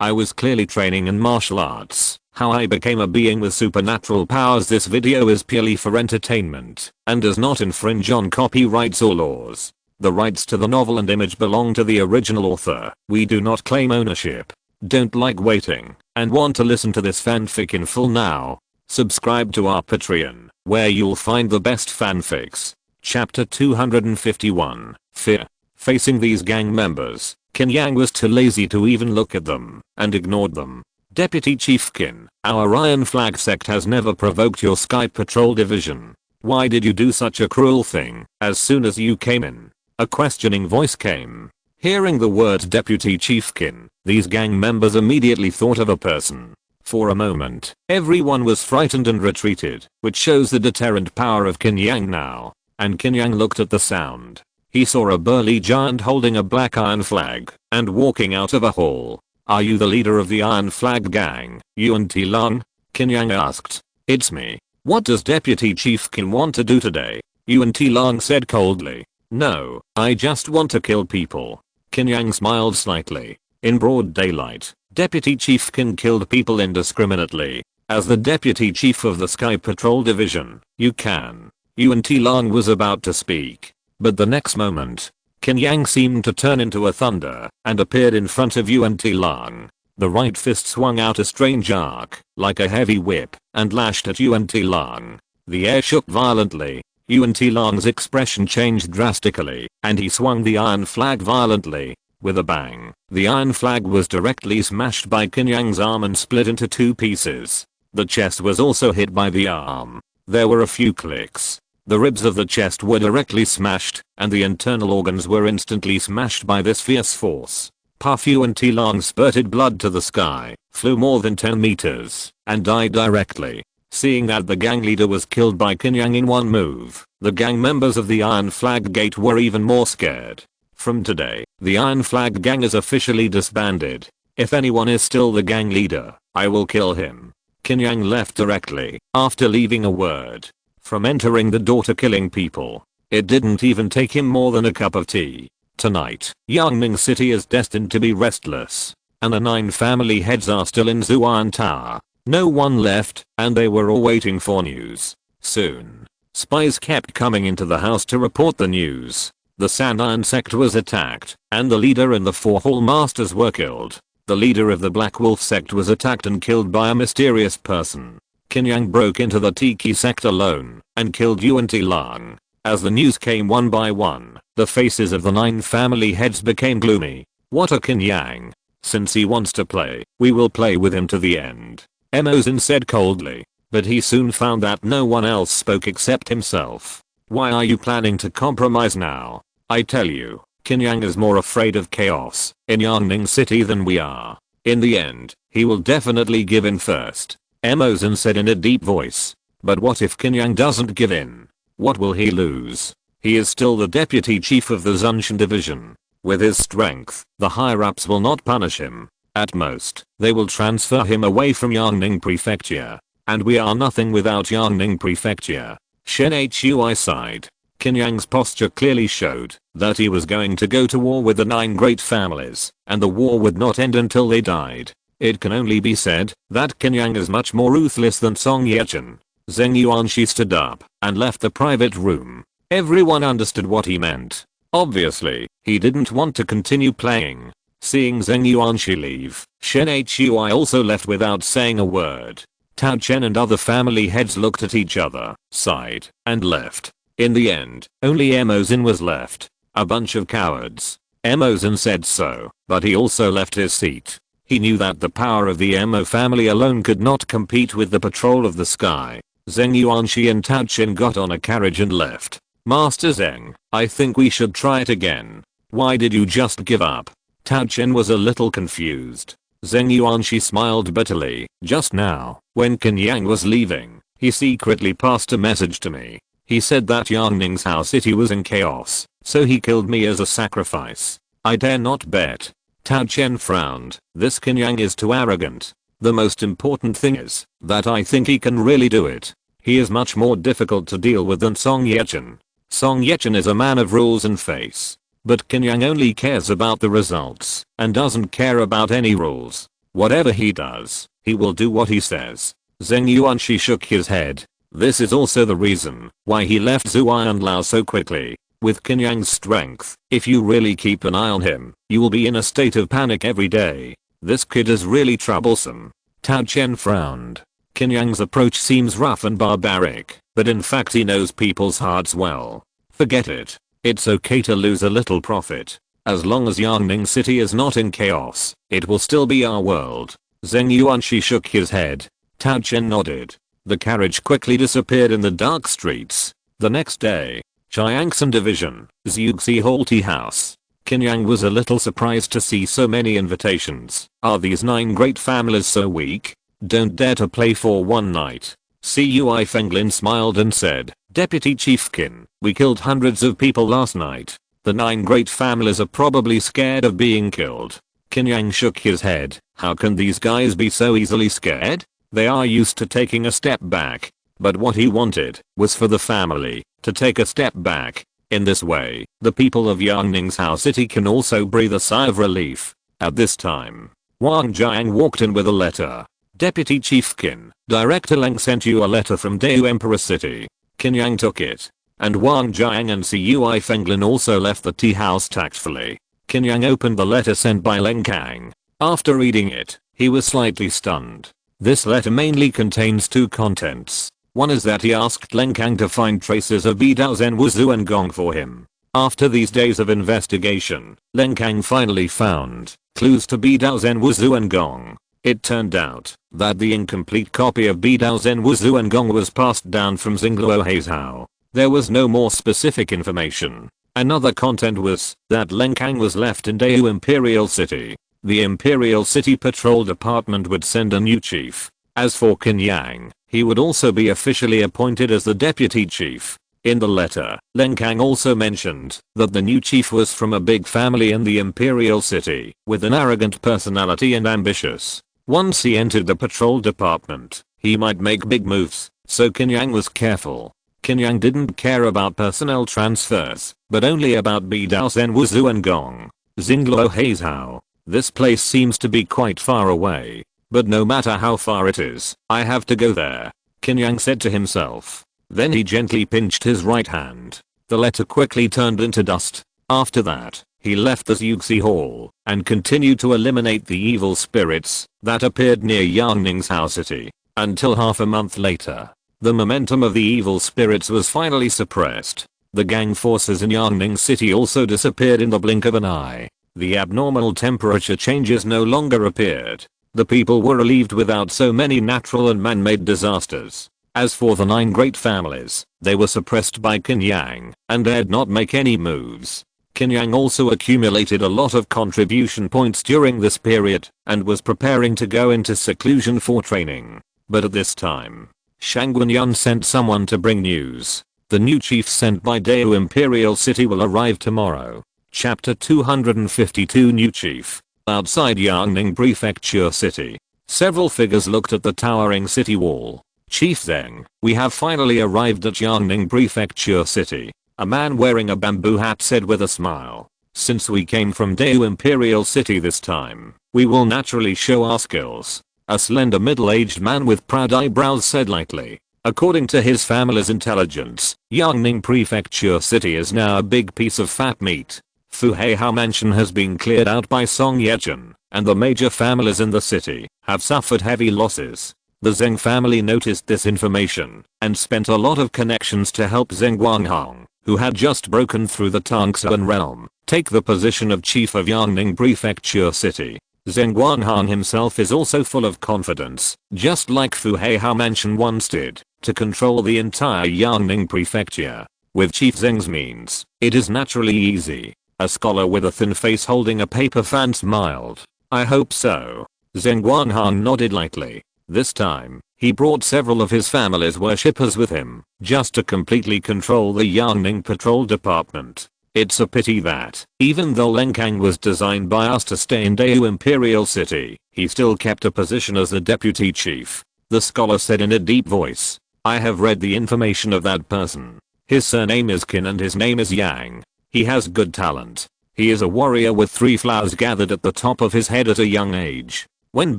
I was clearly training in martial arts. How I became a being with supernatural powers. This video is purely for entertainment and does not infringe on copyrights or laws. The rights to the novel and image belong to the original author. We do not claim ownership. Don't like waiting and want to listen to this fanfic in full now? Subscribe to our Patreon, where you'll find the best fanfics. Chapter 251, Fear. Facing these gang members, Qin Yang was too lazy to even look at them and ignored them. Deputy Chief Qin, our Iron Flag sect has never provoked your Sky Patrol division. Why did you do such a cruel thing? As soon as you came in, a questioning voice came. Hearing the words Deputy Chief Qin, these gang members immediately thought of a person. For a moment, everyone was frightened and retreated, which shows the deterrent power of Qin Yang now. And Qin Yang looked at the sound. He saw a burly giant holding a black iron flag and walking out of a hall. Are you the leader of the Iron Flag gang, Yuan Long? Qin Yang asked. It's me. What does Deputy Chief Qin want to do today? Yuan Long said coldly. No, I just want to kill people. Qin Yang smiled slightly. In broad daylight, Deputy Chief Qin killed people indiscriminately. As the Deputy Chief of the Sky Patrol Division, you can. Yuan Long was about to speak, but the next moment, Qin Yang seemed to turn into a thunder and appeared in front of Yuan Long. The right fist swung out a strange arc, like a heavy whip, and lashed at Yuan Long. The air shook violently. Yuan Long's expression changed drastically, and he swung the iron flag violently. With a bang, the iron flag was directly smashed by Qin Yang's arm and split into two pieces. The chest was also hit by the arm. There were a few clicks. The ribs of the chest were directly smashed, and the internal organs were instantly smashed by this fierce force. Puff Yuan Long spurted blood to the sky, flew more than 10 meters, and died directly. Seeing that the gang leader was killed by Qin Yang in one move, the gang members of the Iron Flag Gate were even more scared. From today, the Iron Flag gang is officially disbanded. If anyone is still the gang leader, I will kill him. Qin Yang left directly, after leaving a word. From entering the door to killing people, it didn't even take him more than a cup of tea. Tonight, Yangning City is destined to be restless, and the 9 family heads are still in Zuan Tower. No one left, and they were all waiting for news. Soon, spies kept coming into the house to report the news. The Sand Iron sect was attacked, and the leader and the 4 Hall Masters were killed. The leader of the Black Wolf sect was attacked and killed by a mysterious person. Qin Yang broke into the Tiki sect alone and killed Yuan Long. As the news came one by one, the faces of the 9 family heads became gloomy. What a Qin Yang. Since he wants to play, we will play with him to the end. Emozin said coldly, but he soon found that no one else spoke except himself. Why are you planning to compromise now? I tell you, Qin Yang is more afraid of chaos in Yangning City than we are. In the end, he will definitely give in first. Emozin said in a deep voice. But what if Qin Yang doesn't give in? What will he lose? He is still the deputy chief of the Zunshan division. With his strength, the higher-ups will not punish him. At most, they will transfer him away from Yangning Prefecture. And we are nothing without Yangning Prefecture. Shen Hui sighed. Qin Yang's posture clearly showed that he was going to go to war with the 9 great families, and the war would not end until they died. It can only be said that Qin Yang is much more ruthless than Song Yechen. Zheng Yuanxi stood up and left the private room. Everyone understood what he meant. Obviously, he didn't want to continue playing. Seeing Zheng Yuanxi leave, Shen Hui also left without saying a word. Tao Chen and other family heads looked at each other, sighed, and left. In the end, only Emozin was left. A bunch of cowards. Emozin said so, but he also left his seat. He knew that the power of the Emo family alone could not compete with the patrol of the sky. Zheng Yuanxi and Tao Chen got on a carriage and left. Master Zheng, I think we should try it again. Why did you just give up? Tao Chen was a little confused. Zheng Yuanxi smiled bitterly. Just now, when Qin Yang was leaving, he secretly passed a message to me. He said that Yangning's house city was in chaos, so he killed me as a sacrifice. I dare not bet. Tao Chen frowned. This Qin Yang is too arrogant. The most important thing is that I think he can really do it. He is much more difficult to deal with than Song Yechen. Song Yechen is a man of rules and face. But Qin Yang only cares about the results and doesn't care about any rules. Whatever he does, he will do what he says. Zheng Yuanshi shook his head. This is also the reason why he left Zhuai and Lao so quickly. With Qin Yang's strength, if you really keep an eye on him, you will be in a state of panic every day. This kid is really troublesome. Tao Chen frowned. Qin Yang's approach seems rough and barbaric, but in fact he knows people's hearts well. Forget it. It's okay to lose a little profit. As long as Yangning City is not in chaos, it will still be our world. Zheng Yuanshi shook his head. Tao Chen nodded. The carriage quickly disappeared in the dark streets. The next day, Chiangsan Division, Zhuxi Hall Tea House. Qin Yang was a little surprised to see so many invitations. Are these 9 great families so weak? Don't dare to play for one night. Cui Fenglin smiled and said, Deputy Chief Qin, we killed hundreds of people last night. The 9 great families are probably scared of being killed. Qin Yang shook his head. How can these guys be so easily scared? They are used to taking a step back. But what he wanted was for the family to take a step back. In this way, the people of Yangning's City can also breathe a sigh of relief. At this time, Wang Jiang walked in with a letter. Deputy Chief Qin, Director Leng sent you a letter from Daewoo Emperor City. Qin Yang took it. And Wang Jiang and Cui Fenglin also left the tea house tactfully. Qin Yang opened the letter sent by Leng Kang. After reading it, he was slightly stunned. This letter mainly contains 2 contents. One is that he asked Leng Kang to find traces of Bidao Zen Wuzhu and Gong for him. After these days of investigation, Leng Kang finally found clues to Bidao Zen Wuzhu and Gong. It turned out that the incomplete copy of Bidao Zen Wuzhu and Gong was passed down from Xingluo Heizhao. There was no more specific information. Another content was that Leng Kang was left in Daewoo Imperial City. The Imperial City Patrol Department would send a new chief. As for Qin Yang, he would also be officially appointed as the deputy chief. In the letter, Leng Kang also mentioned that the new chief was from a big family in the Imperial City, with an arrogant personality and ambitious. Once he entered the patrol department, he might make big moves, so Qin Yang was careful. Qin Yang didn't care about personnel transfers, but only about Bidao Zen Wuzhu and Gong. Xingluo Heizhao. This place seems to be quite far away. But no matter how far it is, I have to go there. Qin Yang said to himself. Then he gently pinched his right hand. The letter quickly turned into dust. After that, he left the Zhuxi Hall and continued to eliminate the evil spirits that appeared near Yangning's City. Until half a month later, the momentum of the evil spirits was finally suppressed. The gang forces in Yangning City also disappeared in the blink of an eye. The abnormal temperature changes no longer appeared. The people were relieved without so many natural and man-made disasters. As for the 9 great families, they were suppressed by Qin Yang and dared not make any moves. Qin Yang also accumulated a lot of contribution points during this period and was preparing to go into seclusion for training. But at this time, Shang Guanyan sent someone to bring news. The new chief sent by Daewoo Imperial City will arrive tomorrow. Chapter 252 New Chief. Outside Yangning Prefecture City, several figures looked at the towering city wall. Chief Zheng, we have finally arrived at Yangning Prefecture City. A man wearing a bamboo hat said with a smile. Since we came from Daewoo Imperial City this time, we will naturally show our skills. A slender middle-aged man with proud eyebrows said lightly. According to his family's intelligence, Yangning Prefecture City is now a big piece of fat meat. Fu Heihao Mansion has been cleared out by Song Yechun, and the major families in the city have suffered heavy losses. The Zheng family noticed this information and spent a lot of connections to help Zheng Guanghong, who had just broken through the Tangxuan realm, take the position of chief of Yangning Prefecture City. Zheng Guanghong himself is also full of confidence, just like Fu Heihao Mansion once did, to control the entire Yangning Prefecture. With Chief Zheng's means, it is naturally easy. A scholar with a thin face holding a paper fan smiled. I hope so. Zheng Guanghong nodded lightly. This time, he brought several of his family's worshippers with him, just to completely control the Yangning Patrol Department. It's a pity that, even though Leng Kang was designed by us to stay in Daewoo Imperial City, he still kept a position as the deputy chief. The scholar said in a deep voice. I have read the information of that person. His surname is Qin and his name is Yang. He has good talent. He is a warrior with 3 flowers gathered at the top of his head at a young age. When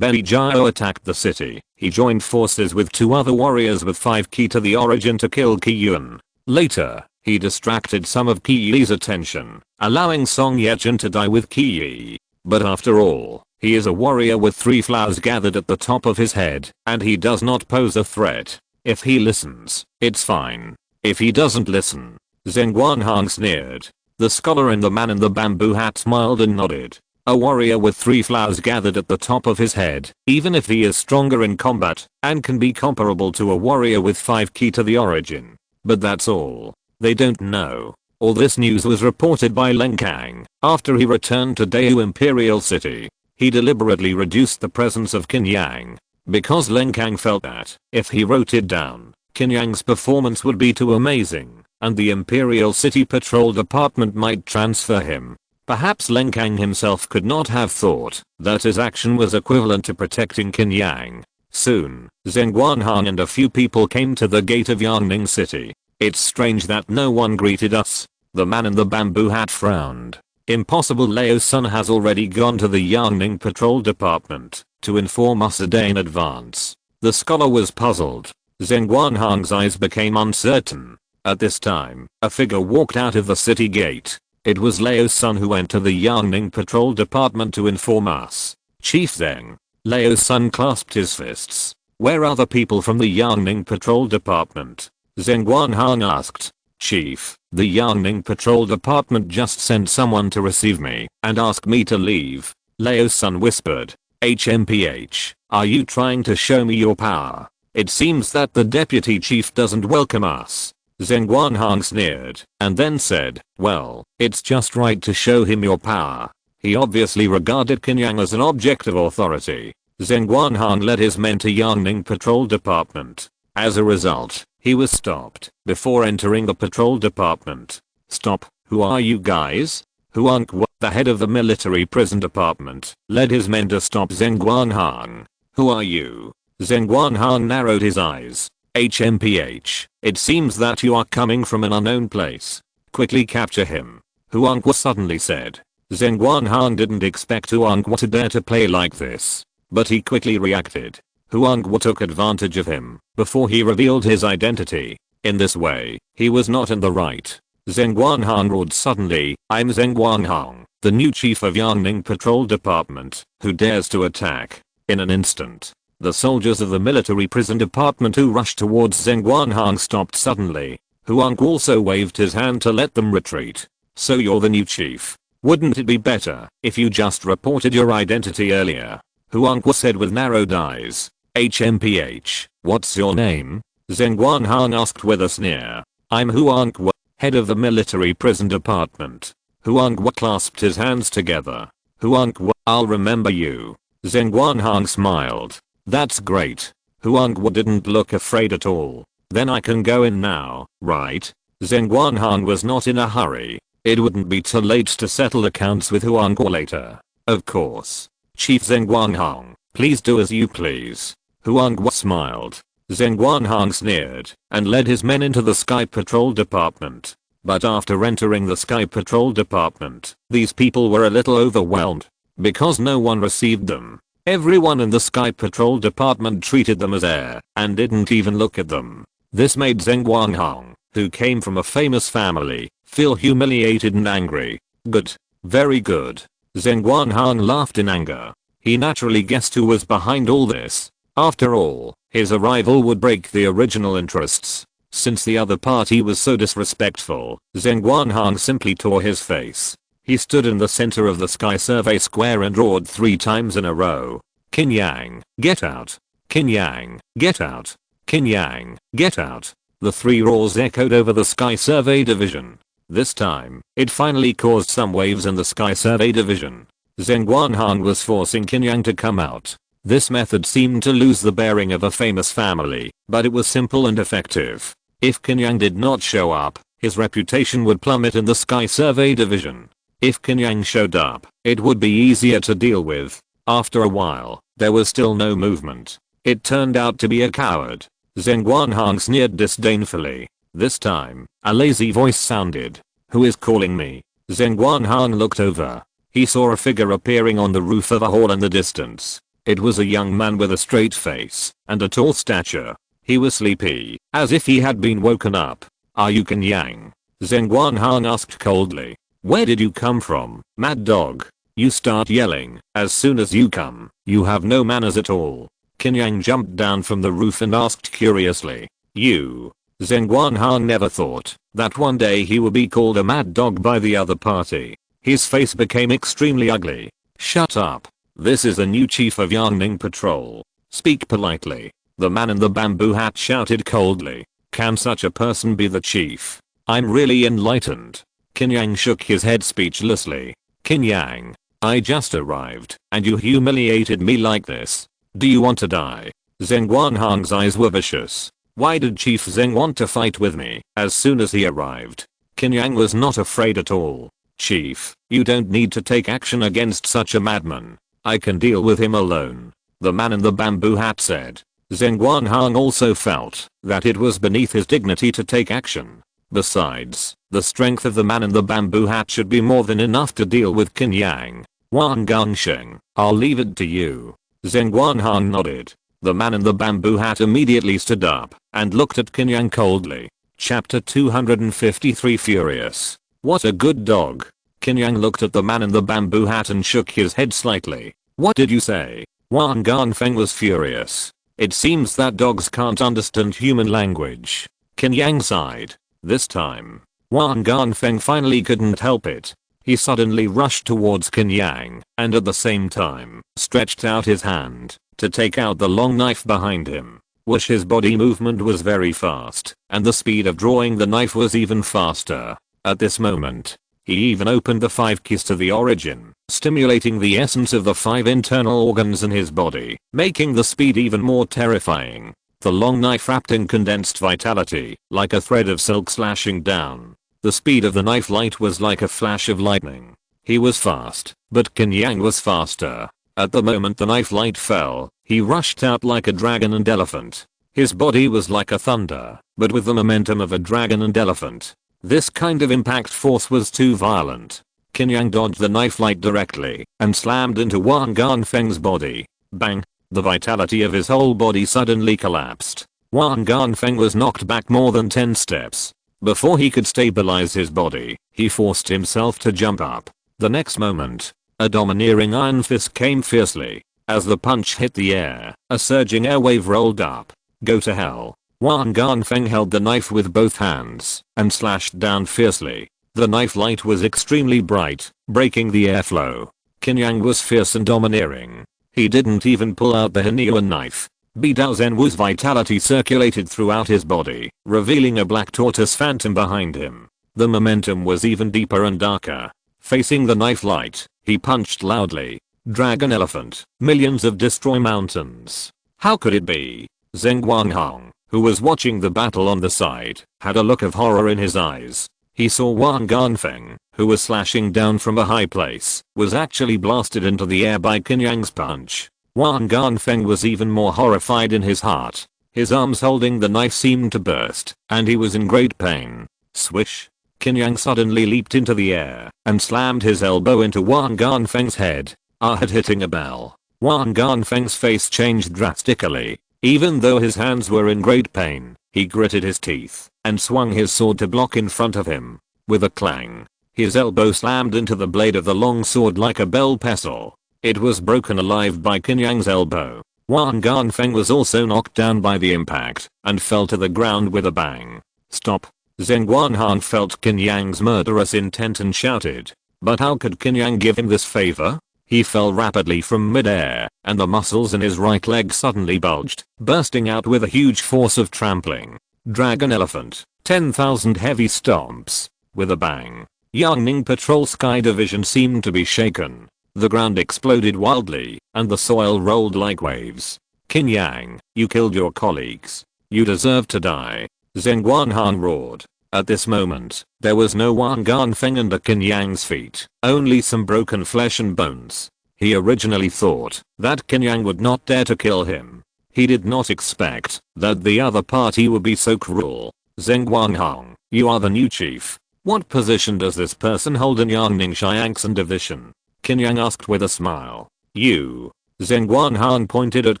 Benijiao attacked the city, he joined forces with 2 other warriors with 5 key to the origin to kill Qi Yuan. Later, he distracted some of Qi Yi's attention, allowing Song Yejun to die with Qi Yi. But after all, he is a warrior with 3 flowers gathered at the top of his head, and he does not pose a threat. If he listens, it's fine. If he doesn't listen, Zheng Guanhang sneered. The scholar and the man in the bamboo hat smiled and nodded. A warrior with 3 flowers gathered at the top of his head, even if he is stronger in combat, and can be comparable to a warrior with 5 key to the origin. But that's all. They don't know. All this news was reported by Leng Kang after he returned to Dayu Imperial City. He deliberately reduced the presence of Qin Yang, because Leng Kang felt that, if he wrote it down, Qin Yang's performance would be too amazing, and the Imperial City Patrol Department might transfer him. Perhaps Leng Kang himself could not have thought that his action was equivalent to protecting Qin Yang. Soon, Zheng Guanhang and a few people came to the gate of Yangning City. It's strange that no one greeted us. The man in the bamboo hat frowned. Impossible. Leo's son has already gone to the Yangning Patrol Department to inform us a day in advance. The scholar was puzzled. Zheng Guanhang's eyes became uncertain. At this time, a figure walked out of the city gate. It was Leo's son who went to the Yangning Patrol Department to inform us. Chief Zheng. Leo's son clasped his fists. Where are the people from the Yangning Patrol Department? Zheng Guanhang asked. Chief, the Yangning Patrol Department just sent someone to receive me and ask me to leave. Leo's son whispered. HMPH, are you trying to show me your power? It seems that the deputy chief doesn't welcome us. Zheng Guanhang sneered and then said, well, it's just right to show him your power. He obviously regarded Qin Yang as an object of authority. Zheng Guanhang led his men to Yangning Patrol Department. As a result, he was stopped before entering the patrol department. Stop, who are you guys? Huang Guo, the head of the military prison department, led his men to stop Zheng Guanhang. Who are you? Zheng Guanhang narrowed his eyes. HMPH, it seems that you are coming from an unknown place. Quickly capture him. Huang Guo suddenly said. Zheng Guanhang didn't expect Huang Guo to dare to play like this, but he quickly reacted. Huang Guo took advantage of him before he revealed his identity. In this way, he was not in the right. Zheng Guanhang roared suddenly, I'm Zheng Guanhang, the new chief of Yangning Patrol Department, who dares to attack. In an instant, the soldiers of the military prison department who rushed towards Zheng Guanhang stopped suddenly. Huang Guo also waved his hand to let them retreat. So you're the new chief. Wouldn't it be better if you just reported your identity earlier? Huang Guo said with narrowed eyes. HMPH, what's your name? Zheng Guanhang asked with a sneer. I'm Huang Guo, head of the military prison department. Huang Guo clasped his hands together. Huang Guo, I'll remember you. Zheng Guanhang smiled. That's great. Huang Guo didn't look afraid at all. Then I can go in now, right? Zheng Guanhang was not in a hurry. It wouldn't be too late to settle accounts with Huang Guo later. Of course. Chief Zheng Guanhang, please do as you please. Huang Guo smiled. Zheng Guanhang sneered and led his men into the Sky Patrol Department. But after entering the Sky Patrol Department, these people were a little overwhelmed. Because no one received them. Everyone in the Sky Patrol Department treated them as air and didn't even look at them. This made Zheng Guanhang, who came from a famous family, feel humiliated and angry. Good. Very good. Zheng Guanhang laughed in anger. He naturally guessed who was behind all this. After all, his arrival would break the original interests. Since the other party was so disrespectful, Zheng Guanhang simply tore his face. He stood in the center of the Sky Survey Square and roared 3 times in a row. Qin Yang, get out. Qin Yang, get out. Qin Yang, get out. The 3 roars echoed over the Sky Survey Division. This time, it finally caused some waves in the Sky Survey Division. Zheng Guanhang was forcing Qin Yang to come out. This method seemed to lose the bearing of a famous family, but it was simple and effective. If Qin Yang did not show up, his reputation would plummet in the Sky Survey Division. If Qin Yang showed up, it would be easier to deal with. After a while, there was still no movement. It turned out to be a coward. Zheng Guanhang sneered disdainfully. This time, a lazy voice sounded. Who is calling me? Zheng Guanhang looked over. He saw a figure appearing on the roof of a hall in the distance. It was a young man with a straight face and a tall stature. He was sleepy, as if he had been woken up. "Are you Qin Yang?" Zheng Guanhang asked coldly. "Where did you come from, mad dog? You start yelling as soon as you come. You have no manners at all." Qin Yang jumped down from the roof and asked curiously. "You?" Zheng Guanhang never thought that one day he would be called a mad dog by the other party. His face became extremely ugly. "Shut up. This is the new chief of Yangning Patrol. Speak politely." The man in the bamboo hat shouted coldly. "Can such a person be the chief? I'm really enlightened." Qin Yang shook his head speechlessly. "Qin Yang, I just arrived and you humiliated me like this. Do you want to die?" Zheng Guanhang's eyes were vicious. Why did Chief Zheng want to fight with me as soon as he arrived? Qin Yang was not afraid at all. "Chief, you don't need to take action against such a madman. I can deal with him alone," the man in the bamboo hat said. Zheng Guanhang also felt that it was beneath his dignity to take action. Besides, the strength of the man in the bamboo hat should be more than enough to deal with Qin Yang. "Wang Gongsheng, I'll leave it to you." Zheng Guanhang nodded. The man in the bamboo hat immediately stood up and looked at Qin Yang coldly. Chapter 253 Furious. "What a good dog." Qin Yang looked at the man in the bamboo hat and shook his head slightly. "What did you say?" Wang Gongfeng was furious. "It seems that dogs can't understand human language." Qin Yang sighed. This time, Wang Gongfeng finally couldn't help it. He suddenly rushed towards Qin Yang and at the same time stretched out his hand to take out the long knife behind him. Whoosh, his body movement was very fast and the speed of drawing the knife was even faster. At this moment, he even opened the 5 keys to the origin, stimulating the essence of the 5 internal organs in his body, making the speed even more terrifying. The long knife wrapped in condensed vitality, like a thread of silk slashing down. The speed of the knife light was like a flash of lightning. He was fast, but Qin Yang was faster. At the moment the knife light fell, he rushed out like a dragon and elephant. His body was like a thunder, but with the momentum of a dragon and elephant. This kind of impact force was too violent. Qin Yang dodged the knife light directly and slammed into Wang Gongfeng's body. Bang! The vitality of his whole body suddenly collapsed. Wang Gongfeng was knocked back more than 10 steps. Before he could stabilize his body, he forced himself to jump up. The next moment, a domineering iron fist came fiercely. As the punch hit the air, a surging air wave rolled up. "Go to hell." Wang Gongfeng held the knife with both hands and slashed down fiercely. The knife light was extremely bright, breaking the airflow. Qin Yang was fierce and domineering. He didn't even pull out the Henyuan knife. Bidao Zenwu's vitality circulated throughout his body, revealing a black tortoise phantom behind him. The momentum was even deeper and darker. Facing the knife light, he punched loudly. "Dragon elephant, millions of destroy mountains." How could it be? Zheng Guanhang, who was watching the battle on the side, had a look of horror in his eyes. He saw Wang Gongfeng, who was slashing down from a high place, was actually blasted into the air by Qin Yang's punch. Wang Gongfeng was even more horrified in his heart. His arms holding the knife seemed to burst, and he was in great pain. Swish! Qin Yang suddenly leaped into the air and slammed his elbow into Wang Gongfeng's head. Had hitting a bell. Wang Gongfeng's face changed drastically. Even though his hands were in great pain, he gritted his teeth and swung his sword to block in front of him. With a clang, his elbow slammed into the blade of the long sword like a bell pestle. It was broken alive by Qin Yang's elbow. Wang Gongfeng was also knocked down by the impact and fell to the ground with a bang. "Stop!" Zheng Guanhang felt Qin Yang's murderous intent and shouted. But how could Qin Yang give him this favor? He fell rapidly from mid-air, and the muscles in his right leg suddenly bulged, bursting out with a huge force of trampling. Dragon elephant, 10,000 heavy stomps. With a bang, Yangning Patrol Sky Division seemed to be shaken. The ground exploded wildly, and the soil rolled like waves. "Qin Yang, you killed your colleagues. You deserve to die." Zheng Guanhang roared. At this moment, there was no Wang Gongfeng under Qin Yang's feet, only some broken flesh and bones. He originally thought that Qin Yang would not dare to kill him. He did not expect that the other party would be so cruel. "Zheng Guanhang, you are the new chief. What position does this person hold in Yangning Xiangxin Division?" Qin Yang asked with a smile. "You." Zheng Guanhang pointed at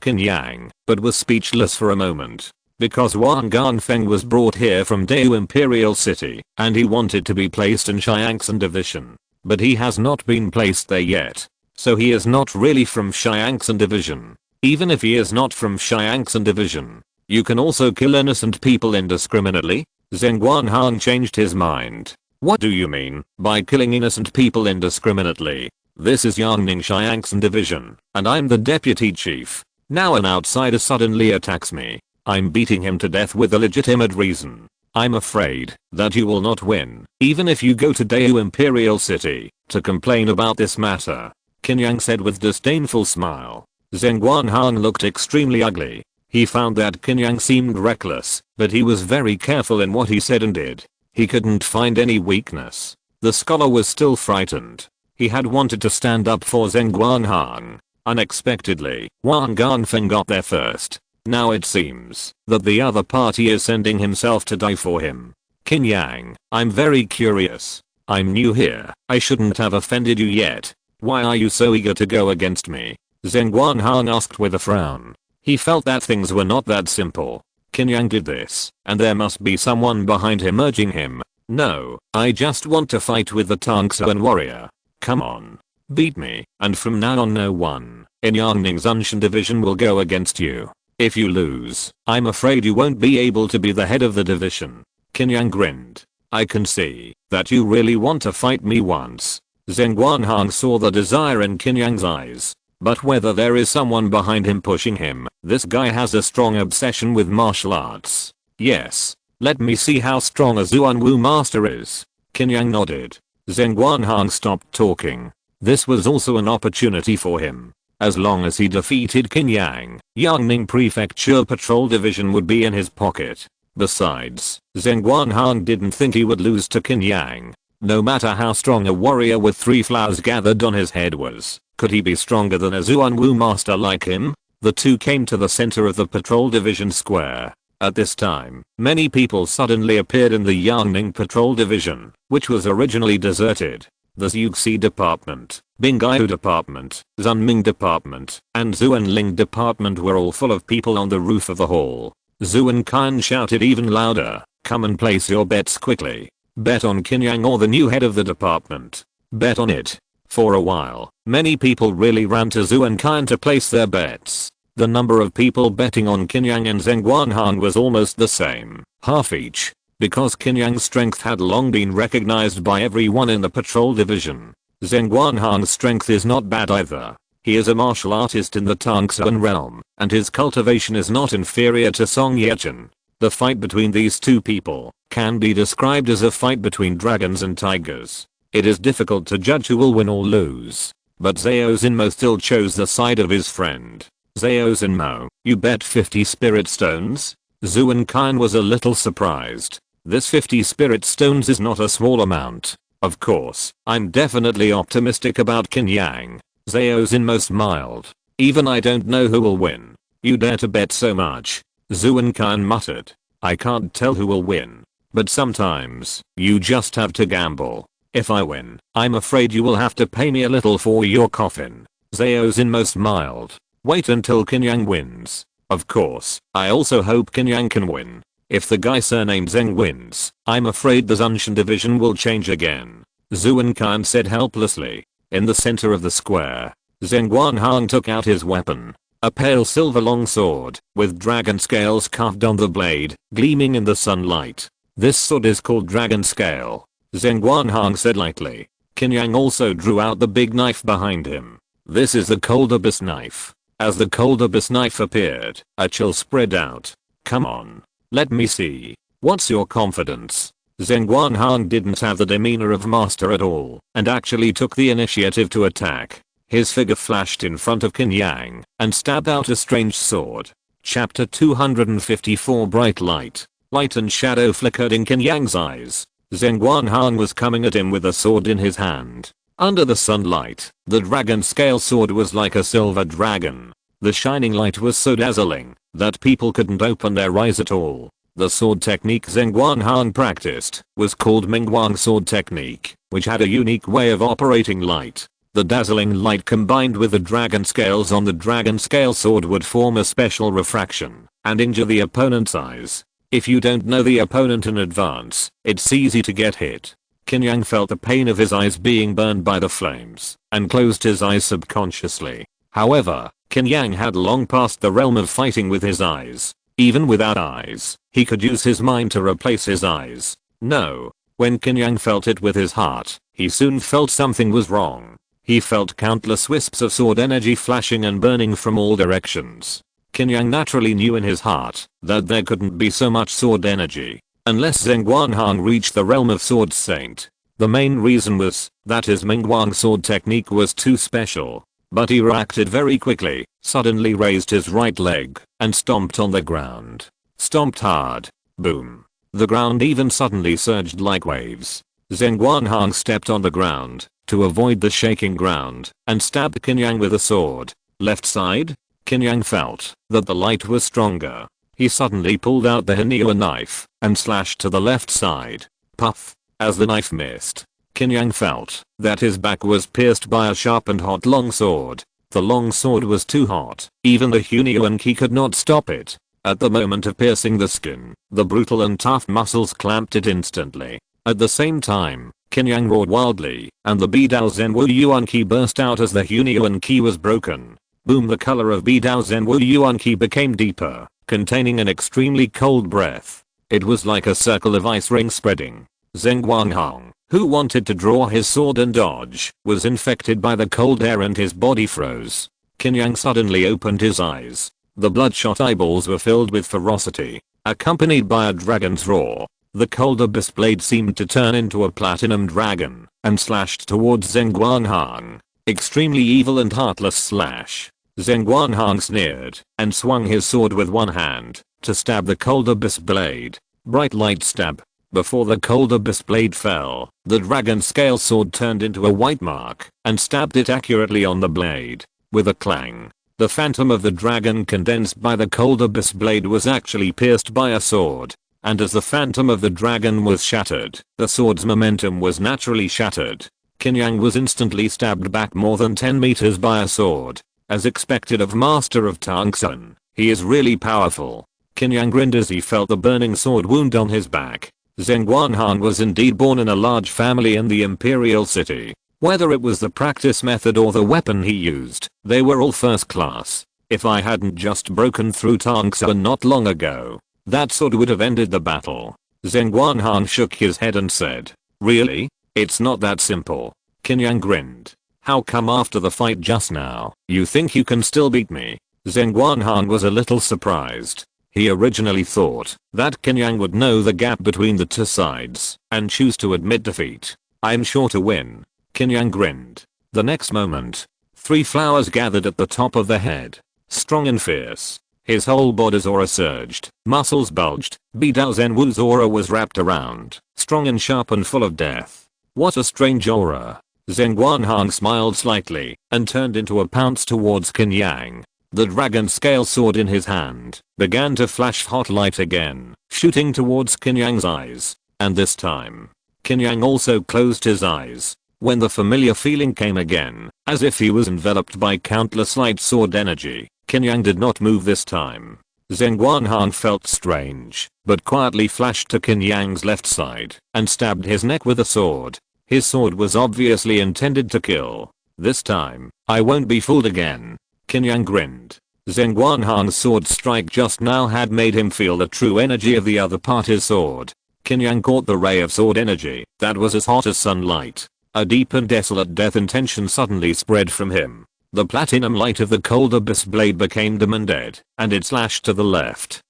Qin Yang, but was speechless for a moment. Because Wang Ganfeng was brought here from Daewoo Imperial City, and he wanted to be placed in Xiangxin Division. But he has not been placed there yet. So he is not really from Xiangxin Division. Even if he is not from Xiangxin Division, you can also kill innocent people indiscriminately? Zheng Guanhang changed his mind. What do you mean by killing innocent people indiscriminately? This is Yangning Xiangxin Division, and I'm the deputy chief. Now an outsider suddenly attacks me. I'm beating him to death with a legitimate reason. I'm afraid that you will not win, even if you go to Daewoo Imperial City to complain about this matter. Qin Yang said with disdainful smile. Zheng Guanhang looked extremely ugly. He found that Qin Yang seemed reckless, but he was very careful in what he said and did. He couldn't find any weakness. The scholar was still frightened. He had wanted to stand up for Zheng Guanhang. Unexpectedly, Wang Ganfeng got there first. Now it seems that the other party is sending himself to die for him. Qin Yang, I'm very curious. I'm new here. I shouldn't have offended you yet. Why are you so eager to go against me? Zheng Guanhang asked with a frown. He felt that things were not that simple. Qin Yang did this, and there must be someone behind him urging him. No, I just want to fight with the Tangsuan warrior. Come on. Beat me, and from now on no one in Yangning Zunshan Division will go against you. If you lose, I'm afraid you won't be able to be the head of the division. Qin Yang grinned. I can see that you really want to fight me once. Zheng Guanhang saw the desire in Qin Yang's eyes. But whether there is someone behind him pushing him, this guy has a strong obsession with martial arts. Yes. Let me see how strong a Zuanwu master is. Qin Yang nodded. Zheng Guanhang stopped talking. This was also an opportunity for him. As long as he defeated Qin Yang, Yangning Prefecture Patrol Division would be in his pocket. Besides, Zheng Guanhang didn't think he would lose to Qin Yang. No matter how strong a warrior with 3 flowers gathered on his head was, could he be stronger than a Zuanwu master like him? The two came to the center of the Patrol Division square. At this time, many people suddenly appeared in the Yangning Patrol Division, which was originally deserted. The Zhuxi Department, Bingaiu Department, Zunming Department, and Zuanling Department were all full of people on the roof of the hall. Zuan Qian shouted even louder, come and place your bets quickly. Bet on Qin Yang or the new head of the department. Bet on it. For a while, many people really ran to Zuan Qian to place their bets. The number of people betting on Qin Yang and Zheng Guanhang was almost the same, half each. Because Qin Yang's strength had long been recognized by everyone in the patrol division. Zheng Guanhang's strength is not bad either. He is a martial artist in the Tangsuan realm, and his cultivation is not inferior to Song Yechen. The fight between these two people can be described as a fight between dragons and tigers. It is difficult to judge who will win or lose. But Zhao Zinmo still chose the side of his friend. Zhao Zinmo, you bet 50 spirit stones? Zuan Qian was a little surprised. This 50 spirit stones is not a small amount. Of course, I'm definitely optimistic about Qin Yang. Zhao Zinmo smiled. Even I don't know who will win. You dare to bet so much? Zuan Qian muttered. I can't tell who will win. But sometimes, you just have to gamble. If I win, I'm afraid you will have to pay me a little for your coffin. Zhao Zinmo smiled. Wait until Qin Yang wins. Of course, I also hope Qin Yang can win. If the guy surnamed Zheng wins, I'm afraid the Zunshan division will change again. Zuan Qian said helplessly. In the center of the square, Zheng Guanhang took out his weapon. A pale silver longsword, with dragon scales carved on the blade, gleaming in the sunlight. This sword is called Dragon Scale. Zheng Guanhang said lightly. Qin Yang also drew out the big knife behind him. This is the cold abyss knife. As the cold abyss knife appeared, a chill spread out. Come on. Let me see. What's your confidence? Zheng Guanhang didn't have the demeanor of master at all, and actually took the initiative to attack. His figure flashed in front of Qin Yang, and stabbed out a strange sword. Chapter 254 Bright Light. Light and shadow flickered in Qin Yang's eyes. Zheng Guanhang was coming at him with a sword in his hand. Under the sunlight, the dragon scale sword was like a silver dragon. The shining light was so dazzling that people couldn't open their eyes at all. The sword technique Zheng Guanhang practiced was called Mingguang sword technique, which had a unique way of operating light. The dazzling light combined with the dragon scales on the dragon scale sword would form a special refraction and injure the opponent's eyes. If you don't know the opponent in advance, it's easy to get hit. Qin Yang felt the pain of his eyes being burned by the flames and closed his eyes subconsciously. However, Qin Yang had long passed the realm of fighting with his eyes. Even without eyes, he could use his mind to replace his eyes. No. When Qin Yang felt it with his heart, he soon felt something was wrong. He felt countless wisps of sword energy flashing and burning from all directions. Qin Yang naturally knew in his heart that there couldn't be so much sword energy unless Zheng Guanghang reached the realm of Sword Saint. The main reason was that his Mingguang sword technique was too special. But he reacted very quickly, suddenly raised his right leg and stomped on the ground. Stomped hard. Boom. The ground even suddenly surged like waves. Zheng Guanghang stepped on the ground to avoid the shaking ground and stabbed Qin Yang with a sword. Left side? Qin Yang felt that the light was stronger. He suddenly pulled out the Hinua knife and slashed to the left side. Puff. As the knife missed, Qin Yang felt that his back was pierced by a sharp and hot long sword. The long sword was too hot. Even the Hunyuan Qi could not stop it. At the moment of piercing the skin, the brutal and tough muscles clamped it instantly. At the same time, Qin Yang roared wildly, and the Bidao Zen Wu Yuan Qi burst out as the Hunyuan Qi was broken. Boom! The color of Bidao Zen Wu Yuan Qi became deeper, containing an extremely cold breath. It was like a circle of ice ring spreading. Zheng Guanghang, who wanted to draw his sword and dodge, was infected by the cold air and his body froze. Qin Yang suddenly opened his eyes. The bloodshot eyeballs were filled with ferocity, accompanied by a dragon's roar. The cold abyss blade seemed to turn into a platinum dragon and slashed towards Zheng Guanghang. Extremely evil and heartless slash. Zheng Guanghang sneered and swung his sword with one hand to stab the cold abyss blade. Bright light stab. Before the cold abyss blade fell, the dragon scale sword turned into a white mark and stabbed it accurately on the blade. With a clang, the phantom of the dragon condensed by the cold abyss blade was actually pierced by a sword. And as the phantom of the dragon was shattered, the sword's momentum was naturally shattered. Qin Yang was instantly stabbed back more than 10 meters by a sword. As expected of Master of Tongsun, he is really powerful. Qin Yang grinned as he felt the burning sword wound on his back. Zheng Guanghang was indeed born in a large family in the imperial city. Whether it was the practice method or the weapon he used, they were all first class. If I hadn't just broken through Tongsun not long ago, that sword would have ended the battle. Zheng Guanghang shook his head and said, "Really? It's not that simple." Qin Yang grinned. "How come after the fight just now, you think you can still beat me?" Zheng Guanghang was a little surprised. He originally thought that Qin Yang would know the gap between the two sides and choose to admit defeat. "I'm sure to win." Qin Yang grinned. The next moment, 3 flowers gathered at the top of the head. Strong and fierce. His whole body's aura surged, muscles bulged, Bidao Zen Wu's aura was wrapped around, strong and sharp and full of death. What a strange aura. Zheng Guanghang smiled slightly and turned into a pounce towards Qin Yang. The dragon scale sword in his hand began to flash hot light again, shooting towards Qin Yang's eyes. And this time, Qin Yang also closed his eyes. When the familiar feeling came again, as if he was enveloped by countless light sword energy, Qin Yang did not move this time. Zheng Guanghang felt strange, but quietly flashed to Qin Yang's left side and stabbed his neck with a sword. His sword was obviously intended to kill. This time, I won't be fooled again. Qin Yang grinned. Zheng Guanghang's sword strike just now had made him feel the true energy of the other party's sword. Qin Yang caught the ray of sword energy that was as hot as sunlight. A deep and desolate death intention suddenly spread from him. The platinum light of the cold abyss blade became dim and dead, and it slashed to the left.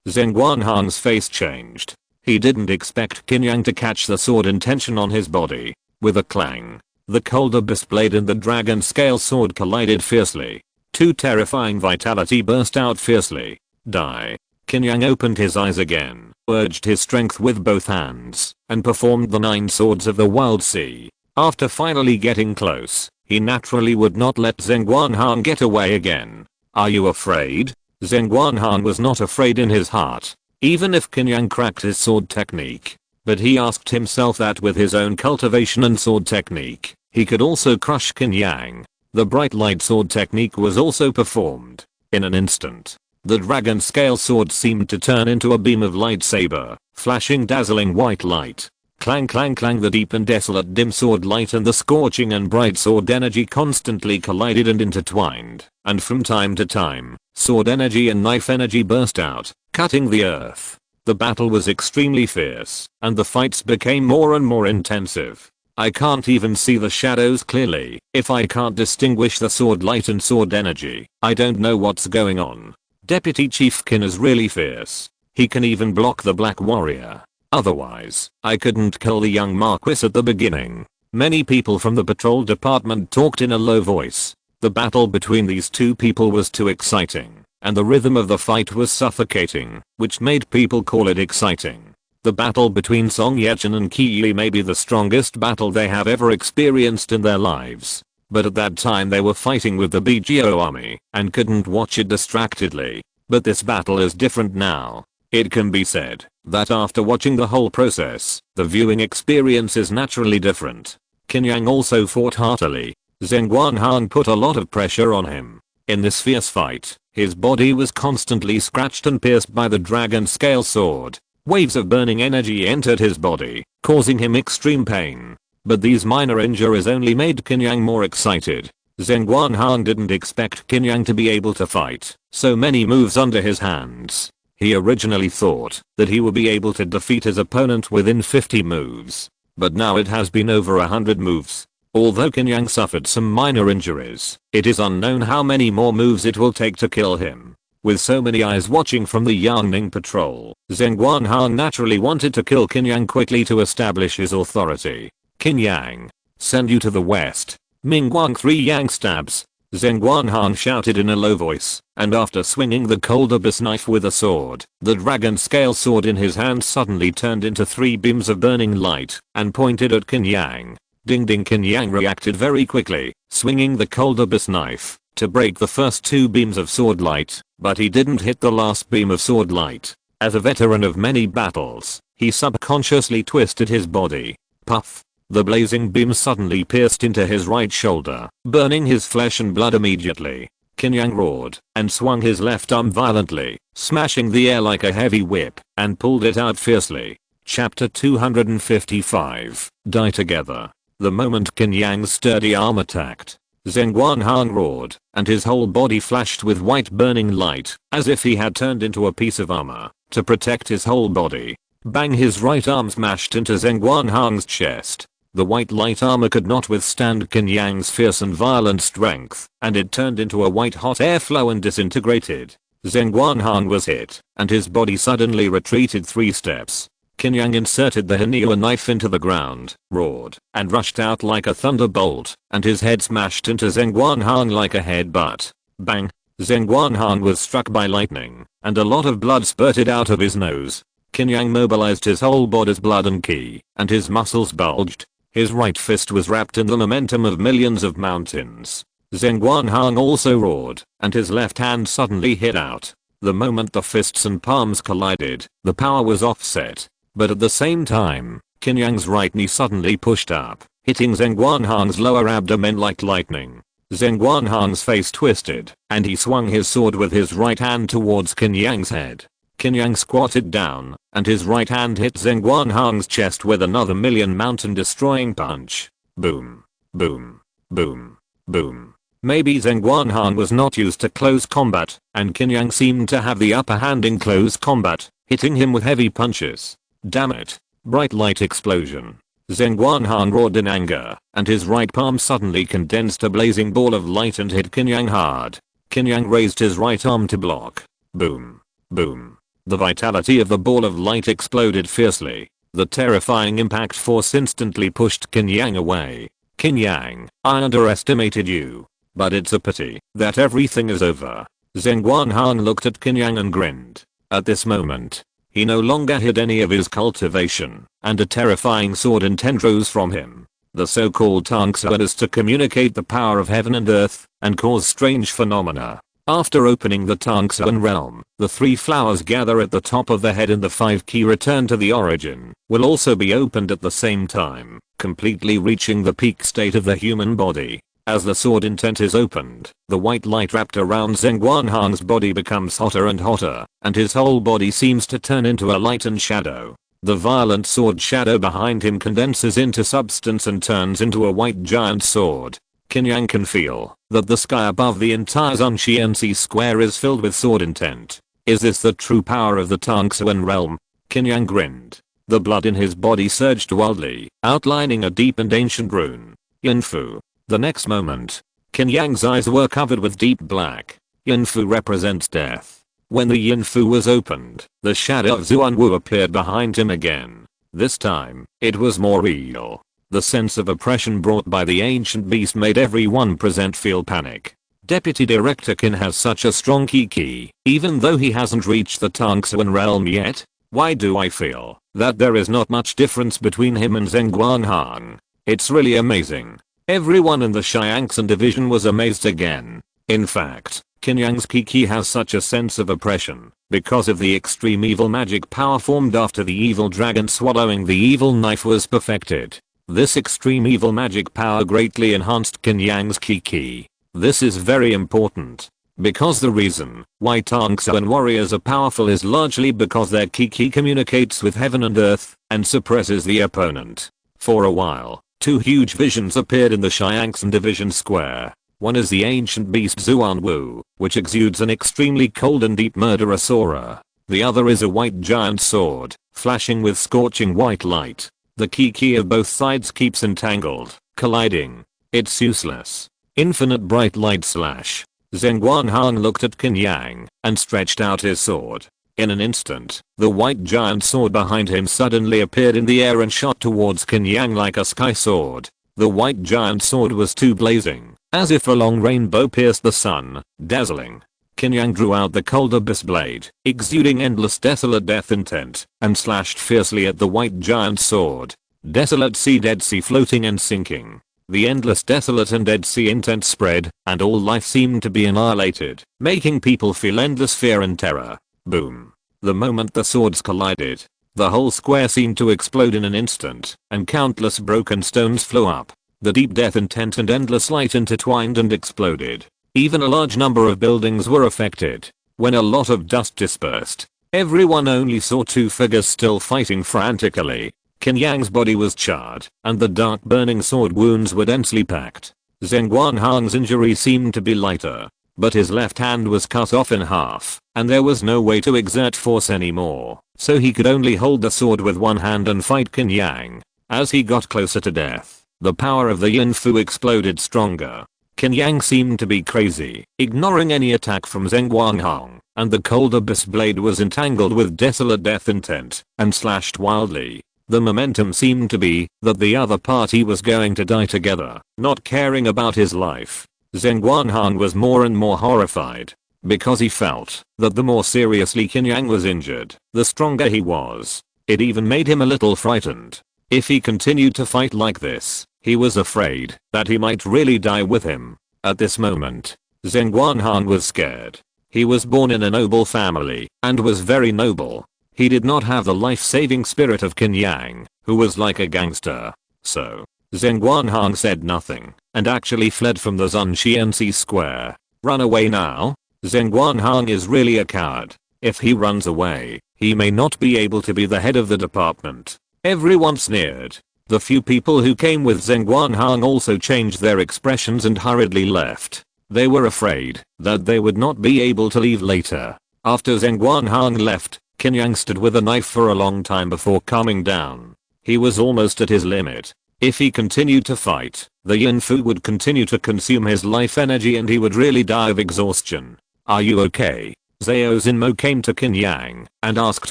Zheng Guanghang's face changed. He didn't expect Qin Yang to catch the sword intention on his body. With a clang, the cold abyss blade and the dragon scale sword collided fiercely. 2 terrifying vitality burst out fiercely. Die. Qin Yang opened his eyes again, urged his strength with both hands, and performed the 9 swords of the Wild Sea. After finally getting close, he naturally would not let Zheng Guanghang get away again. "Are you afraid?" Zheng Guanghang was not afraid in his heart, even if Qin Yang cracked his sword technique. But he asked himself that with his own cultivation and sword technique, He could also crush Qin Yang. The bright light sword technique was also performed. In an instant, the dragon scale sword seemed to turn into a beam of lightsaber, flashing dazzling white light. Clang clang clang, the deep and desolate dim sword light and the scorching and bright sword energy constantly collided and intertwined, and from time to time, sword energy and knife energy burst out, cutting the earth. The battle was extremely fierce, and the fights became more and more intensive. I can't even see the shadows clearly. If I can't distinguish the sword light and sword energy, I don't know what's going on. Deputy Chief Qin is really fierce. He can even block the Black Warrior. Otherwise, I couldn't kill the young Marquis at the beginning. Many people from the patrol department talked in a low voice. The battle between these two people was too exciting, and the rhythm of the fight was suffocating, which made people call it exciting. The battle between Song Yejin and Qi Yi may be the strongest battle they have ever experienced in their lives. But at that time they were fighting with the BGO army and couldn't watch it distractedly. But this battle is different now. It can be said that after watching the whole process, the viewing experience is naturally different. Qin Yang also fought heartily. Zheng Guanhang put a lot of pressure on him. In this fierce fight, his body was constantly scratched and pierced by the dragon scale sword. Waves of burning energy entered his body, causing him extreme pain. But these minor injuries only made Qin Yang more excited. Zheng Guanhang didn't expect Qin Yang to be able to fight so many moves under his hands. He originally thought that he would be able to defeat his opponent within 50 moves. But now it has been over 100 moves. Although Qin Yang suffered some minor injuries, it is unknown how many more moves it will take to kill him. With so many eyes watching from the Yangning patrol, Zheng Guanhang naturally wanted to kill Qin Yang quickly to establish his authority. Qin Yang, send you to the west. Ming Guang 3 Yang stabs. Zheng Guanhang shouted in a low voice, and after swinging the cold abyss knife with a sword, the dragon scale sword in his hand suddenly turned into 3 beams of burning light and pointed at Qin Yang. Ding ding. Qin Yang reacted very quickly, swinging the cold abyss knife to break the first 2 beams of sword light, but he didn't hit the last beam of sword light. As a veteran of many battles, he subconsciously twisted his body. Puff. The blazing beam suddenly pierced into his right shoulder, burning his flesh and blood immediately. Qin Yang roared and swung his left arm violently, smashing the air like a heavy whip, and pulled it out fiercely. Chapter 255. Die together. The moment Qin Yang's sturdy arm attacked, Zheng Guanhang roared, and his whole body flashed with white burning light, as if he had turned into a piece of armor, to protect his whole body. Bang! His right arm smashed into Zheng Guanhang's chest. The white light armor could not withstand Qin Yang's fierce and violent strength, and it turned into a white hot airflow and disintegrated. Zheng Guanhang was hit, and his body suddenly retreated 3 steps. Qin Yang inserted the Hanyu knife into the ground, roared, and rushed out like a thunderbolt, and his head smashed into Zheng Guanhang like a headbutt. Bang! Zheng Guanhang was struck by lightning, and a lot of blood spurted out of his nose. Qin Yang mobilized his whole body's blood and ki, and his muscles bulged. His right fist was wrapped in the momentum of millions of mountains. Zheng Guanhang also roared, and his left hand suddenly hit out. The moment the fists and palms collided, the power was offset. But at the same time, Qin Yang's right knee suddenly pushed up, hitting Zheng Guanhang's lower abdomen like lightning. Zheng Guanhang's face twisted, and he swung his sword with his right hand towards Qin Yang's head. Qin Yang squatted down, and his right hand hit Zheng Guanhang's chest with another million mountain destroying punch. Boom. Boom. Boom. Boom. Maybe Zheng Guanhang was not used to close combat, and Qin Yang seemed to have the upper hand in close combat, hitting him with heavy punches. Damn it. Bright light explosion. Zheng Guanhang roared in anger, and his right palm suddenly condensed a blazing ball of light and hit Qin Yang hard. Qin Yang raised his right arm to block. Boom. Boom. The vitality of the ball of light exploded fiercely. The terrifying impact force instantly pushed Qin Yang away. Qin Yang, I underestimated you. But it's a pity that everything is over. Zheng Guanhang looked at Qin Yang and grinned. At this moment, he no longer hid any of his cultivation, and a terrifying sword intent rose from him. The so-called Tang Suan is to communicate the power of heaven and earth, and cause strange phenomena. After opening the Tangsuan realm, the 3 flowers gather at the top of the head and the 5 key return to the origin will also be opened at the same time, completely reaching the peak state of the human body. As the sword intent is opened, the white light wrapped around Zheng Guanghang's body becomes hotter and hotter, and his whole body seems to turn into a light and shadow. The violent sword shadow behind him condenses into substance and turns into a white giant sword. Qin Yang can feel that the sky above the entire Zhongxianxi square is filled with sword intent. Is this the true power of the Tangsuan realm? Qin Yang grinned. The blood in his body surged wildly, outlining a deep and ancient rune. Yinfu. The next moment, Qin Yang's eyes were covered with deep black. Yinfu represents death. When the Yinfu was opened, the shadow of Zuanwu appeared behind him again. This time, it was more real. The sense of oppression brought by the ancient beast made everyone present feel panic. Deputy Director Qin has such a strong key, even though he hasn't reached the Tangsuan realm yet. Why do I feel that there is not much difference between him and Zheng Guanghang? It's really amazing. Everyone in the Xiangxan division was amazed again. In fact, Qin Yang's key has such a sense of oppression because of the extreme evil magic power formed after the evil dragon swallowing the evil knife was perfected. This extreme evil magic power greatly enhanced Qin Yang's key. This is very important, because the reason why Tangsuan warriors are powerful is largely because their key communicates with heaven and earth and suppresses the opponent. For a while, 2 huge visions appeared in the Xiangxan division square. One is the ancient beast Zuanwu, which exudes an extremely cold and deep murderous aura. The other is a white giant sword, flashing with scorching white light. The key of both sides keeps entangled, colliding. It's useless. Infinite bright light slash. Zheng Guanghang looked at Qin Yang and stretched out his sword. In an instant, the white giant sword behind him suddenly appeared in the air and shot towards Qin Yang like a sky sword. The white giant sword was too blazing, as if a long rainbow pierced the sun, dazzling. Qin Yang drew out the cold abyss blade, exuding endless desolate death intent, and slashed fiercely at the white giant sword. Desolate sea, dead sea floating and sinking. The endless desolate and dead sea intent spread, and all life seemed to be annihilated, making people feel endless fear and terror. Boom. The moment the swords collided, the whole square seemed to explode in an instant, and countless broken stones flew up. The deep death intent and endless light intertwined and exploded. Even a large number of buildings were affected. When a lot of dust dispersed, everyone only saw 2 figures still fighting frantically. Qin Yang's body was charred, and the dark burning sword wounds were densely packed. Zheng Guanghang's injury seemed to be lighter, but his left hand was cut off in half, and there was no way to exert force anymore, so he could only hold the sword with one hand and fight Qin Yang. As he got closer to death, the power of the Yinfu exploded stronger. Qin Yang seemed to be crazy, ignoring any attack from Zheng Guanghang, and the cold abyss blade was entangled with desolate death intent and slashed wildly. The momentum seemed to be that the other party was going to die together, not caring about his life. Zheng Guanghang was more and more horrified, because he felt that the more seriously Qin Yang was injured, the stronger he was. It even made him a little frightened. If he continued to fight like this, he was afraid that he might really die with him. At this moment, Zheng Guanghang was scared. He was born in a noble family and was very noble. He did not have the life-saving spirit of Qin Yang, who was like a gangster. So, Zheng Guanghang said nothing and actually fled from the Zhongxianxi square. Run away now? Zheng Guanghang is really a coward. If he runs away, he may not be able to be the head of the department. Everyone sneered. The few people who came with Zheng Guanghang also changed their expressions and hurriedly left. They were afraid that they would not be able to leave later. After Zheng Guanghang left, Qin Yang stood with a knife for a long time before calming down. He was almost at his limit. If he continued to fight, the Yinfu would continue to consume his life energy and he would really die of exhaustion. Are you okay? Zhao Xinmo came to Qin Yang and asked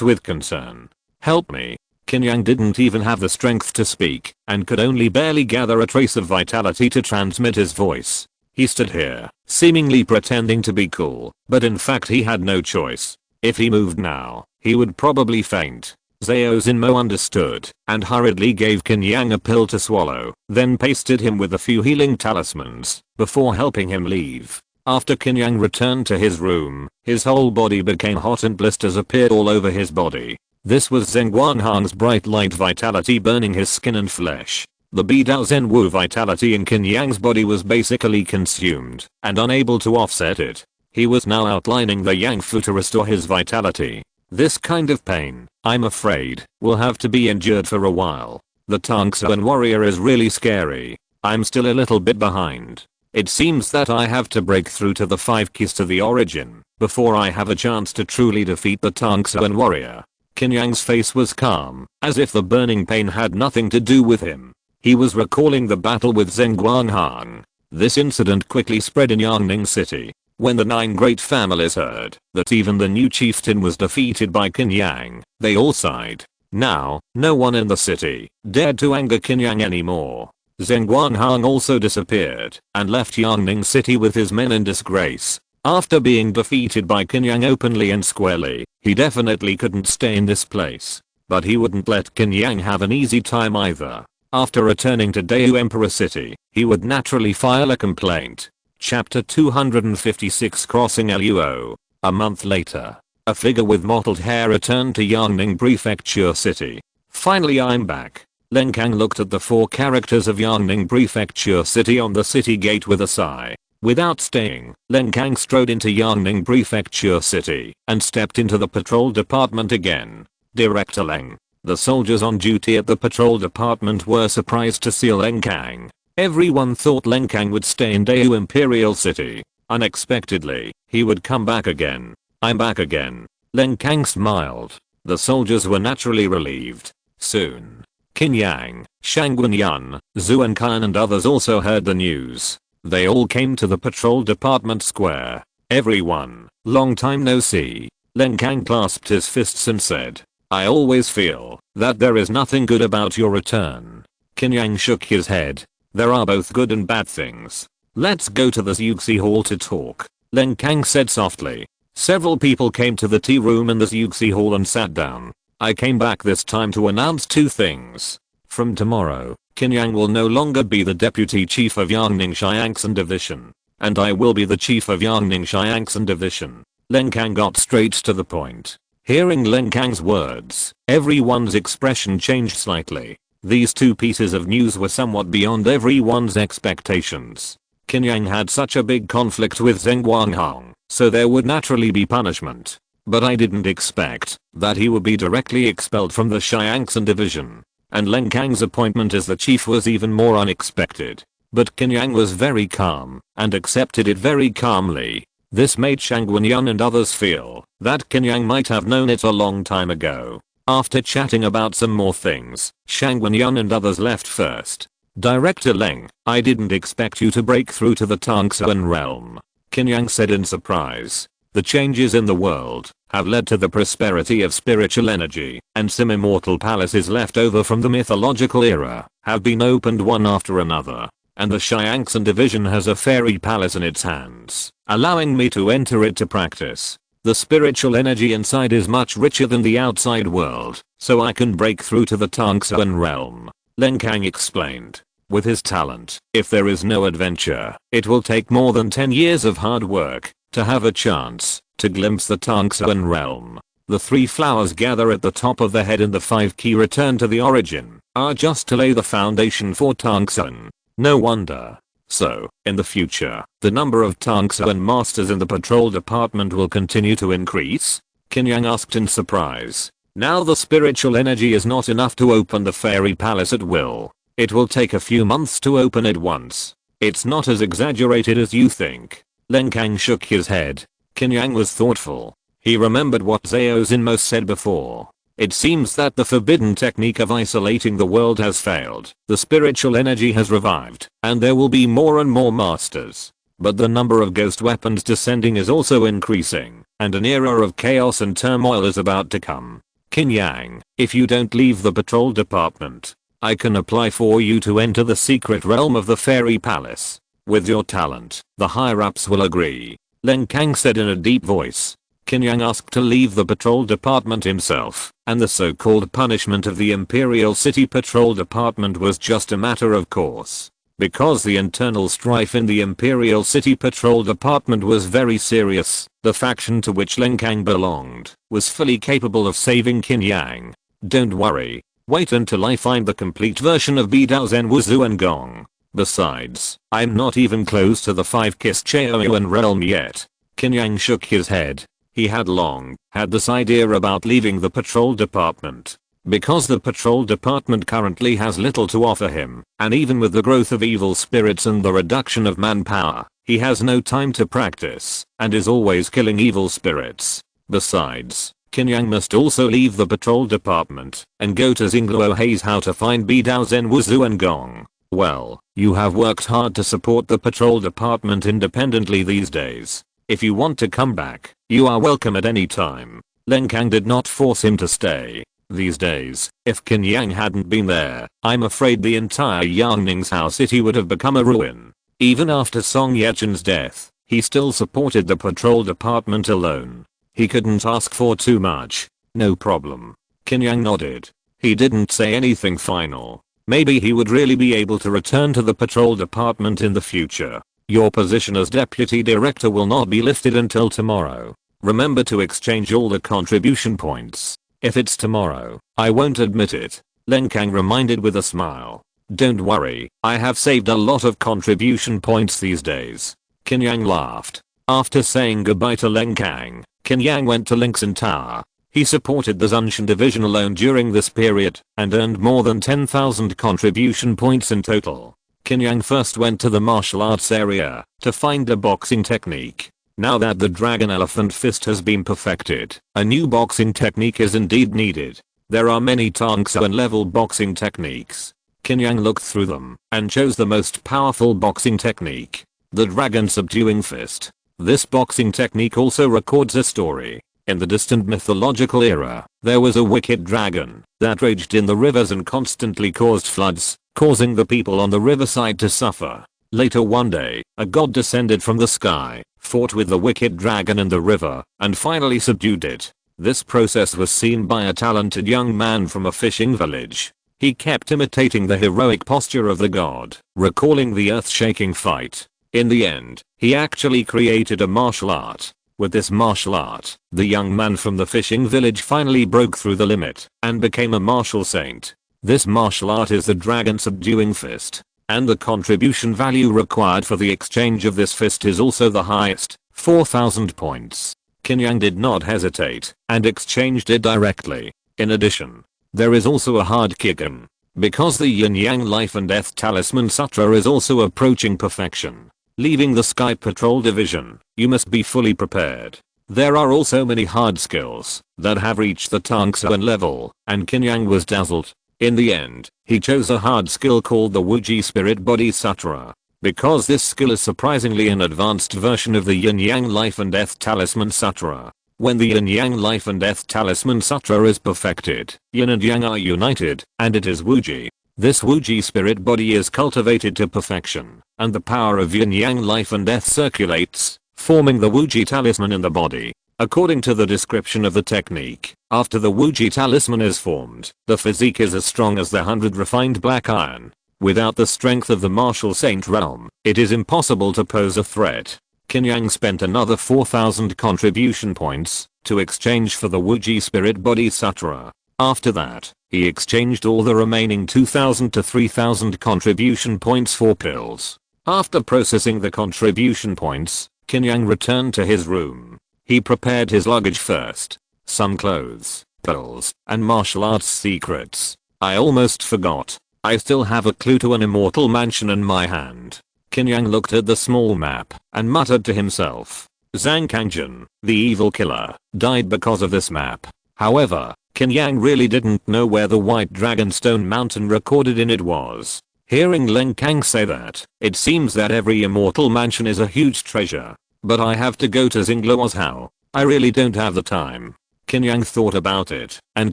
with concern. Help me. Qin Yang didn't even have the strength to speak and could only barely gather a trace of vitality to transmit his voice. He stood here, seemingly pretending to be cool, but in fact he had no choice. If he moved now, he would probably faint. Zhao Xinmo understood and hurriedly gave Qin Yang a pill to swallow, then pasted him with a few healing talismans before helping him leave. After Qin Yang returned to his room, his whole body became hot and blisters appeared all over his body. This was Zheng Guanghang's bright light vitality burning his skin and flesh. The Bidao Zen Wu vitality in Qin Yang's body was basically consumed, and unable to offset it. He was now outlining the Yang Fu to restore his vitality. This kind of pain, I'm afraid, will have to be endured for a while. The Tangxuan warrior is really scary. I'm still a little bit behind. It seems that I have to break through to the 5 keys to the origin before I have a chance to truly defeat the Tangxuan warrior. Qin Yang's face was calm, as if the burning pain had nothing to do with him. He was recalling the battle with Zheng Guanghang. This incident quickly spread in Yangning City. When the 9 great families heard that even the new chieftain was defeated by Qin Yang, they all sighed. Now, no one in the city dared to anger Qin Yang anymore. Zheng Guanghang also disappeared and left Yangning City with his men in disgrace. After being defeated by Qin Yang openly and squarely, he definitely couldn't stay in this place. But he wouldn't let Qin Yang have an easy time either. After returning to Dayu Emperor City, he would naturally file a complaint. Chapter 256 Crossing Luo. A month later, a figure with mottled hair returned to Yangning Prefecture City. Finally I'm back. Leng Kang looked at the 4 characters of Yangning Prefecture City on the city gate with a sigh. Without staying, Leng Kang strode into Yangning Prefecture City and stepped into the patrol department again. Director Leng. The soldiers on duty at the patrol department were surprised to see Leng Kang. Everyone thought Leng Kang would stay in Dayu Imperial City. Unexpectedly, he would come back again. I'm back again. Leng Kang smiled. The soldiers were naturally relieved. Soon, Qin Yang, Shangwen Yun, Zhuan Kan and others also heard the news. They all came to the patrol department square. Everyone, long time no see. Leng Kang clasped his fists and said, I always feel that there is nothing good about your return. Qin Yang shook his head. There are both good and bad things. Let's go to the Xuxi Hall to talk, Leng Kang said softly. Several people came to the tea room in the Xuxi Hall and sat down. I came back this time to announce 2 things. From tomorrow, Qin Yang will no longer be the deputy chief of Yangning Xiangxin Division. And I will be the chief of Yangning Xiangxin Division. Leng Kang got straight to the point. Hearing Leng Kang's words, everyone's expression changed slightly. These 2 pieces of news were somewhat beyond everyone's expectations. Qin Yang had such a big conflict with Zheng Guanghang, so there would naturally be punishment. But I didn't expect that he would be directly expelled from the Xiangxin Division. And Leng Kang's appointment as the chief was even more unexpected. But Qin Yang was very calm and accepted it very calmly. This made Shangwen Yun and others feel that Qin Yang might have known it a long time ago. After chatting about some more things, Shangwen Yun and others left first. Director Leng, I didn't expect you to break through to the Tangxuan realm, Qin Yang said in surprise. The changes in the world have led to the prosperity of spiritual energy, and some immortal palaces left over from the mythological era have been opened one after another. And the Xiangxin Division has a fairy palace in its hands, allowing me to enter it to practice. The spiritual energy inside is much richer than the outside world, so I can break through to the Tangxuan realm, Leng Kang explained. With his talent, if there is no adventure, it will take more than 10 years of hard work to have a chance to glimpse the Tangxuan realm. The 3 flowers gather at the top of the head and the 5 key return to the origin are just to lay the foundation for Tangxuan. No wonder. So, in the future, the number of Tangxuan masters in the patrol department will continue to increase? Qin Yang asked in surprise. Now the spiritual energy is not enough to open the fairy palace at will. It will take a few months to open it once. It's not as exaggerated as you think. Leng Kang shook his head. Qin Yang was thoughtful. He remembered what Zhao Zinmos said before. It seems that the forbidden technique of isolating the world has failed. The spiritual energy has revived, and there will be more and more masters. But the number of ghost weapons descending is also increasing, and an era of chaos and turmoil is about to come. Qin Yang, if you don't leave the patrol department, I can apply for you to enter the secret realm of the fairy palace. With your talent, the higher-ups will agree, Leng Kang said in a deep voice. Qin Yang asked to leave the patrol department himself, and the so-called punishment of the Imperial City Patrol Department was just a matter of course. Because the internal strife in the Imperial City Patrol Department was very serious, the faction to which Lin Kang belonged was fully capable of saving Qin Yang. Don't worry. Wait until I find the complete version of Bidao Zen Wuzu and Gong. Besides, I'm not even close to the 5 Kiss Chaoyuan realm yet. Qin Yang shook his head. He had long had this idea about leaving the patrol department. Because the patrol department currently has little to offer him, and even with the growth of evil spirits and the reduction of manpower, he has no time to practice, and is always killing evil spirits. Besides, Qin Yang must also leave the patrol department and go to Xingluo Hei's how to find Bidao Zen Wuzu and Gong. Well, you have worked hard to support the patrol department independently these days. If you want to come back, you are welcome at any time. Lin Kang did not force him to stay. These days, if Qin Yang hadn't been there, I'm afraid the entire Yangningzhou city would have become a ruin. Even after Song Yechen's death, he still supported the patrol department alone. He couldn't ask for too much. No problem. Qin Yang nodded. He didn't say anything final. Maybe he would really be able to return to the patrol department in the future. Your position as deputy director will not be lifted until tomorrow. Remember to exchange all the contribution points. If it's tomorrow, I won't admit it. Lin Kang reminded with a smile. Don't worry, I have saved a lot of contribution points these days. Qin Yang laughed. After saying goodbye to Lin Kang, Qin Yang went to Linxin Tower. He supported the Zunshan division alone during this period and earned more than 10,000 contribution points in total. Qin Yang first went to the martial arts area to find a boxing technique. Now that the Dragon Elephant Fist has been perfected, a new boxing technique is indeed needed. There are many Tongsuan level boxing techniques. Qin Yang looked through them and chose the most powerful boxing technique, the Dragon Subduing Fist. This boxing technique also records a story. In the distant mythological era, there was a wicked dragon that raged in the rivers and constantly caused floods, causing the people on the riverside to suffer. Later one day, a god descended from the sky, fought with the wicked dragon in the river, and finally subdued it. This process was seen by a talented young man from a fishing village. He kept imitating the heroic posture of the god, recalling the earth-shaking fight. In the end, he actually created a martial art. With this martial art, the young man from the fishing village finally broke through the limit and became a martial saint. This martial art is the Dragon Subduing Fist, and the contribution value required for the exchange of this fist is also the highest, 4,000 points. Qin Yang did not hesitate and exchanged it directly. In addition, there is also a hard kick-in. Because the Yin Yang Life and Death Talisman Sutra is also approaching perfection. Leaving the Sky Patrol Division, you must be fully prepared. There are also many hard skills that have reached the Tongsuan level, and Qin Yang was dazzled. In the end, he chose a hard skill called the Wuji Spirit Body Sutra. Because this skill is surprisingly an advanced version of the Yin Yang Life and Death Talisman Sutra. When the Yin Yang Life and Death Talisman Sutra is perfected, Yin and Yang are united, and it is Wuji. This Wuji spirit body is cultivated to perfection, and the power of Yin Yang Life and Death circulates, forming the Wuji talisman in the body. According to the description of the technique, after the Wuji talisman is formed, the physique is as strong as the 100 refined black iron. Without the strength of the martial saint realm, it is impossible to pose a threat. Qin Yang spent another 4,000 contribution points to exchange for the Wuji Spirit Body Sutra. After that, he exchanged all the remaining 2,000 to 3,000 contribution points for pills. After processing the contribution points, Qin Yang returned to his room. He prepared his luggage first. Some clothes, pills, and martial arts secrets. I almost forgot. I still have a clue to an immortal mansion in my hand. Qin Yang looked at the small map and muttered to himself. Zhang Kangjun, the evil killer, died because of this map. However, Qin Yang really didn't know where the White Dragonstone Mountain recorded in it was. Hearing Lin Kang say that, it seems that every immortal mansion is a huge treasure. But I have to go to Xingluo's house. I really don't have the time. Qin Yang thought about it and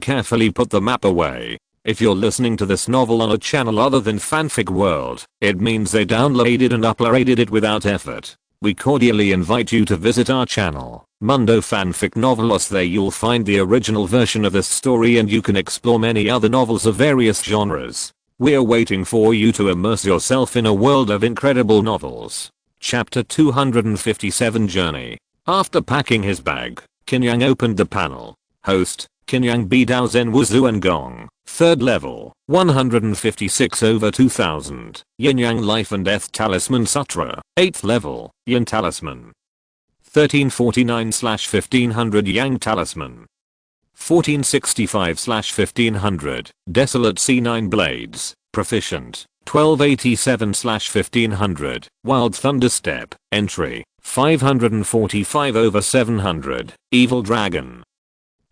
carefully put the map away. If you're listening to this novel on a channel other than Fanfic World, it means they downloaded and uploaded it without effort. We cordially invite you to visit our channel, Mundo Fanfic Novelos. There you'll find the original version of this story and you can explore many other novels of various genres. We're waiting for you to immerse yourself in a world of incredible novels. Chapter 257 Journey. After packing his bag, Qin Yang opened the panel. Host, Qin Yang Bidao Zen Wuzu and Gong. 3rd level, 156/2000. Yin Yang Life and Death Talisman Sutra. 8th level, Yin Talisman. 1349/1500 Yang Talisman. 1465/1500, Desolate C9 Blades, Proficient. 1287/1500, Wild Thunder Step, Entry. 545/700, Evil Dragon.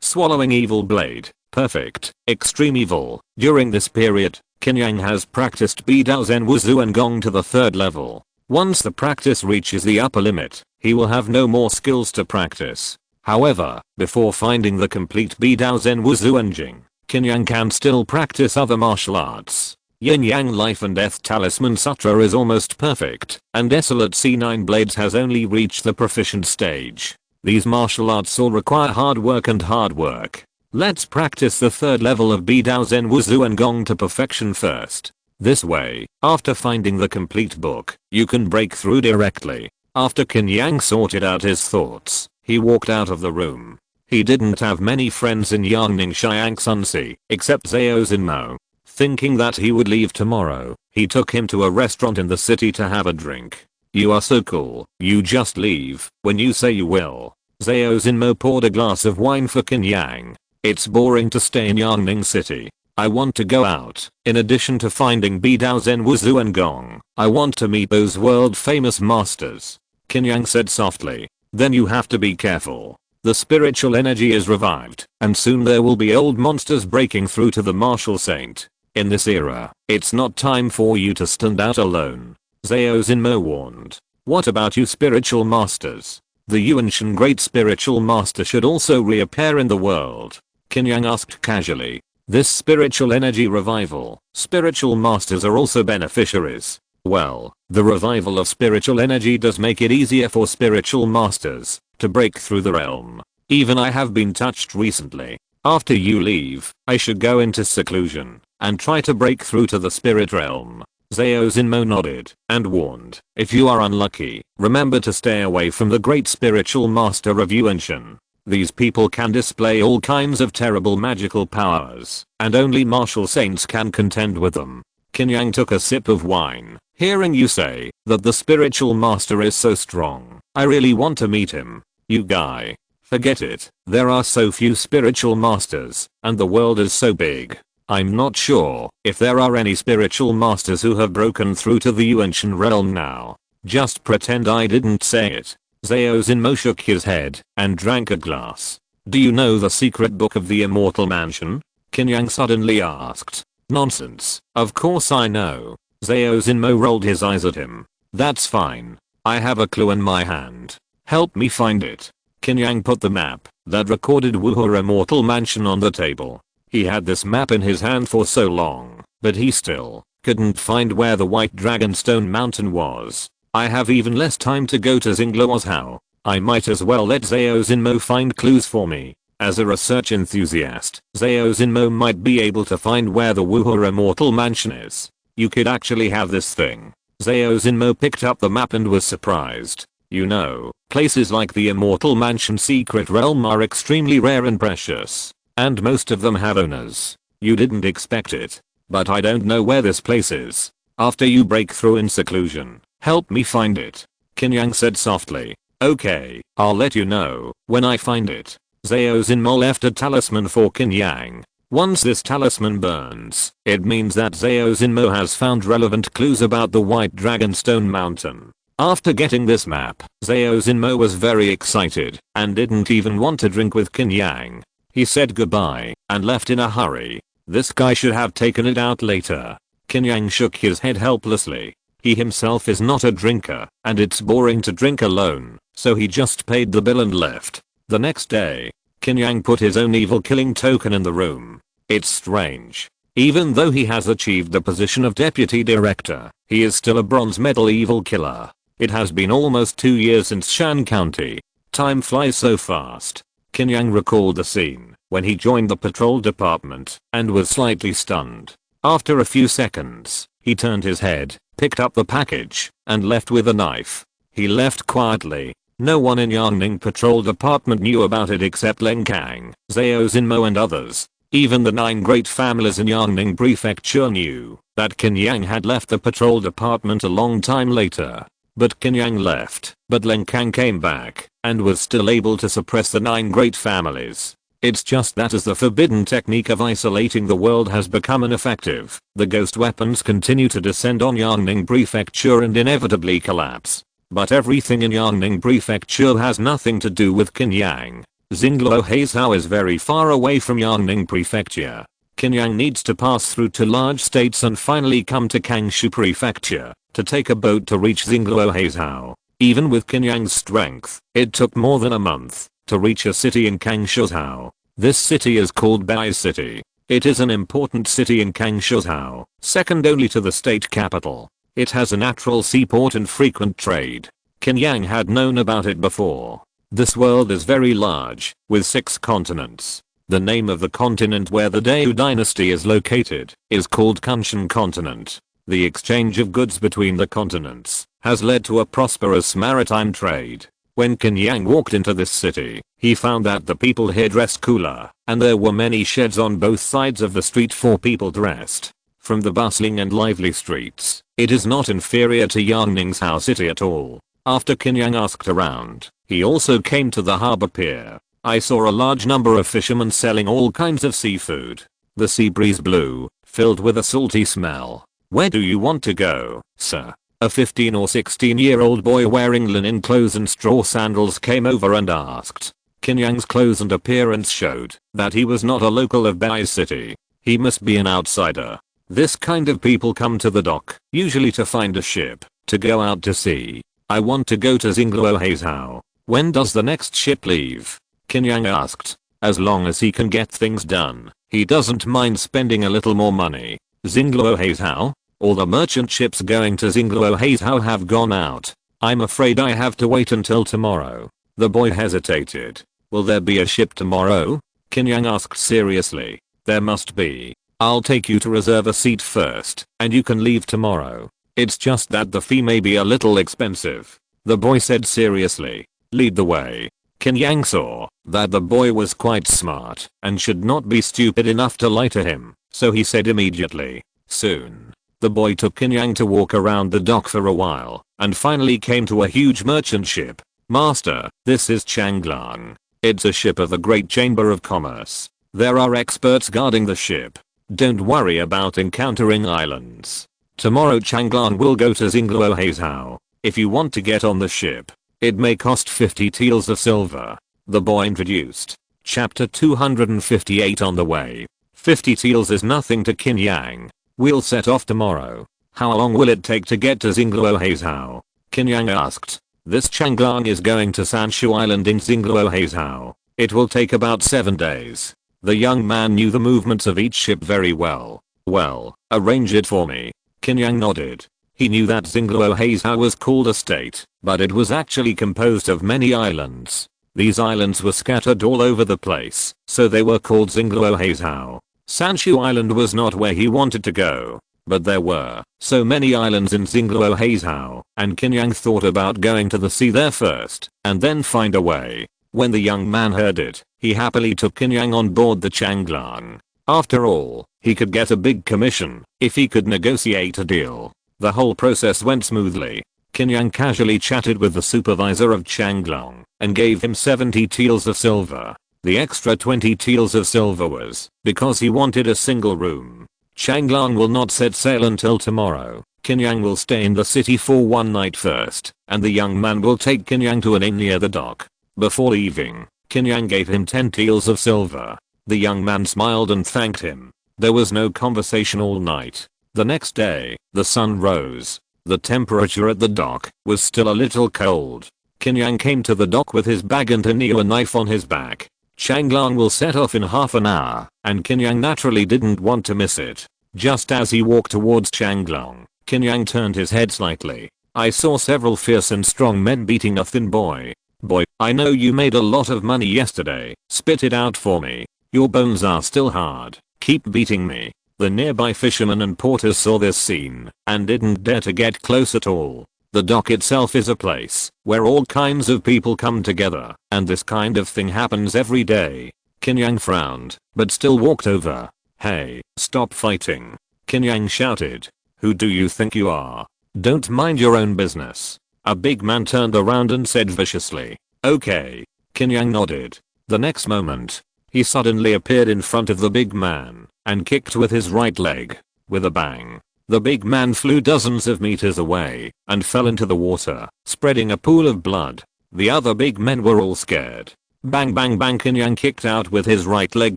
Swallowing Evil Blade, Perfect, Extreme Evil. During this period, Qin Yang has practiced Bidao Zen Wuzu and Gong to the 3rd level. Once the practice reaches the upper limit, he will have no more skills to practice. However, before finding the complete Bidao Zen Wuzu and Jing, Qin Yang can still practice other martial arts. Yin Yang Life and Death Talisman Sutra is almost perfect, and Desolate C9 Blades has only reached the proficient stage. These martial arts all require hard work and hard work. Let's practice the 3rd level of Bidao Zen Wuzu and Gong to perfection first. This way, after finding the complete book, you can break through directly. After Qin Yang sorted out his thoughts, he walked out of the room. He didn't have many friends in Yangning Xiangsunsi, except Zhao Zinmo. Thinking that he would leave tomorrow, he took him to a restaurant in the city to have a drink. You are so cool, you just leave when you say you will. Zhao Zinmo poured a glass of wine for Qin Yang. It's boring to stay in Yangning City. I want to go out. In addition to finding Bidao Zen Wuzu and Gong, I want to meet those world famous masters. Qin Yang said softly. Then you have to be careful. The spiritual energy is revived, and soon there will be old monsters breaking through to the martial saint. In this era, it's not time for you to stand out alone. Zhao Zinmo warned. What about you spiritual masters? The Yuanshan Great Spiritual Master should also reappear in the world. Qin Yang asked casually. This spiritual energy revival, spiritual masters are also beneficiaries. Well, the revival of spiritual energy does make it easier for spiritual masters to break through the realm. Even I have been touched recently. After you leave, I should go into seclusion and try to break through to the spirit realm. Zhao Zinmo nodded and warned, if you are unlucky, remember to stay away from the great spiritual master of Yuanshan. These people can display all kinds of terrible magical powers, and only martial saints can contend with them. Qin Yang took a sip of wine. Hearing you say that the spiritual master is so strong, I really want to meet him. You guy. Forget it, there are so few spiritual masters, and the world is so big. I'm not sure if there are any spiritual masters who have broken through to the Yuanshan realm now. Just pretend I didn't say it. Zhao Zinmo shook his head and drank a glass. Do you know the secret book of the Immortal Mansion? Qin Yang suddenly asked. Nonsense, of course I know. Zhao Zinmo rolled his eyes at him. That's fine. I have a clue in my hand. Help me find it. Qin Yang put the map that recorded Wuhu Immortal Mansion on the table. He had this map in his hand for so long, but he still couldn't find where the White Dragonstone Mountain was. I have even less time to go to Xingluo's how. I might as well let Zhao Zinmo find clues for me. As a research enthusiast, Zhao Zinmo might be able to find where the Wuhu Immortal Mansion is. You could actually have this thing. Zhao Zinmo picked up the map and was surprised. You know, places like the Immortal Mansion Secret Realm are extremely rare and precious. And most of them have owners. You didn't expect it. But I don't know where this place is. After you break through in seclusion, help me find it. Qin Yang said softly. Okay, I'll let you know when I find it. Zhao Zinmo left a talisman for Qin Yang. Once this talisman burns, it means that Zhao Zinmo has found relevant clues about the White Dragonstone Mountain. After getting this map, Zhao Zinmo was very excited and didn't even want to drink with Qin Yang. He said goodbye and left in a hurry. This guy should have taken it out later. Qin Yang shook his head helplessly. He himself is not a drinker, and it's boring to drink alone, so he just paid the bill and left. The next day, Qin Yang put his own evil killing token in the room. It's strange. Even though he has achieved the position of deputy director, he is still a bronze medal evil killer. It has been almost 2 years since Shan County. Time flies so fast. Qin Yang recalled the scene when he joined the patrol department and was slightly stunned. After a few seconds, he turned his head, picked up the package, and left with a knife. He left quietly. No one in Yangning Patrol Department knew about it except Leng Kang, Zhao Xinmo and others. Even the 9 great families in Yangning Prefecture knew that Qin Yang had left the patrol department a long time later. But Qin Yang left, but Leng Kang came back, and was still able to suppress the 9 great families. It's just that as the forbidden technique of isolating the world has become ineffective, the ghost weapons continue to descend on Yangning Prefecture and inevitably collapse. But everything in Yangning Prefecture has nothing to do with Qin Yang. Xingluo Heizhou is very far away from Yangning Prefecture. Qin Yang needs to pass through 2 large states and finally come to Kangshu Prefecture to take a boat to reach Xingluo Heizhou. Even with Qin Yang's strength, it took more than a month to reach a city in Kangshuzhou. This city is called Bai City. It is an important city in Kangshuzhou, second only to the state capital. It has a natural seaport and frequent trade. Qin Yang had known about it before. This world is very large, with 6 continents. The name of the continent where the Deu dynasty is located is called Kunshan Continent. The exchange of goods between the continents has led to a prosperous maritime trade. When Qin Yang walked into this city, he found that the people here dressed cooler, and there were many sheds on both sides of the street for people dressed. From the bustling and lively streets, it is not inferior to Yangning's Hao City at all. After Qin Yang asked around, he also came to the harbor pier. I saw a large number of fishermen selling all kinds of seafood. The sea breeze blew, filled with a salty smell. "Where do you want to go, sir?" A 15 or 16-year-old boy wearing linen clothes and straw sandals came over and asked. Qin Yang's clothes and appearance showed that he was not a local of Bai City. He must be an outsider. This kind of people come to the dock, usually to find a ship, to go out to sea. "I want to go to Xingluo Heizhou. When does the next ship leave?" Qin Yang asked. As long as he can get things done, he doesn't mind spending a little more money. "Xingluo Heizhou? All the merchant ships going to Xingluo Heizhou have gone out. I'm afraid I have to wait until tomorrow." The boy hesitated. "Will there be a ship tomorrow?" Qin Yang asked seriously. "There must be. I'll take you to reserve a seat first, and you can leave tomorrow. It's just that the fee may be a little expensive." The boy said seriously. "Lead the way." Qin Yang saw that the boy was quite smart and should not be stupid enough to lie to him, so he said immediately. Soon, the boy took Qin Yang to walk around the dock for a while, and finally came to a huge merchant ship. "Master, this is Changlang. It's a ship of the Great Chamber of Commerce. There are experts guarding the ship. Don't worry about encountering islands. Tomorrow Changlang will go to Xingluo Heizhou. If you want to get on the ship, it may cost 50 taels of silver." The boy introduced. Chapter 258 on the way. 50 taels is nothing to Qin Yang. "We'll set off tomorrow. How long will it take to get to Xingluo Heizhou?" Qin Yang asked. "This Changlang is going to Sanshu Island in Xingluo Heizhou. It will take about 7 days. The young man knew the movements of each ship very well. "Well, arrange it for me." Qin Yang nodded. He knew that Xingluo Heizhou was called a state, but it was actually composed of many islands. These islands were scattered all over the place, so they were called Xingluo Heizhou. Sanshu Island was not where he wanted to go, but there were so many islands in Xingluo Heizhou, and Qin Yang thought about going to the sea there first, and then find a way. When the young man heard it, he happily took Qin Yang on board the Changlang. After all, he could get a big commission if he could negotiate a deal. The whole process went smoothly. Qin Yang casually chatted with the supervisor of Changlang and gave him 70 taels of silver. The extra 20 taels of silver was because he wanted a single room. Changlang will not set sail until tomorrow. Qin Yang will stay in the city for one night first, and the young man will take Qin Yang to an inn near the dock. Before leaving, Qin Yang gave him 10 taels of silver. The young man smiled and thanked him. There was no conversation all night. The next day, the sun rose. The temperature at the dock was still a little cold. Qin Yang came to the dock with his bag and a knife on his back. Changlang will set off in half an hour, and Qin Yang naturally didn't want to miss it. Just as he walked towards Changlang, Qin Yang turned his head slightly. "I saw several fierce and strong men beating a thin boy. Boy, I know you made a lot of money yesterday. Spit it out for me. Your bones are still hard. Keep beating me." The nearby fishermen and porters saw this scene and didn't dare to get close at all. The dock itself is a place where all kinds of people come together, and this kind of thing happens every day. Qin Yang frowned, but still walked over. "Hey, stop fighting," Qin Yang shouted. "Who do you think you are? Don't mind your own business." A big man turned around and said viciously. "Okay." Qin Yang nodded. The next moment, he suddenly appeared in front of the big man and kicked with his right leg. With a bang, the big man flew dozens of meters away and fell into the water, spreading a pool of blood. The other big men were all scared. Bang bang bang. Qin Yang kicked out with his right leg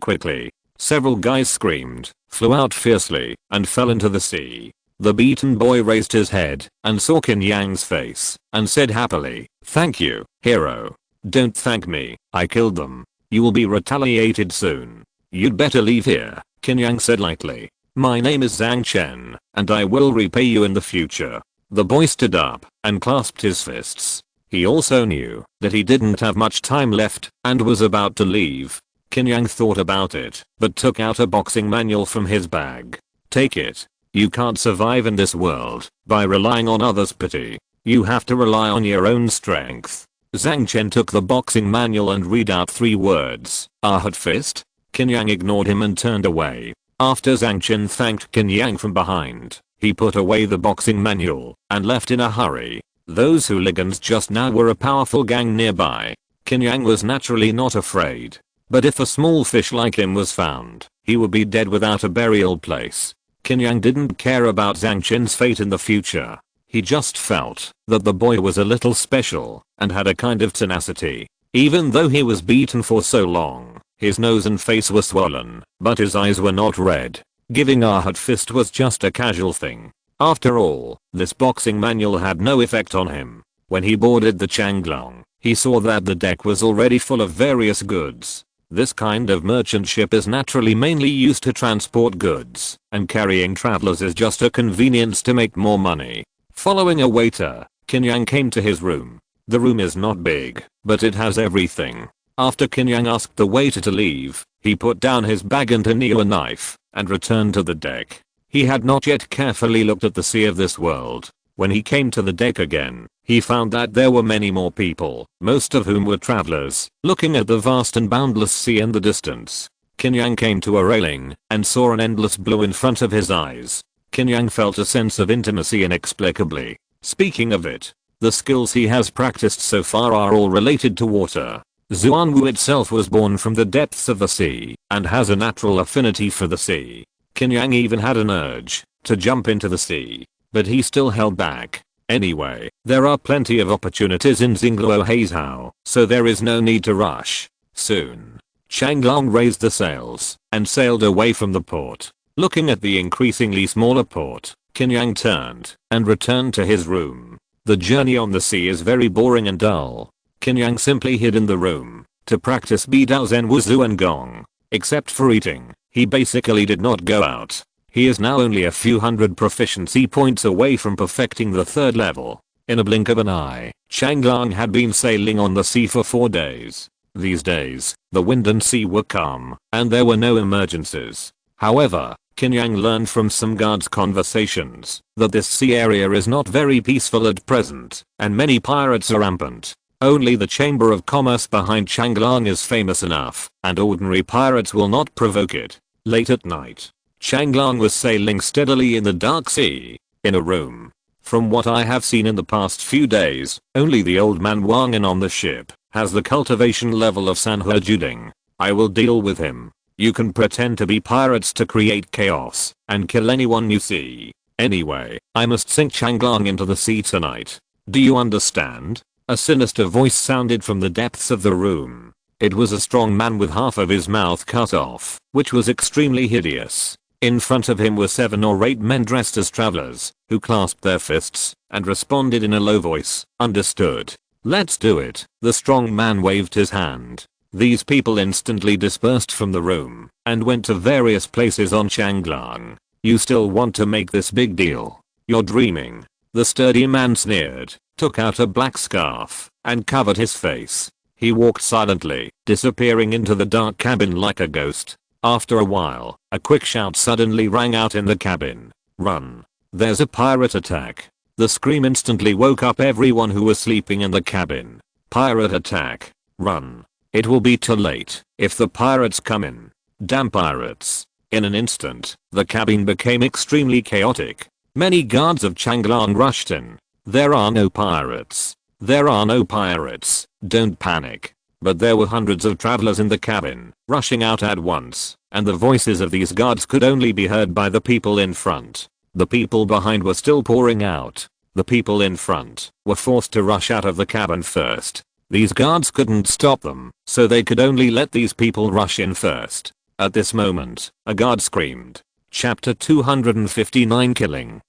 quickly. Several guys screamed, flew out fiercely, and fell into the sea. The beaten boy raised his head and saw Qin Yang's face and said happily, "Thank you, hero." "Don't thank me, I killed them. You will be retaliated soon. You'd better leave here," Qin Yang said lightly. "My name is Zhang Chen, and I will repay you in the future." The boy stood up and clasped his fists. He also knew that he didn't have much time left and was about to leave. Qin Yang thought about it, but took out a boxing manual from his bag. "Take it. You can't survive in this world by relying on others' pity. You have to rely on your own strength." Zhang Chen took the boxing manual and read out 3 words. "Hot fist." Qin Yang ignored him and turned away. After Zhang Chen thanked Qin Yang from behind, he put away the boxing manual and left in a hurry. Those hooligans just now were a powerful gang nearby. Qin Yang was naturally not afraid. But if a small fish like him was found, he would be dead without a burial place. Qin Yang didn't care about Zhang Chen's fate in the future. He just felt that the boy was a little special and had a kind of tenacity. Even though he was beaten for so long, his nose and face were swollen, but his eyes were not red. Giving a hot fist was just a casual thing. After all, this boxing manual had no effect on him. When he boarded the Changlong, he saw that the deck was already full of various goods. This kind of merchant ship is naturally mainly used to transport goods, and carrying travelers is just a convenience to make more money. Following a waiter, Qin Yang came to his room. The room is not big, but it has everything. After Qin Yang asked the waiter to leave, he put down his bag and a knife, and returned to the deck. He had not yet carefully looked at the sea of this world. When he came to the deck again, he found that there were many more people, most of whom were travelers, looking at the vast and boundless sea in the distance. Qin Yang came to a railing and saw an endless blue in front of his eyes. Qin Yang felt a sense of intimacy inexplicably. Speaking of it, the skills he has practiced so far are all related to water. Xuanwu itself was born from the depths of the sea and has a natural affinity for the sea. Qin Yang even had an urge to jump into the sea, but he still held back. Anyway, there are plenty of opportunities in Xingluo Heizhou, so there is no need to rush. Soon, Changlong raised the sails and sailed away from the port. Looking at the increasingly smaller port, Qin Yang turned and returned to his room. The journey on the sea is very boring and dull. Qin Yang simply hid in the room to practice Bidao Zen Wuzu and Gong. Except for eating, he basically did not go out. He is now only a few hundred proficiency points away from perfecting the 3rd level. In a blink of an eye, Changlong had been sailing on the sea for 4 days. These days, the wind and sea were calm, and there were no emergencies. However, Qin Yang learned from some guards' conversations that this sea area is not very peaceful at present, and many pirates are rampant. Only the Chamber of Commerce behind Changlong is famous enough, and ordinary pirates will not provoke it. Late at night, Changlong was sailing steadily in the dark sea, in a room. From what I have seen in the past few days, only the old man Wang on the ship has the cultivation level of Sanhe Juding. I will deal with him. You can pretend to be pirates to create chaos and kill anyone you see. Anyway, I must sink Changlong into the sea tonight. Do you understand? A sinister voice sounded from the depths of the room. It was a strong man with half of his mouth cut off, which was extremely hideous. In front of him were 7 or 8 men dressed as travelers, who clasped their fists and responded in a low voice, "Understood. Let's do it." The strong man waved his hand. These people instantly dispersed from the room and went to various places on Changlong. "You still want to make this big deal? You're dreaming." The sturdy man sneered, took out a black scarf, and covered his face. He walked silently, disappearing into the dark cabin like a ghost. After a while, a quick shout suddenly rang out in the cabin. "Run! There's a pirate attack!" The scream instantly woke up everyone who was sleeping in the cabin. "Pirate attack! Run! It will be too late if the pirates come in. Damn pirates!" In an instant, the cabin became extremely chaotic. Many guards of Changlang rushed in. "There are no pirates. There are no pirates. Don't panic." But there were hundreds of travelers in the cabin, rushing out at once, and the voices of these guards could only be heard by the people in front. The people behind were still pouring out. The people in front were forced to rush out of the cabin first. These guards couldn't stop them, so they could only let these people rush in first. At this moment, a guard screamed. Chapter 259 Killing.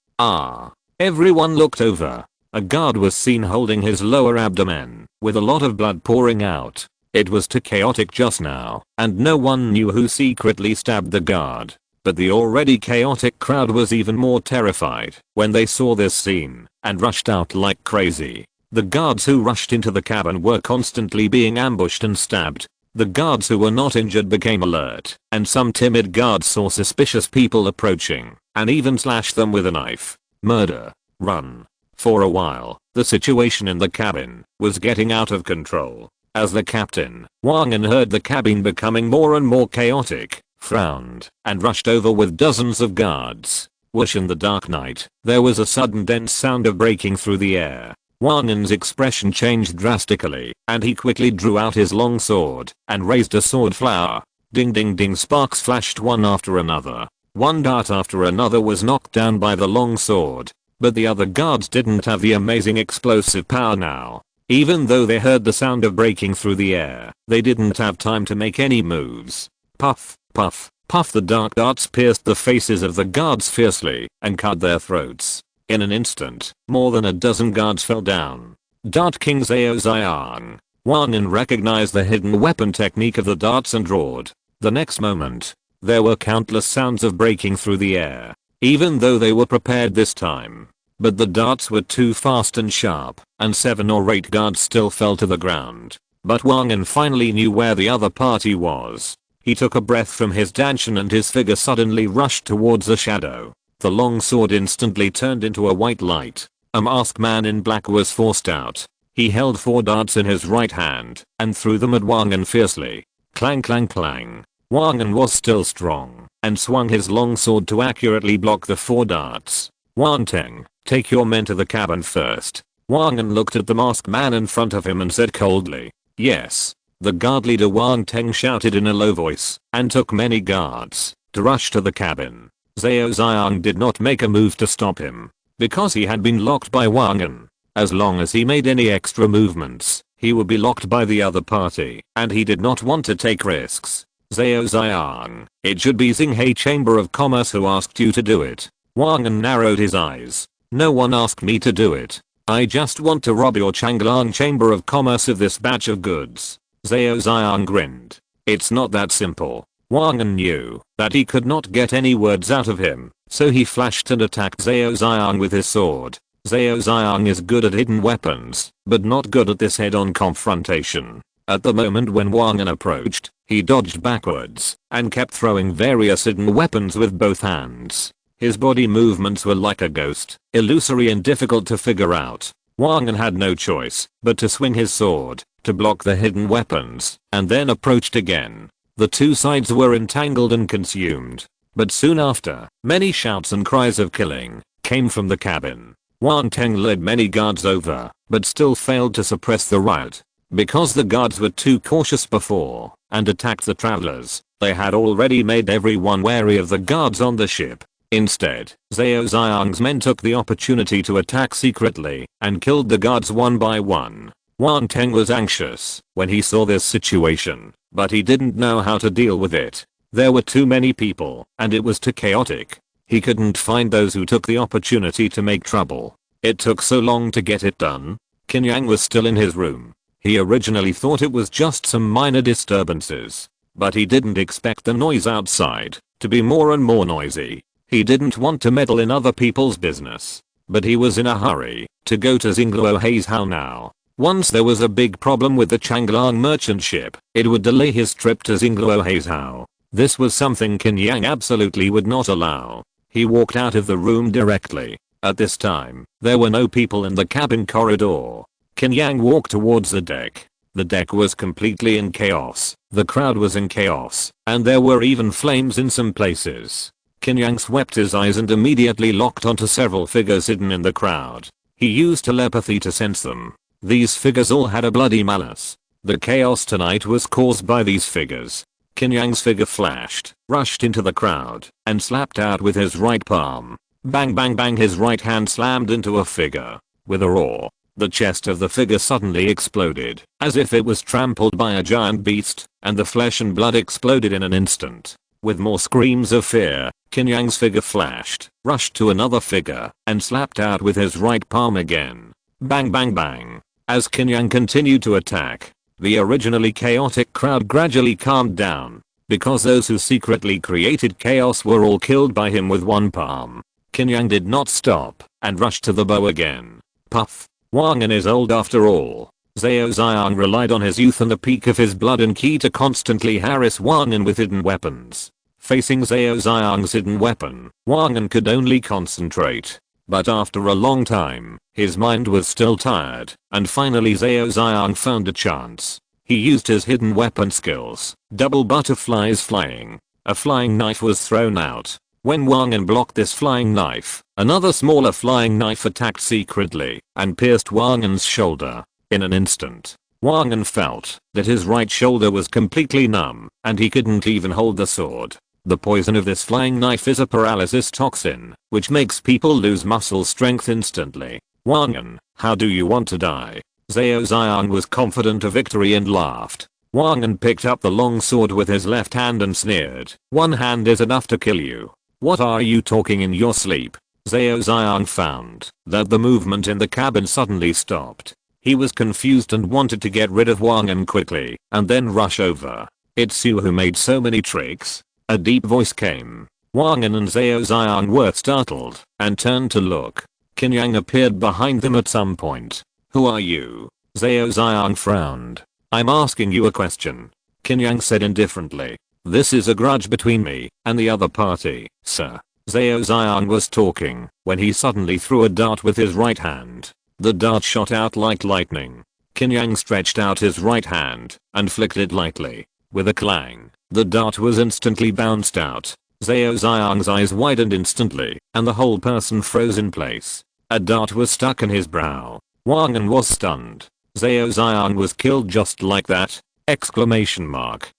Everyone looked over. A guard was seen holding his lower abdomen, with a lot of blood pouring out. It was too chaotic just now, and no one knew who secretly stabbed the guard. But the already chaotic crowd was even more terrified when they saw this scene, and rushed out like crazy. The guards who rushed into the cabin were constantly being ambushed and stabbed. The guards who were not injured became alert, and some timid guards saw suspicious people approaching, and even slashed them with a knife. Murder. Run. For a while, the situation in the cabin was getting out of control. As the captain, Wang An heard the cabin becoming more and more chaotic, frowned, and rushed over with dozens of guards. Whoosh! In the dark night, there was a sudden dense sound of breaking through the air. Wang An's expression changed drastically, and he quickly drew out his long sword and raised a sword flower. Ding ding ding, sparks flashed one after another. One dart after another was knocked down by the long sword. But the other guards didn't have the amazing explosive power now. Even though they heard the sound of breaking through the air, they didn't have time to make any moves. Puff, puff, puff, the dark darts pierced the faces of the guards fiercely and cut their throats. In an instant, more than a dozen guards fell down. Dart King Zhao Ziyang. Wang An recognized the hidden weapon technique of the darts and roared. The next moment, there were countless sounds of breaking through the air. Even though they were prepared this time. But the darts were too fast and sharp, and 7 or 8 guards still fell to the ground. But Wang An finally knew where the other party was. He took a breath from his dantian and his figure suddenly rushed towards a shadow. The long sword instantly turned into a white light. A masked man in black was forced out. He held 4 darts in his right hand, and threw them at Wang An fiercely. Clang clang clang. Wang An was still strong, and swung his long sword to accurately block the 4 darts. "Wang Teng, take your men to the cabin first." Wang An looked at the masked man in front of him and said coldly, "Yes." The guard leader Wang Teng shouted in a low voice, and took many guards to rush to the cabin. Zhao Ziyang did not make a move to stop him, because he had been locked by Wang An. As long as he made any extra movements, he would be locked by the other party, and he did not want to take risks. "Zhao Ziyang, it should be Xinghai Chamber of Commerce who asked you to do it." Wang An narrowed his eyes. "No one asked me to do it. I just want to rob your Changlang Chamber of Commerce of this batch of goods." Zhao Ziyang grinned. "It's not that simple." Wang An knew that he could not get any words out of him, so he flashed and attacked Zhao Ziyang with his sword. Zhao Ziyang is good at hidden weapons, but not good at this head-on confrontation. At the moment when Wang An approached, he dodged backwards and kept throwing various hidden weapons with both hands. His body movements were like a ghost, illusory and difficult to figure out. Wang An had no choice but to swing his sword to block the hidden weapons, and then approached again. The two sides were entangled and consumed. But soon after, many shouts and cries of killing came from the cabin. Wang Teng led many guards over, but still failed to suppress the riot. Because the guards were too cautious before and attacked the travelers, they had already made everyone wary of the guards on the ship. Instead, Zhao Ziyang's men took the opportunity to attack secretly and killed the guards one by one. Wang Teng was anxious when he saw this situation, but he didn't know how to deal with it. There were too many people, and it was too chaotic. He couldn't find those who took the opportunity to make trouble. It took so long to get it done. Qin Yang was still in his room. He originally thought it was just some minor disturbances, but he didn't expect the noise outside to be more and more noisy. He didn't want to meddle in other people's business, but he was in a hurry to go to Xingluohei's house now. Once there was a big problem with the Changlang merchant ship, it would delay his trip to Xingluohei's house. This was something Qin Yang absolutely would not allow. He walked out of the room directly. At this time, there were no people in the cabin corridor. Qin Yang walked towards the deck. The deck was completely in chaos, the crowd was in chaos, and there were even flames in some places. Qin Yang swept his eyes and immediately locked onto several figures hidden in the crowd. He used telepathy to sense them. These figures all had a bloody malice. The chaos tonight was caused by these figures. Qin Yang's figure flashed, rushed into the crowd, and slapped out with his right palm. Bang bang bang, his right hand slammed into a figure. With a roar, the chest of the figure suddenly exploded, as if it was trampled by a giant beast, and the flesh and blood exploded in an instant. With more screams of fear, Qin Yang's figure flashed, rushed to another figure, and slapped out with his right palm again. Bang bang bang. As Qin Yang continued to attack, the originally chaotic crowd gradually calmed down, because those who secretly created chaos were all killed by him with one palm. Qin Yang did not stop, and rushed to the bow again. Puff. Wang is old after all. Zhao Xiang relied on his youth and the peak of his blood and ki to constantly harass Wang with hidden weapons. Facing Zhao Xiang's hidden weapon, Wang could only concentrate. But after a long time, his mind was still tired, and finally Zhao Xiang found a chance. He used his hidden weapon skills, double butterflies flying. A flying knife was thrown out. When Wang blocked this flying knife, another smaller flying knife attacked secretly and pierced Wang's shoulder. In an instant, Wang felt that his right shoulder was completely numb and he couldn't even hold the sword. The poison of this flying knife is a paralysis toxin, which makes people lose muscle strength instantly. Wang, how do you want to die? Zhao Xiang was confident of victory and laughed. Wang picked up the long sword with his left hand and sneered, "One hand is enough to kill you. What are you talking in your sleep?" Zhao Xiang found that the movement in the cabin suddenly stopped. He was confused and wanted to get rid of Wang quickly and then rush over. "It's you who made so many tricks." A deep voice came. Wang and Zhao Xiang were startled and turned to look. Qin Yang appeared behind them at some point. "Who are you?" Zhao Xiang frowned. "I'm asking you a question," Qin Yang said indifferently. "This is a grudge between me and the other party, sir." Zhao Xiang was talking when he suddenly threw a dart with his right hand. The dart shot out like lightning. Qin Yang stretched out his right hand and flicked it lightly. With a clang, the dart was instantly bounced out. Zhao Xiang's eyes widened instantly and the whole person froze in place. A dart was stuck in his brow. Wang was stunned. Zhao Xiang was killed just like that! Exclamation mark.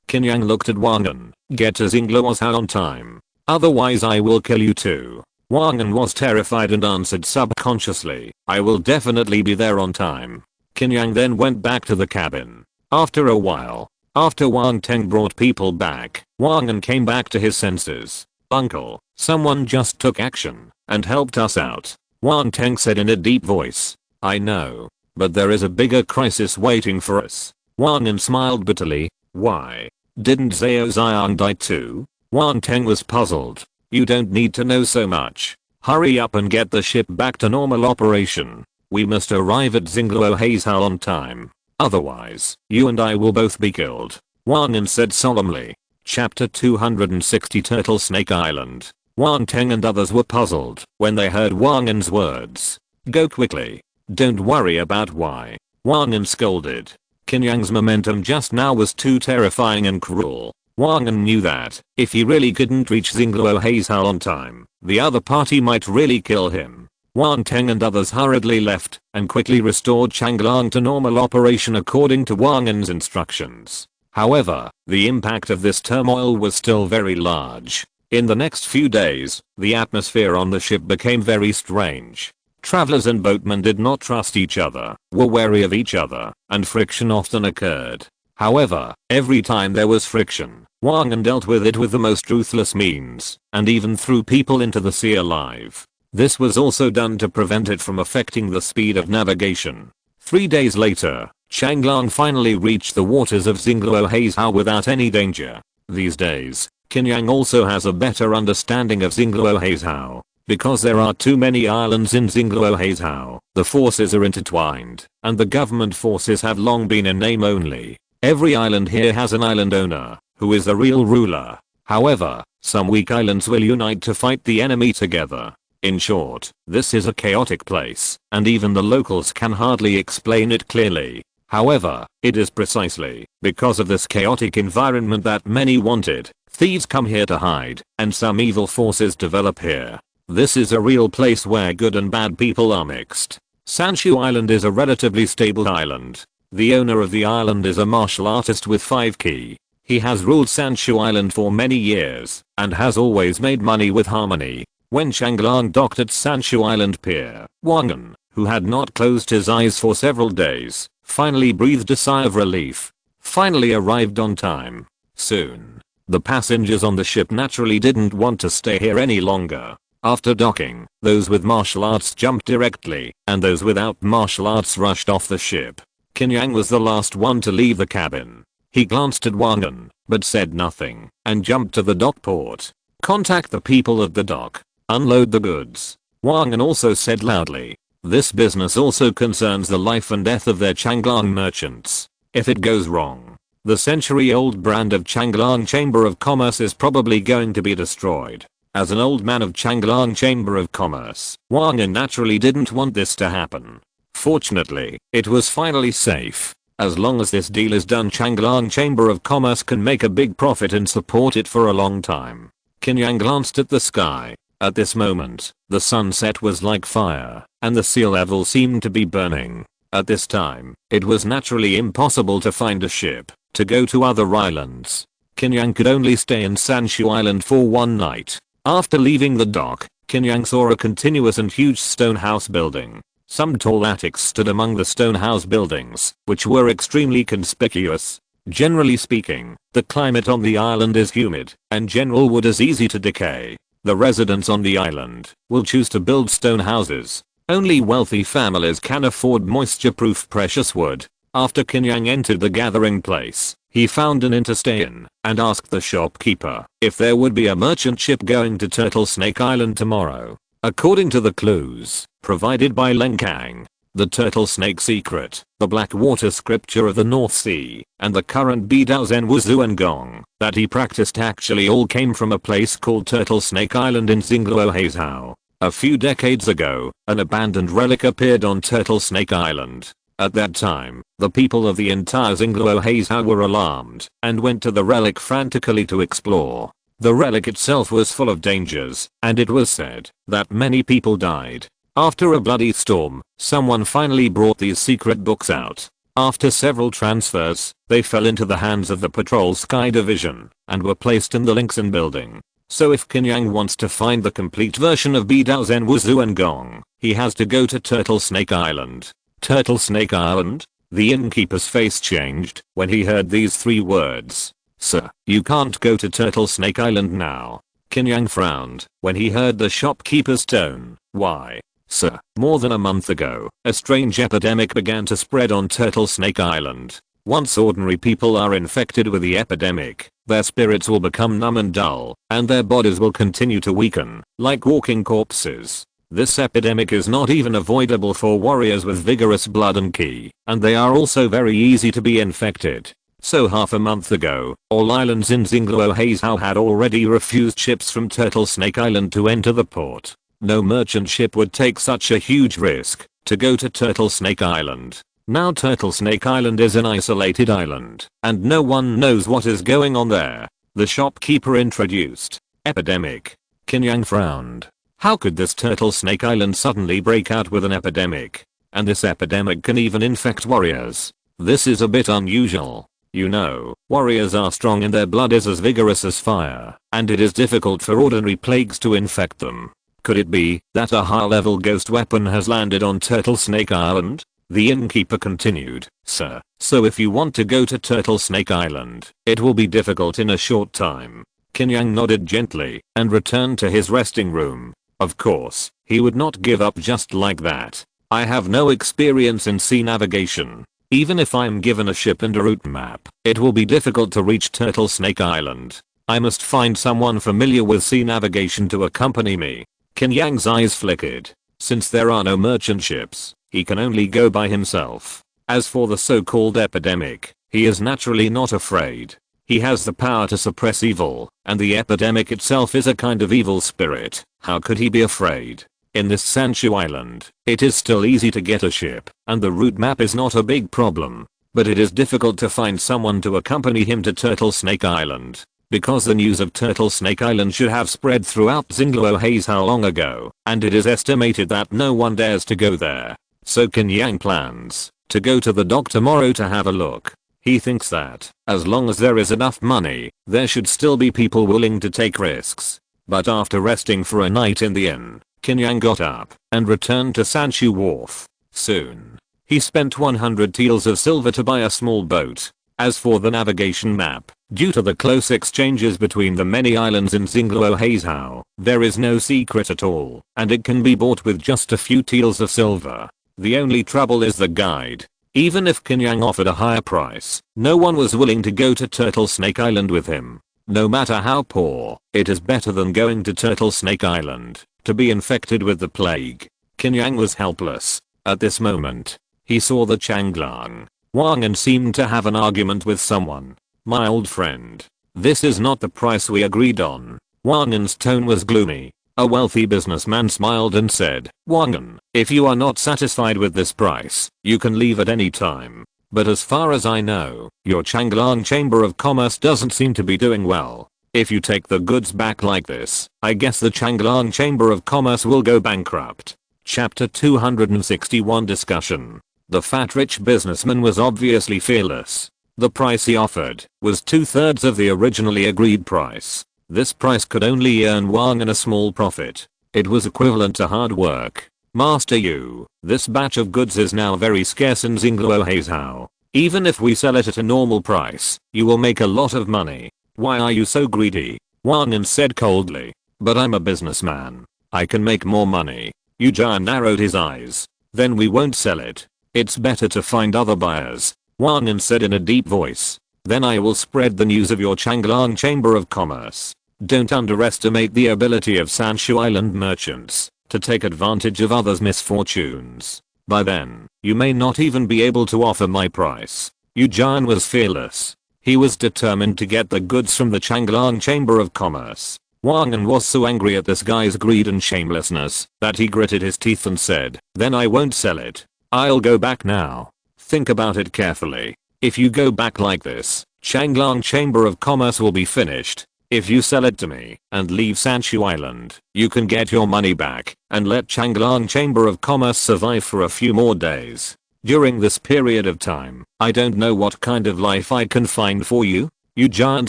Qin Yang looked at Wang. "Get to Xingluo's on time. Otherwise I will kill you too." Wang was terrified and answered subconsciously, "I will definitely be there on time." Qin Yang then went back to the cabin. After a while, after Wang Teng brought people back, Wang came back to his senses. "Uncle, someone just took action and helped us out," Wang Teng said in a deep voice. "I know, but there is a bigger crisis waiting for us." Wang smiled bitterly. "Why? Didn't Zhao Xiang die too?" Wang Teng was puzzled. "You don't need to know so much. Hurry up and get the ship back to normal operation. We must arrive at Xingluo on time. Otherwise, you and I will both be killed," Wang said solemnly. Chapter 260 Turtle Snake Island. Wang Teng and others were puzzled when they heard Wang's words. "Go quickly. Don't worry about why," Wang scolded. Qin Yang's momentum just now was too terrifying and cruel. Wang knew that if he really couldn't reach Xingluo on time, the other party might really kill him. Wang Teng and others hurriedly left and quickly restored Changlang to normal operation according to Wang's instructions. However, the impact of this turmoil was still very large. In the next few days, the atmosphere on the ship became very strange. Travelers and boatmen did not trust each other, were wary of each other, and friction often occurred. However, every time there was friction, Wang dealt with it with the most ruthless means, and even threw people into the sea alive. This was also done to prevent it from affecting the speed of navigation. 3 days later, Changlang finally reached the waters of Xingluo without any danger. These days, Qin Yang also has a better understanding of Xingluo. Because there are too many islands in Xingluo, the forces are intertwined, and the government forces have long been in name only. Every island here has an island owner, who is the real ruler. However, some weak islands will unite to fight the enemy together. In short, this is a chaotic place, and even the locals can hardly explain it clearly. However, it is precisely because of this chaotic environment that many wanted thieves come here to hide, and some evil forces develop here. This is a real place where good and bad people are mixed. Sanshu Island is a relatively stable island. The owner of the island is a martial artist with 5 ki. He has ruled Sanshu Island for many years, and has always made money with harmony. When Changlang docked at Sanshu Island Pier, Wangan, who had not closed his eyes for several days, finally breathed a sigh of relief. Finally arrived on time. Soon. The passengers on the ship naturally didn't want to stay here any longer. After docking, those with martial arts jumped directly, and those without martial arts rushed off the ship. Qin Yang was the last one to leave the cabin. He glanced at Wangan, but said nothing, and jumped to the dock port. Contact the people at the dock. Unload the goods. Wangan also said loudly. This business also concerns the life and death of their Changlang merchants. If it goes wrong, the century-old brand of Changlang Chamber of Commerce is probably going to be destroyed. As an old man of Changlang Chamber of Commerce, Wangan naturally didn't want this to happen. Fortunately, it was finally safe. As long as this deal is done, Changlang Chamber of Commerce can make a big profit and support it for a long time. Qin Yang glanced at the sky. At this moment, the sunset was like fire, and the sea level seemed to be burning. At this time, it was naturally impossible to find a ship to go to other islands. Qin Yang could only stay in Sanshu Island for one night. After leaving the dock, Qin Yang saw a continuous and huge stone house building. Some tall attics stood among the stone house buildings, which were extremely conspicuous. Generally speaking, the climate on the island is humid, and general wood is easy to decay. The residents on the island will choose to build stone houses. Only wealthy families can afford moisture-proof precious wood. After Qin Yang entered the gathering place, he found an inn to stay in, and asked the shopkeeper if there would be a merchant ship going to Turtle Snake Island tomorrow. According to the clues provided by Leng Kang, the Turtle Snake secret, the Black Water scripture of the North Sea, and the current Bidao Zen Wuzu and Gong that he practiced actually all came from a place called Turtle Snake Island in Xingluo Heizhou. A few decades ago, an abandoned relic appeared on Turtle Snake Island. At that time, the people of the entire Xingluo Heizhou were alarmed and went to the relic frantically to explore. The relic itself was full of dangers, and it was said that many people died. After a bloody storm, someone finally brought these secret books out. After several transfers, they fell into the hands of the Patrol Sky Division and were placed in the Linkson building. So if Qin Yang wants to find the complete version of Bidao Zen Wuzu and Gong, he has to go to Turtle Snake Island. Turtle Snake Island? The innkeeper's face changed when he heard these 3 words. Sir, you can't go to Turtle Snake Island now. Qin Yang frowned when he heard the shopkeeper's tone. Why? Sir, more than a month ago, a strange epidemic began to spread on Turtle Snake Island. Once ordinary people are infected with the epidemic, their spirits will become numb and dull, and their bodies will continue to weaken, like walking corpses. This epidemic is not even avoidable for warriors with vigorous blood and ki, and they are also very easy to be infected. So half a month ago, all islands in Xingluo Heizhou had already refused ships from Turtle Snake Island to enter the port. No merchant ship would take such a huge risk to go to Turtle Snake Island. Now Turtle Snake Island is an isolated island, and no one knows what is going on there. The shopkeeper introduced. Epidemic. Qin Yang frowned. How could this Turtle Snake Island suddenly break out with an epidemic? And this epidemic can even infect warriors. This is a bit unusual. You know, warriors are strong and their blood is as vigorous as fire, and it is difficult for ordinary plagues to infect them. Could it be that a high-level ghost weapon has landed on Turtle Snake Island? The innkeeper continued. Sir, so if you want to go to Turtle Snake Island, it will be difficult in a short time. Qin Yang nodded gently and returned to his resting room. Of course, he would not give up just like that. I have no experience in sea navigation. Even if I'm given a ship and a route map, it will be difficult to reach Turtle Snake Island. I must find someone familiar with sea navigation to accompany me. Qin Yang's eyes flickered. Since there are no merchant ships, he can only go by himself. As for the so-called epidemic, he is naturally not afraid. He has the power to suppress evil, and the epidemic itself is a kind of evil spirit. How could he be afraid? In this Sanshu island, it is still easy to get a ship, and the route map is not a big problem. But it is difficult to find someone to accompany him to Turtle Snake Island. Because the news of Turtle Snake Island should have spread throughout Xingluo Haizhou long ago, and it is estimated that no one dares to go there. So Qin Yang plans to go to the dock tomorrow to have a look. He thinks that, as long as there is enough money, there should still be people willing to take risks. But after resting for a night in the inn, Qin Yang got up and returned to Sanshu Wharf. Soon, he spent 100 taels of silver to buy a small boat. As for the navigation map, due to the close exchanges between the many islands in Xingluo Haizhou, there is no secret at all, and it can be bought with just a few taels of silver. The only trouble is the guide. Even if Qin Yang offered a higher price, no one was willing to go to Turtle Snake Island with him. No matter how poor, it is better than going to Turtle Snake Island to be infected with the plague. Qin Yang was helpless. At this moment, he saw the Changlang Wang and seemed to have an argument with someone. "My old friend, this is not the price we agreed on." Wang An's tone was gloomy. A wealthy businessman smiled and said, "Wang An, if you are not satisfied with this price, you can leave at any time. But as far as I know, your Changlang Chamber of Commerce doesn't seem to be doing well. If you take the goods back like this, I guess the Changlang Chamber of Commerce will go bankrupt." Chapter 261 Discussion. The fat rich businessman was obviously fearless. The price he offered was 2/3 of the originally agreed price. This price could only earn Wang An a small profit. It was equivalent to hard work. "Master Yu, this batch of goods is now very scarce in Xingluo Haizhou. Even if we sell it at a normal price, you will make a lot of money. Why are you so greedy?" Wang An said coldly. "But I'm a businessman. I can make more money." Yu Jian narrowed his eyes. "Then we won't sell it. It's better to find other buyers," Wang An said in a deep voice. "Then I will spread the news of your Changlang Chamber of Commerce." Don't underestimate the ability of Sanshu Island merchants to take advantage of others' misfortunes. By then, you may not even be able to offer my price. Yu Jian was fearless. He was determined to get the goods from the Changlang Chamber of Commerce. Wang An was so angry at this guy's greed and shamelessness that he gritted his teeth and said, "Then I won't sell it. I'll go back now. Think about it carefully. If you go back like this, Changlang Chamber of Commerce will be finished. If you sell it to me and leave Sanshu Island, you can get your money back and let Changlang Chamber of Commerce survive for a few more days. During this period of time, I don't know what kind of life I can find for you." Yu Jian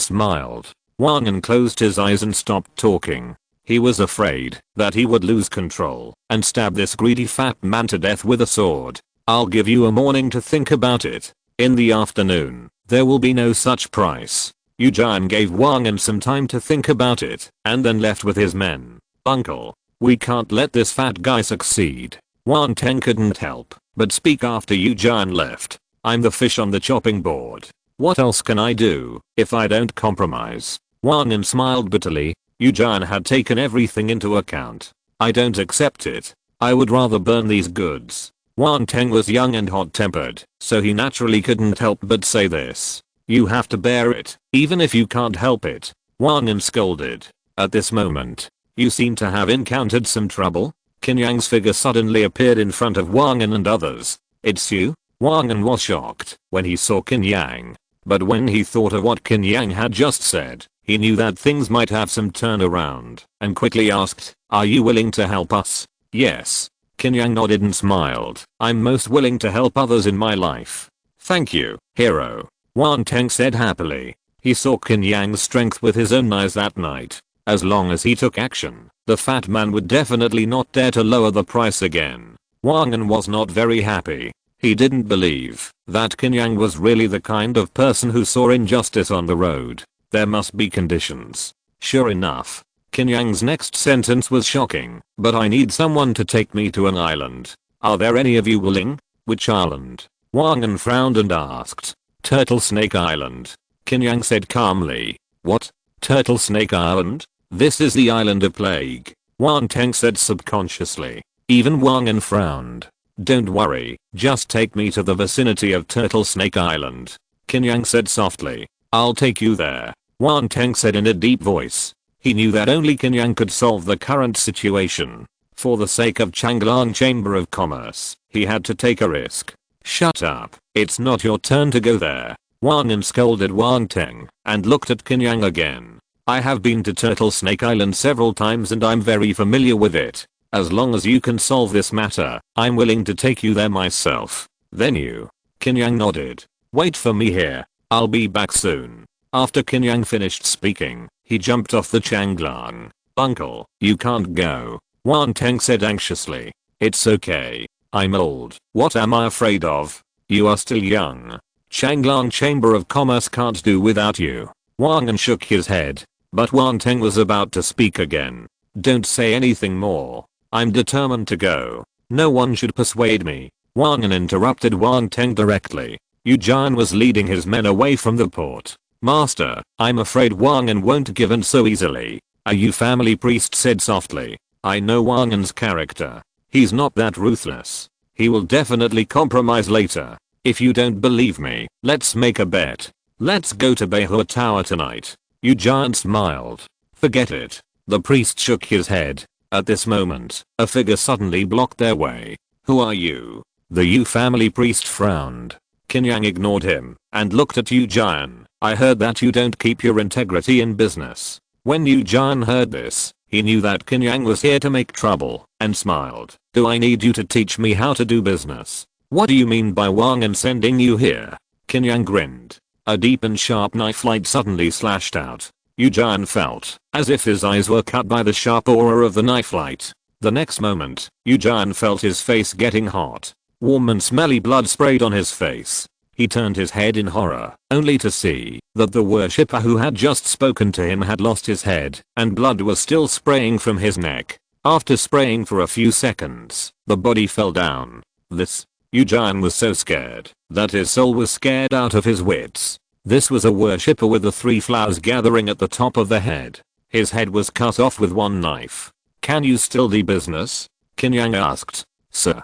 smiled. Wang An closed his eyes and stopped talking. He was afraid that he would lose control and stab this greedy fat man to death with a sword. "I'll give you a morning to think about it. In the afternoon, there will be no such price." Yu Jian gave Wang An some time to think about it and then left with his men. "Uncle, we can't let this fat guy succeed." Wang Teng couldn't help but speak after Yu Jian left. "I'm the fish on the chopping board. What else can I do if I don't compromise?" Wang An smiled bitterly. Yu Jian had taken everything into account. "I don't accept it. I would rather burn these goods." Wang Teng was young and hot-tempered, so he naturally couldn't help but say this. "You have to bear it, even if you can't help it," Wang An scolded. At this moment, "You seem to have encountered some trouble." Qin Yang's figure suddenly appeared in front of Wang An and others. "It's you?" Wang An was shocked when he saw Qin Yang. But when he thought of what Qin Yang had just said, he knew that things might have some turnaround and quickly asked, "Are you willing to help us?" "Yes." Qin Yang nodded and smiled. "I'm most willing to help others in my life." "Thank you, hero," Wang Teng said happily. He saw Qin Yang's strength with his own eyes that night. As long as he took action, the fat man would definitely not dare to lower the price again. Wang An was not very happy. He didn't believe that Qin Yang was really the kind of person who saw injustice on the road. There must be conditions. Sure enough, Qin Yang's next sentence was shocking. "But I need someone to take me to an island. Are there any of you willing?" "Which island?" Wang An frowned and asked. "Turtle Snake Island." Qin Yang said calmly. "What? Turtle Snake Island? This is the island of plague," Wang Teng said subconsciously. Even Wang An frowned. "Don't worry, just take me to the vicinity of Turtle Snake Island," Qin Yang said softly. I'll take you there, Wang Teng said in a deep voice. He knew that only Qin Yang could solve the current situation. For the sake of Changlang Chamber of Commerce, he had to take a risk. Shut up, it's not your turn to go there. Wang An scolded Wang Teng and looked at Qin Yang again. I have been to Turtle Snake Island several times and I'm very familiar with it. As long as you can solve this matter, I'm willing to take you there myself. Then you. Qin Yang nodded. Wait for me here. I'll be back soon. After Qin Yang finished speaking, he jumped off the Changlang. Uncle, you can't go. Wang Teng said anxiously. It's okay. I'm old. What am I afraid of? You are still young. Changlang Chamber of Commerce can't do without you. Wang An shook his head. But Wang Teng was about to speak again. Don't say anything more. I'm determined to go. No one should persuade me. Wang An interrupted Wang Teng directly. Yu Jian was leading his men away from the port. Master, I'm afraid Wang An won't give in so easily. A Yu family priest said softly. I know Wang An's character. He's not that ruthless. He will definitely compromise later. If you don't believe me, let's make a bet. Let's go to Beihua Tower tonight. Yu Jian smiled. Forget it. The priest shook his head. At this moment, a figure suddenly blocked their way. Who are you? The Yu family priest frowned. Qin Yang ignored him and looked at Yu Jian. I heard that you don't keep your integrity in business. When Yu Jian heard this, he knew that Qin Yang was here to make trouble and smiled. Do I need you to teach me how to do business? What do you mean by Wang An sending you here? Qin Yang grinned. A deep and sharp knife light suddenly slashed out. Yu Jian felt as if his eyes were cut by the sharp aura of the knife light. The next moment, Yu Jian felt his face getting hot. Warm and smelly blood sprayed on his face. He turned his head in horror, only to see that the worshipper who had just spoken to him had lost his head, and blood was still spraying from his neck. After spraying for a few seconds, the body fell down. Yu Jian was so scared that his soul was scared out of his wits. This was a worshipper with the 3 flowers gathering at the top of the head. His head was cut off with one knife. Can you still do business? Qin Yang asked. Sir,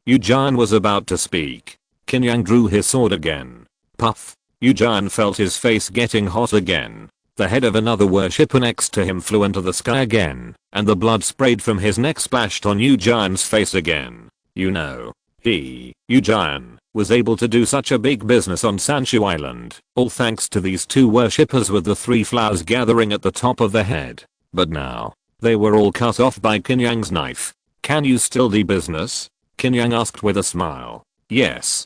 Yu Jian was about to speak. Qin Yang drew his sword again. Puff. Yu Jian felt his face getting hot again. The head of another worshipper next to him flew into the sky again, and the blood sprayed from his neck splashed on Yu Jian's face again. You know, Yu Jian, was able to do such a big business on Sanshu Island, all thanks to these 2 worshippers with the 3 flowers gathering at the top of the head. But now, they were all cut off by Qin Yang's knife. Can you still do business? Qin Yang asked with a smile. Yes.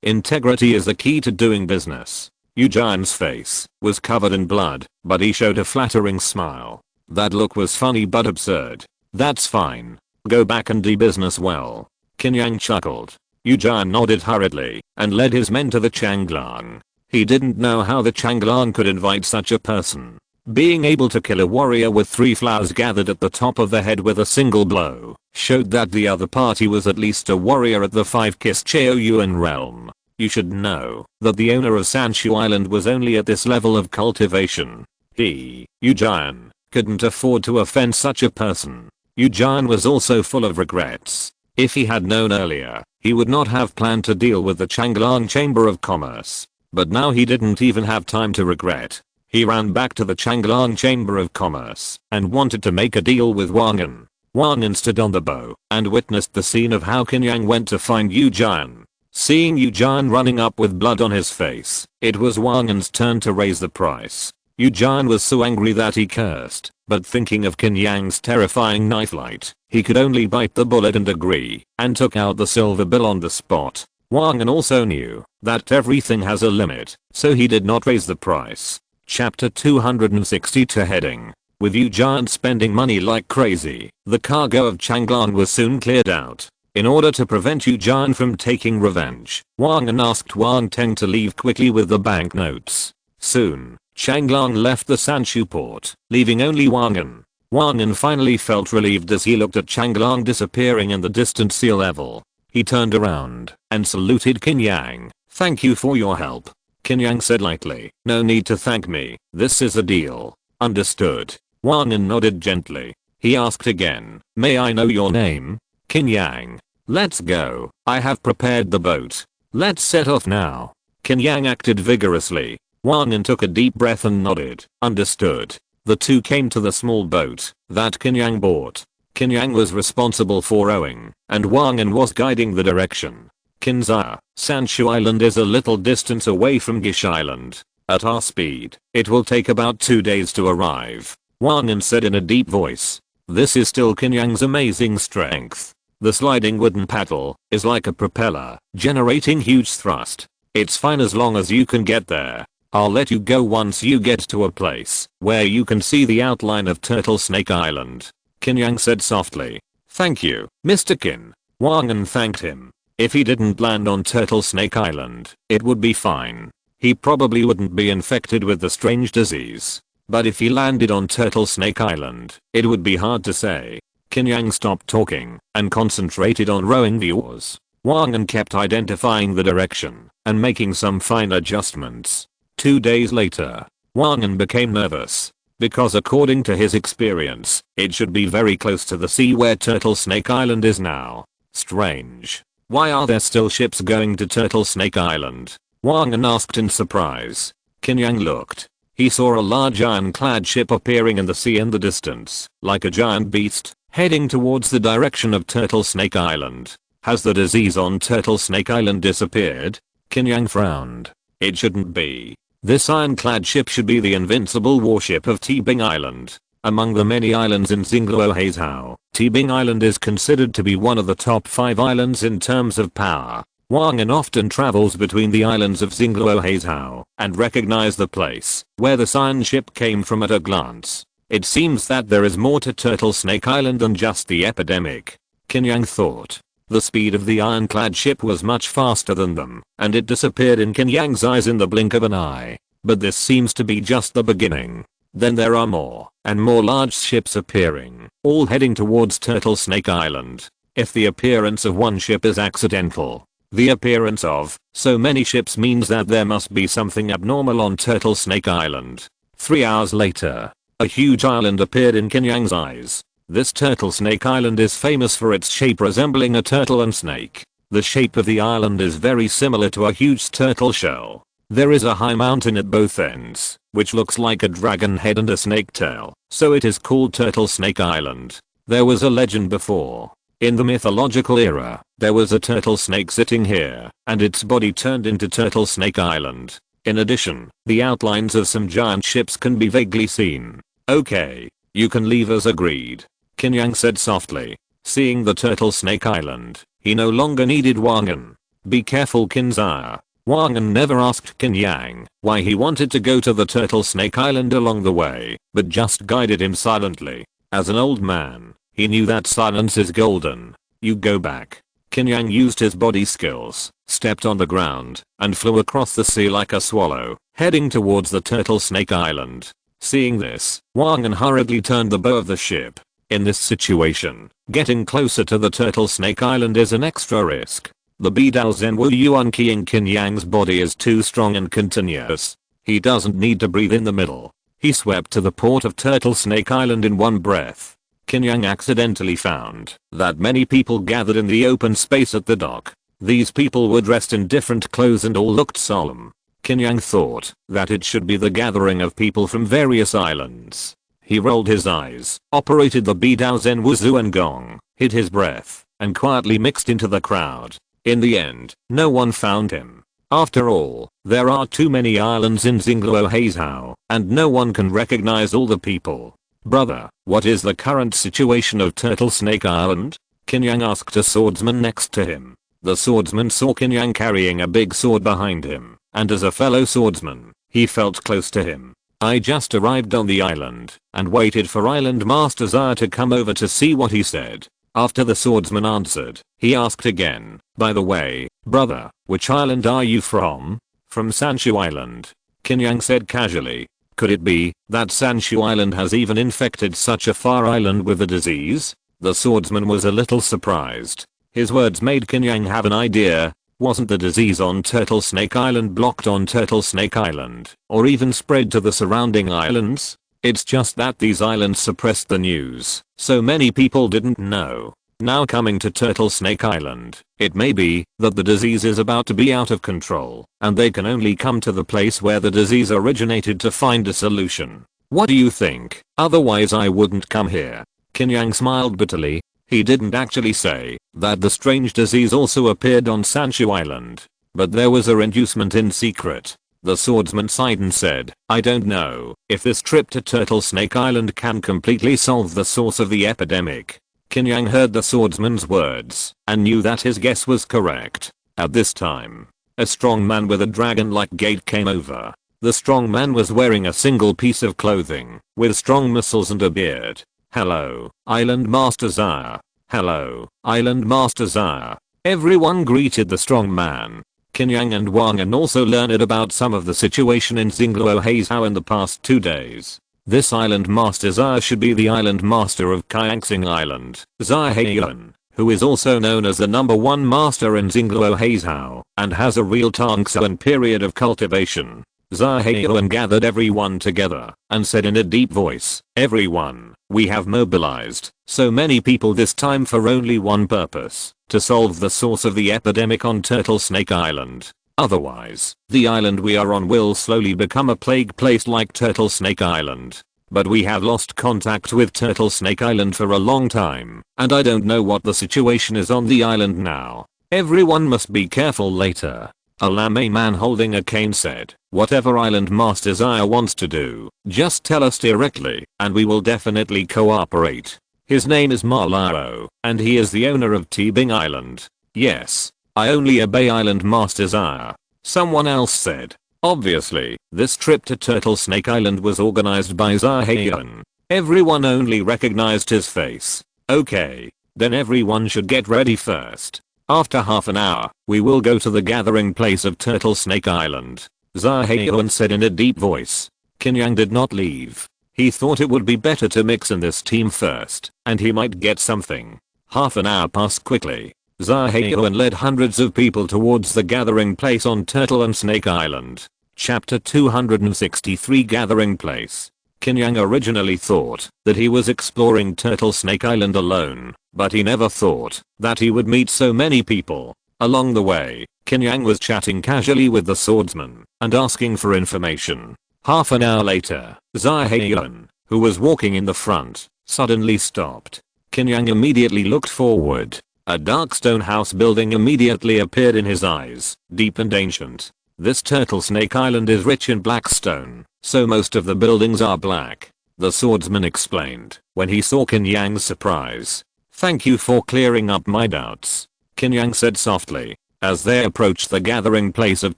Integrity is the key to doing business. Yu Jian's face was covered in blood, but he showed a flattering smile. That look was funny but absurd. That's fine. Go back and do business well. Qin Yang chuckled. Yu Jian nodded hurriedly and led his men to the Changlang. He didn't know how the Changlang could invite such a person. Being able to kill a warrior with 3 flowers gathered at the top of the head with a single blow showed that the other party was at least a warrior at the 5-kiss Chao Yuan realm. You should know that the owner of Sanshu Island was only at this level of cultivation. Yu Jian, couldn't afford to offend such a person. Yu Jian was also full of regrets. If he had known earlier, he would not have planned to deal with the Changlang Chamber of Commerce. But now he didn't even have time to regret. He ran back to the Changlang Chamber of Commerce and wanted to make a deal with Wang An. Wang An stood on the bow and witnessed the scene of how Qin Yang went to find Yu Jian. Seeing Yu Jian running up with blood on his face, it was Wang An's turn to raise the price. Yu Jian was so angry that he cursed, but thinking of Qin Yang's terrifying knife light, he could only bite the bullet and agree, and took out the silver bill on the spot. Wang An also knew that everything has a limit, so he did not raise the price. Chapter 262 heading. With Yu Jian spending money like crazy, the cargo of Changlang was soon cleared out. In order to prevent Yu Jian from taking revenge, Wang An asked Wang Teng to leave quickly with the banknotes. Soon, Changlang left the Sanshu port, leaving only Wang An. Wang An finally felt relieved as he looked at Changlang disappearing in the distant sea level. He turned around and saluted Qin Yang. Thank you for your help. Qin Yang said lightly. No need to thank me. This is a deal. Understood. Wang An nodded gently. He asked again. May I know your name? Qin Yang. Let's go. I have prepared the boat. Let's set off now. Qin Yang acted vigorously. Wang An took a deep breath and nodded. Understood. The two came to the small boat that Qin Yang bought. Qin Yang was responsible for rowing, and Wang An was guiding the direction. Kinza, Sanshu Island is a little distance away from Gish Island. At our speed, it will take about 2 days to arrive, Wang An said in a deep voice. This is still Qin Yang's amazing strength. The sliding wooden paddle is like a propeller, generating huge thrust. It's fine as long as you can get there. I'll let you go once you get to a place where you can see the outline of Turtle Snake Island, Qin Yang said softly. Thank you, Mr. Qin. Wang An thanked him. If he didn't land on Turtle Snake Island, it would be fine. He probably wouldn't be infected with the strange disease. But if he landed on Turtle Snake Island, it would be hard to say. Qin Yang stopped talking and concentrated on rowing the oars. Wang An kept identifying the direction and making some fine adjustments. 2 days later, Wang An became nervous. Because according to his experience, it should be very close to the sea where Turtle Snake Island is now. Strange. Why are there still ships going to Turtle Snake Island? Wang An asked in surprise. Qin Yang looked. He saw a large ironclad ship appearing in the sea in the distance, like a giant beast, heading towards the direction of Turtle Snake Island. Has the disease on Turtle Snake Island disappeared? Qin Yang frowned. It shouldn't be. This ironclad ship should be the invincible warship of Tibing Island. Among the many islands in Xingluo Heizhou, Tibing Island is considered to be one of the top 5 islands in terms of power. Wang An often travels between the islands of Xingluo Heizhou and recognized the place where the cyan ship came from at a glance. It seems that there is more to Turtle Snake Island than just the epidemic, Qin Yang thought. The speed of the ironclad ship was much faster than them, and it disappeared in Qin Yang's eyes in the blink of an eye. But this seems to be just the beginning. Then there are more and more large ships appearing, all heading towards Turtle Snake Island. If the appearance of one ship is accidental, the appearance of so many ships means that there must be something abnormal on Turtle Snake Island. 3 hours later, a huge island appeared in Qin Yang's eyes. This Turtle Snake Island is famous for its shape resembling a turtle and snake. The shape of the island is very similar to a huge turtle shell. There is a high mountain at both ends, which looks like a dragon head and a snake tail, so it is called Turtle Snake Island. There was a legend before. In the mythological era, there was a turtle snake sitting here, and its body turned into Turtle Snake Island. In addition, the outlines of some giant ships can be vaguely seen. Okay, you can leave as agreed, Qin Yang said softly. Seeing the Turtle Snake Island, he no longer needed Wang An. Be careful, Kinza. Wang An never asked Qin Yang why he wanted to go to the Turtle Snake Island along the way, but just guided him silently. As an old man, he knew that silence is golden. You go back. Qin Yang used his body skills, stepped on the ground, and flew across the sea like a swallow, heading towards the Turtle Snake Island. Seeing this, Wang An hurriedly turned the bow of the ship. In this situation, getting closer to the Turtle Snake Island is an extra risk. The Bidao Zen Wu Yuan Qi in Qin Yang's body is too strong and continuous. He doesn't need to breathe in the middle. He swept to the port of Turtle Snake Island in one breath. Qin Yang accidentally found that many people gathered in the open space at the dock. These people were dressed in different clothes and all looked solemn. Qin Yang thought that it should be the gathering of people from various islands. He rolled his eyes, operated the Bidao Zen Wuzu and Gong, hid his breath, and quietly mixed into the crowd. In the end, no one found him. After all, there are too many islands in Xingluo Heizhou, and no one can recognize all the people. Brother, what is the current situation of Turtle Snake Island? Qin Yang asked a swordsman next to him. The swordsman saw Qin Yang carrying a big sword behind him, and as a fellow swordsman, he felt close to him. I just arrived on the island, and waited for Island Master Zaya to come over to see what he said. After the swordsman answered, he asked again, by the way, brother, which island are you from? From Sanshu Island. Qin Yang said casually. Could it be that Sanshu Island has even infected such a far island with the disease? The swordsman was a little surprised. His words made Qin Yang have an idea. Wasn't the disease on Turtle Snake Island blocked on Turtle Snake Island, or even spread to the surrounding islands? It's just that these islands suppressed the news, so many people didn't know. Now coming to Turtle Snake Island, it may be that the disease is about to be out of control, and they can only come to the place where the disease originated to find a solution. What do you think? Otherwise I wouldn't come here. Qin Yang smiled bitterly. He didn't actually say that the strange disease also appeared on Sanshu Island, but there was a inducement in secret. The swordsman sighed and said, I don't know if this trip to Turtle Snake Island can completely solve the source of the epidemic. Qin Yang heard the swordsman's words and knew that his guess was correct. At this time, a strong man with a dragon-like gait came over. The strong man was wearing a single piece of clothing with strong muscles and a beard. Hello, Island Master Zaya. Hello, Island Master Zaya. Everyone greeted the strong man. Qin Yang and Wang An also learned about some of the situation in Xingluo Heizhou in the past 2 days. This Island Master Zaya should be the Island Master of Qianxing Island, Zaya Heiyuan, who is also known as the #1 master in Xingluo Heizhou and has a real Tongsuan period of cultivation. Zaya Heiyuan gathered everyone together and said in a deep voice, everyone, we have mobilized so many people this time for only one purpose, to solve the source of the epidemic on Turtle Snake Island. Otherwise, the island we are on will slowly become a plague place like Turtle Snake Island. But we have lost contact with Turtle Snake Island for a long time, and I don't know what the situation is on the island now. Everyone must be careful later. A lame man holding a cane said, whatever Island Master Zaya wants to do, just tell us directly, and we will definitely cooperate. His name is Malao, and he is the owner of Tebing Island. Yes, I only obey Island Master Zaya. Someone else said. Obviously, this trip to Turtle Snake Island was organized by Zaya Heiyuan. Everyone only recognized his face. Okay, then everyone should get ready first. After half an hour, we will go to the gathering place of Turtle Snake Island. Zaya Heiyuan said in a deep voice. Qin Yang did not leave. He thought it would be better to mix in this team first, and he might get something. Half an hour passed quickly. Zaya Heiyuan led hundreds of people towards the gathering place on Turtle and Snake Island. Chapter 263 Gathering Place. Qin Yang originally thought that he was exploring Turtle Snake Island alone, but he never thought that he would meet so many people. Along the way, Qin Yang was chatting casually with the swordsman and asking for information. Half an hour later, Zaya Heiyuan, who was walking in the front, suddenly stopped. Qin Yang immediately looked forward. A dark stone house building immediately appeared in his eyes, deep and ancient. This Turtle Snake Island is rich in black stone, so most of the buildings are black. The swordsman explained when he saw Qin Yang's surprise. Thank you for clearing up my doubts, Qin Yang said softly. As they approached the gathering place of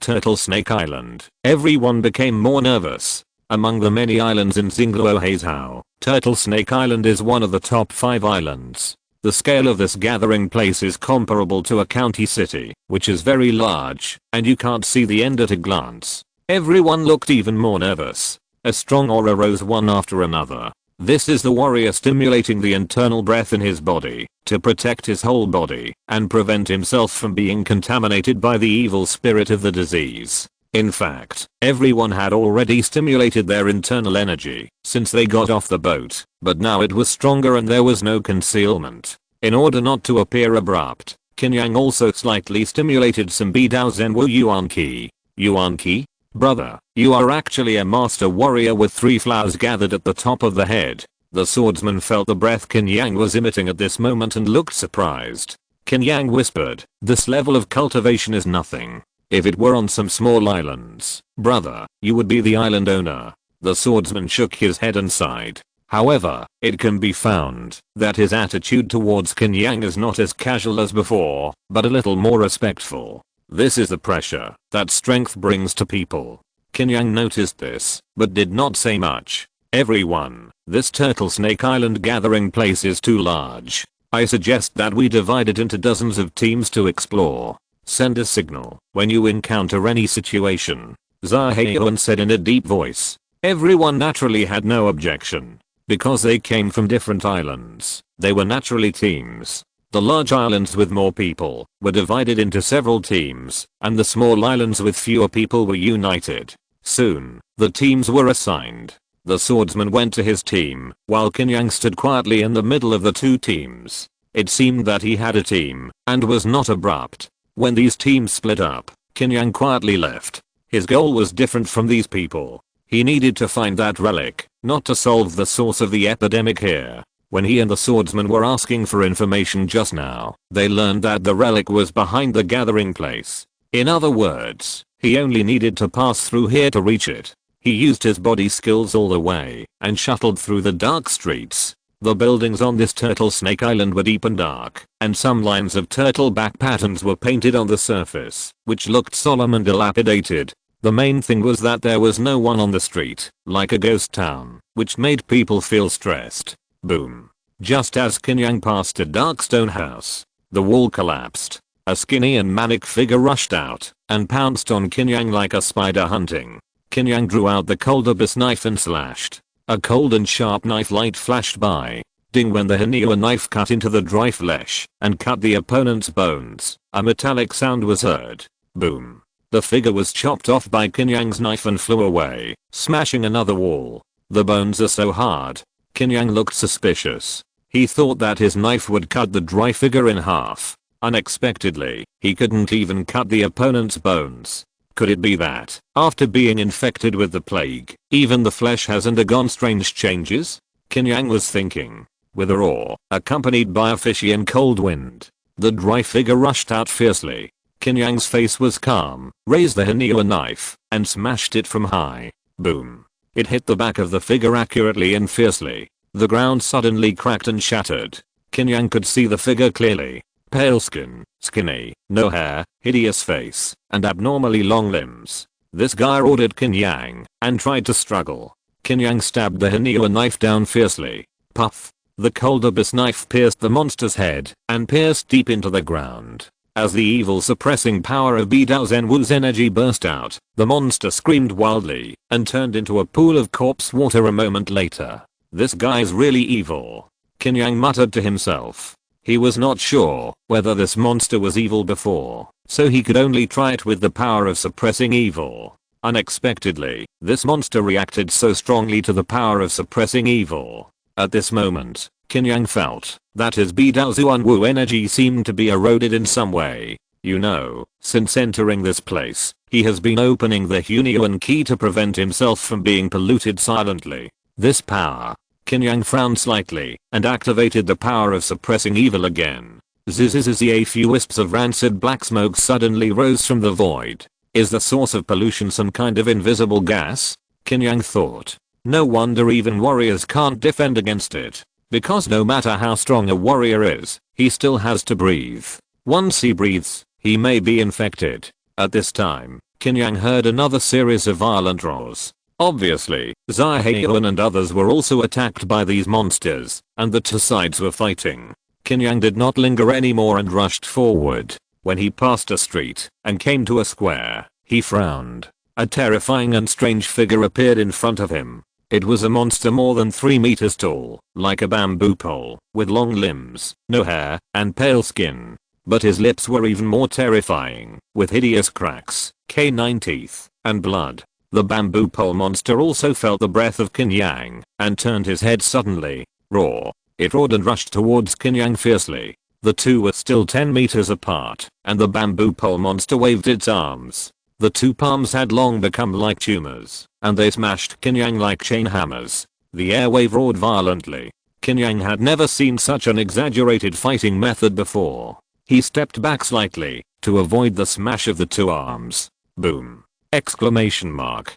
Turtle Snake Island, everyone became more nervous. Among the many islands in Xingluo Heizhou, Turtle Snake Island is one of the top 5 islands. The scale of this gathering place is comparable to a county city, which is very large, and you can't see the end at a glance. Everyone looked even more nervous. A strong aura rose one after another. This is the warrior stimulating the internal breath in his body to protect his whole body and prevent himself from being contaminated by the evil spirit of the disease. In fact, everyone had already stimulated their internal energy since they got off the boat, but now it was stronger and there was no concealment. In order not to appear abrupt, Qin Yang also slightly stimulated some Bidao Zenwu Yuan Qi. Yuan Qi? Brother, you are actually a master warrior with 3 flowers gathered at the top of the head. The swordsman felt the breath Qin Yang was emitting at this moment and looked surprised. Qin Yang whispered, this level of cultivation is nothing. If it were on some small islands, brother, you would be the island owner. The swordsman shook his head and sighed. However, it can be found that his attitude towards Qin Yang is not as casual as before, but a little more respectful. This is the pressure that strength brings to people. Qin Yang noticed this, but did not say much. Everyone, this Turtle Snake Island gathering place is too large. I suggest that we divide it into dozens of teams to explore. Send a signal when you encounter any situation, Zaya Heiyuan said in a deep voice. Everyone naturally had no objection. Because they came from different islands, they were naturally teams. The large islands with more people were divided into several teams, and the small islands with fewer people were united. Soon, the teams were assigned. The swordsman went to his team, while Qin Yang stood quietly in the middle of the 2 teams. It seemed that he had a team and was not abrupt. When these teams split up, Qin Yang quietly left. His goal was different from these people. He needed to find that relic, not to solve the source of the epidemic here. When he and the swordsman were asking for information just now, they learned that the relic was behind the gathering place. In other words, he only needed to pass through here to reach it. He used his body skills all the way and shuttled through the dark streets. The buildings on this turtle snake island were deep and dark, and some lines of turtle back patterns were painted on the surface, which looked solemn and dilapidated. The main thing was that there was no one on the street, like a ghost town, which made people feel stressed. Boom. Just as Qin Yang passed a dark stone house, the wall collapsed. A skinny and manic figure rushed out and pounced on Qin Yang like a spider hunting. Qin Yang drew out the cold abyss knife and slashed. A cold and sharp knife light flashed by. Ding, when the Hanua knife cut into the dry flesh and cut the opponent's bones, a metallic sound was heard. Boom. The figure was chopped off by Qin Yang's knife and flew away, smashing another wall. The bones are so hard. Qin Yang looked suspicious. He thought that his knife would cut the dry figure in half. Unexpectedly, he couldn't even cut the opponent's bones. Could it be that, after being infected with the plague, even the flesh has undergone strange changes? Qin Yang was thinking. With a roar, accompanied by a fishy and cold wind, the dry figure rushed out fiercely. Qin Yang's face was calm, raised the Hanua knife, and smashed it from high. Boom. It hit the back of the figure accurately and fiercely. The ground suddenly cracked and shattered. Qin Yang could see the figure clearly. Pale skin, skinny, no hair, hideous face, and abnormally long limbs. This guy ordered Qin Yang and tried to struggle. Qin Yang stabbed the Hanua knife down fiercely. Puff. The cold abyss knife pierced the monster's head and pierced deep into the ground. As the evil suppressing power of Bidao Zenwu's energy burst out, the monster screamed wildly and turned into a pool of corpse water a moment later. This guy's really evil. Qin Yang muttered to himself. He was not sure whether this monster was evil before, so he could only try it with the power of suppressing evil. Unexpectedly, this monster reacted so strongly to the power of suppressing evil. At this moment, Qin Yang felt that his Bidao Zuanwu energy seemed to be eroded in some way. You know, since entering this place, he has been opening the Hunyuan key to prevent himself from being polluted silently. This power. Qin Yang frowned slightly and activated the power of suppressing evil again. Zzzz, a few wisps of rancid black smoke suddenly rose from the void. Is the source of pollution some kind of invisible gas? Qin Yang thought. No wonder even warriors can't defend against it. Because no matter how strong a warrior is, he still has to breathe. Once he breathes, he may be infected. At this time, Qin Yang heard another series of violent roars. Obviously, Zai Heiyuan and others were also attacked by these monsters, and the two sides were fighting. Qin Yang did not linger anymore and rushed forward. When he passed a street and came to a square, he frowned. A terrifying and strange figure appeared in front of him. It was a monster more than 3 meters tall, like a bamboo pole, with long limbs, no hair, and pale skin. But his lips were even more terrifying, with hideous cracks, canine teeth, and blood. The bamboo pole monster also felt the breath of Qin Yang, and turned his head suddenly. Roar. It roared and rushed towards Qin Yang fiercely. The two were still 10 meters apart, and the bamboo pole monster waved its arms. The two palms had long become like tumors, and they smashed Qin Yang like chain hammers. The air wave roared violently. Qin Yang had never seen such an exaggerated fighting method before. He stepped back slightly to avoid the smash of the two arms. Boom! Exclamation mark.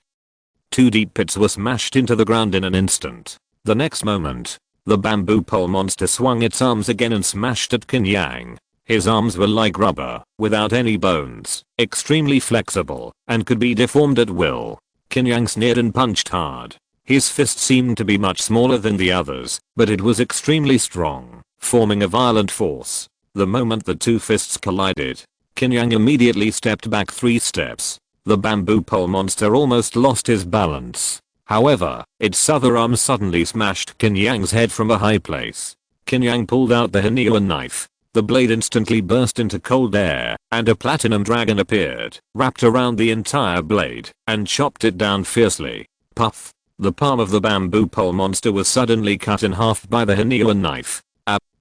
2 deep pits were smashed into the ground in an instant. The next moment, the bamboo pole monster swung its arms again and smashed at Qin Yang. His arms were like rubber, without any bones, extremely flexible, and could be deformed at will. Qin Yang sneered and punched hard. His fist seemed to be much smaller than the others, but it was extremely strong, forming a violent force. The moment the two fists collided, Qin Yang immediately stepped back 3 steps. The bamboo pole monster almost lost his balance. However, its other arm suddenly smashed Qin Yang's head from a high place. Qin Yang pulled out the Hanua knife. The blade instantly burst into cold air, and a platinum dragon appeared, wrapped around the entire blade, and chopped it down fiercely. Puff! The palm of the bamboo pole monster was suddenly cut in half by the Hanua knife.